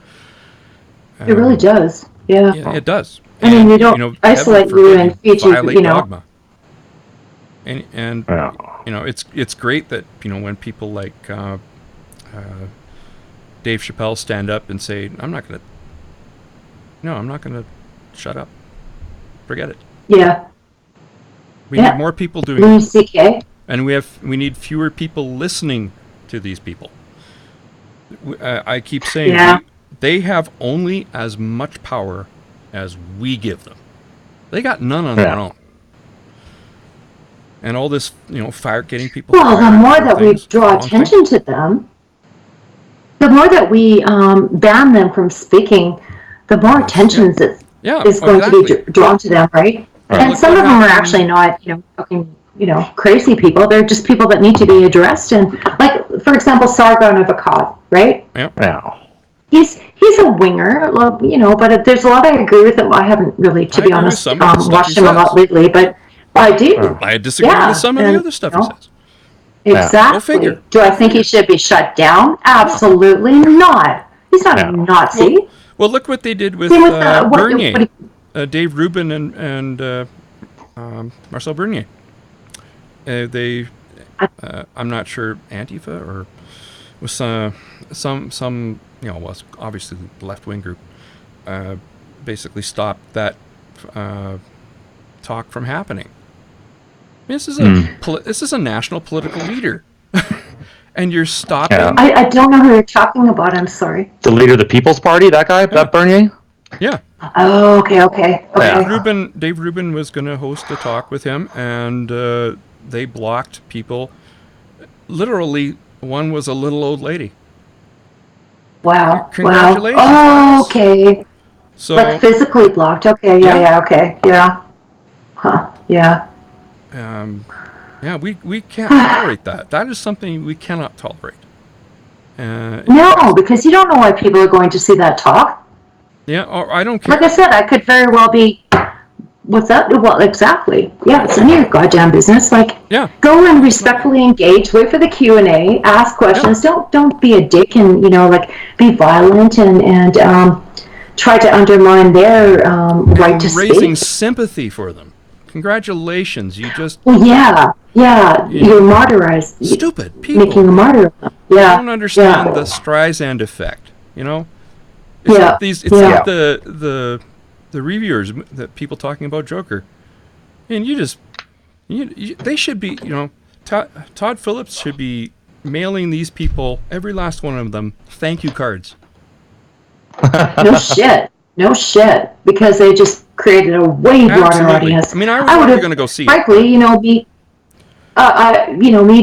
It really does. Yeah, it does. I mean, you don't isolate you and feed you. Dogma. And it's great that when people like Dave Chappelle stand up and say, I'm not gonna shut up. Forget it. Yeah. We need more people doing it. CK. And we need fewer people listening to these people. I keep saying they have only as much power as we give them. They got none on their own. And all this, getting people. Well, the more that we draw attention to them, the more that we ban them from speaking, the more attention is going to be drawn to them, right? And some of them are actually not, fucking, crazy people. They're just people that need to be addressed. And like, for example, Sargon of Akkad, right? Yeah. He's a winger, but there's a lot I agree with him. I haven't really, to be honest, watched him a lot lately, but I do. I disagree with some of the other stuff he says. Exactly. Go figure. Do I think he should be shut down? Absolutely not. He's not a Nazi. Well, look what they did with Bernier. Dave Rubin and Marcel Bernier. I'm not sure, Antifa or was some was obviously the left-wing group basically stopped that talk from happening. This is this is a national political leader, and you're stopping. Yeah. I don't know who you're talking about. I'm sorry. The leader of the People's Party, that guy, that Bernier. Yeah. Oh, okay. Dave Rubin was going to host a talk with him, and they blocked people. Literally, one was a little old lady. Wow. Congratulations. Wow. Oh, okay. So, like physically blocked. Okay. Yeah. Okay. Yeah. Huh. Yeah. Yeah, we can't tolerate that. That is something we cannot tolerate. No, because you don't know why people are going to see that talk. Yeah, or I don't care. Like I said, I could very well be. What's that? Well, exactly. Yeah, it's none of your goddamn business. Like, go and respectfully engage. Wait for the Q&A. Ask questions. Yeah. Don't be a dick and like be violent and try to undermine their right to speak. Raising sympathy for them. Congratulations, you just... Well, yeah, you're martyrized. Stupid people. Making a martyr of them. Yeah. I don't understand the Streisand effect, It's like like the reviewers, the people talking about Joker. And they should be, Todd Phillips should be mailing these people, every last one of them, thank you cards. No shit, because they just created a way broader audience. I mean, I was already going to go see frankly, it. me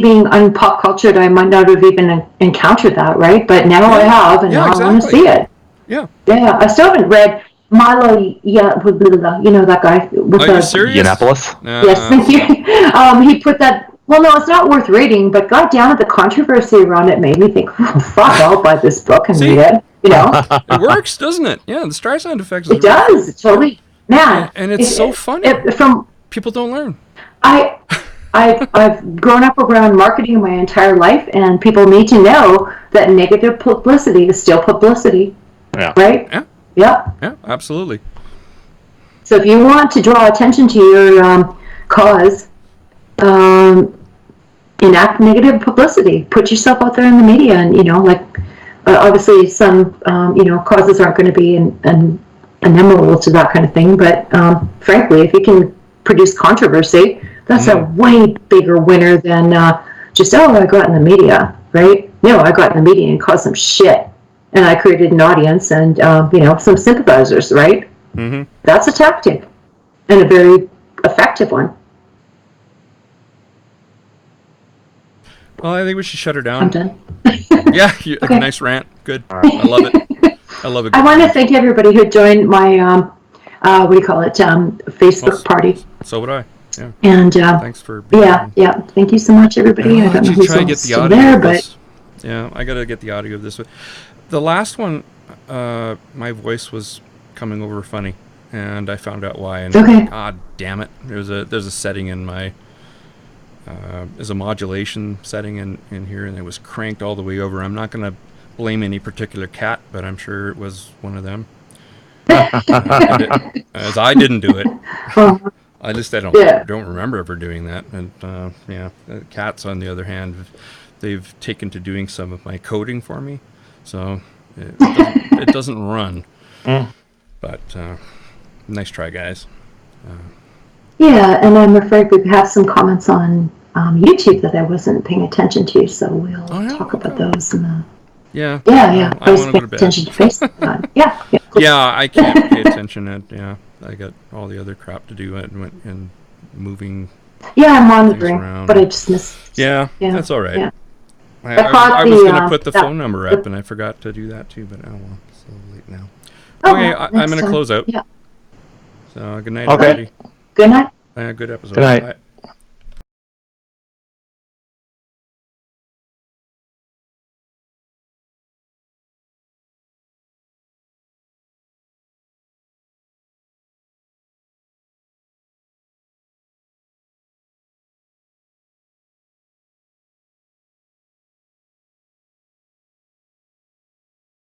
being unpop cultured, I might not have even encountered that, right? But now I have, and now I want to see it. Yeah. Yeah, I still haven't read Milo, that guy. With Are you serious? Yiannopoulos? Yes, thank you. He put that... Well, no, it's not worth reading, but goddamn it, the controversy around it made me think, fuck, I'll buy this book and read it. It works, doesn't it? Yeah, the Streisand effect. It does, totally. Man. And it's so funny. People don't learn. I've grown up around marketing my entire life, and people need to know that negative publicity is still publicity. Yeah. Right? Yeah, absolutely. So if you want to draw attention to your cause, enact negative publicity. Put yourself out there in the media, and obviously some causes aren't going to be amenable to that kind of thing. But frankly, if you can produce controversy, that's a way bigger winner than just I got in the media, right? No, I got in the media and caused some shit, and I created an audience and some sympathizers, right? Mm-hmm. That's a tactic, and a very effective one. Well, I think we should shut her down. I'm done. Yeah, okay. Nice rant. Good. I love it. I love it. I want to thank everybody who joined my Facebook party. So would I. Yeah. And thanks for being yeah. Thank you so much, everybody. I don't know who's still there, but yeah, I gotta get the audio of this. The last one, my voice was coming over funny, and I found out why. And God damn it, there's a setting in my. There's a modulation setting in here, and it was cranked all the way over. I'm not going to blame any particular cat, but I'm sure it was one of them. As I didn't do it. I don't remember ever doing that. And cats, on the other hand, they've taken to doing some of my coding for me, so it doesn't run. But nice try, guys. Yeah, and I'm afraid we have some comments on YouTube that I wasn't paying attention to, so we'll talk about those. Yeah. I was paying attention to Facebook. Yeah. Yeah, I can't pay attention. I got all the other crap to do and moving. Yeah, I'm monitoring, but I just missed. Yeah, that's all right. Yeah. I was going to put the phone number up, and I forgot to do that too, but well, it's so late now. Okay, I'm going to close out. Yeah. So good night, everybody. Good night. Good episode. Good night. Bye.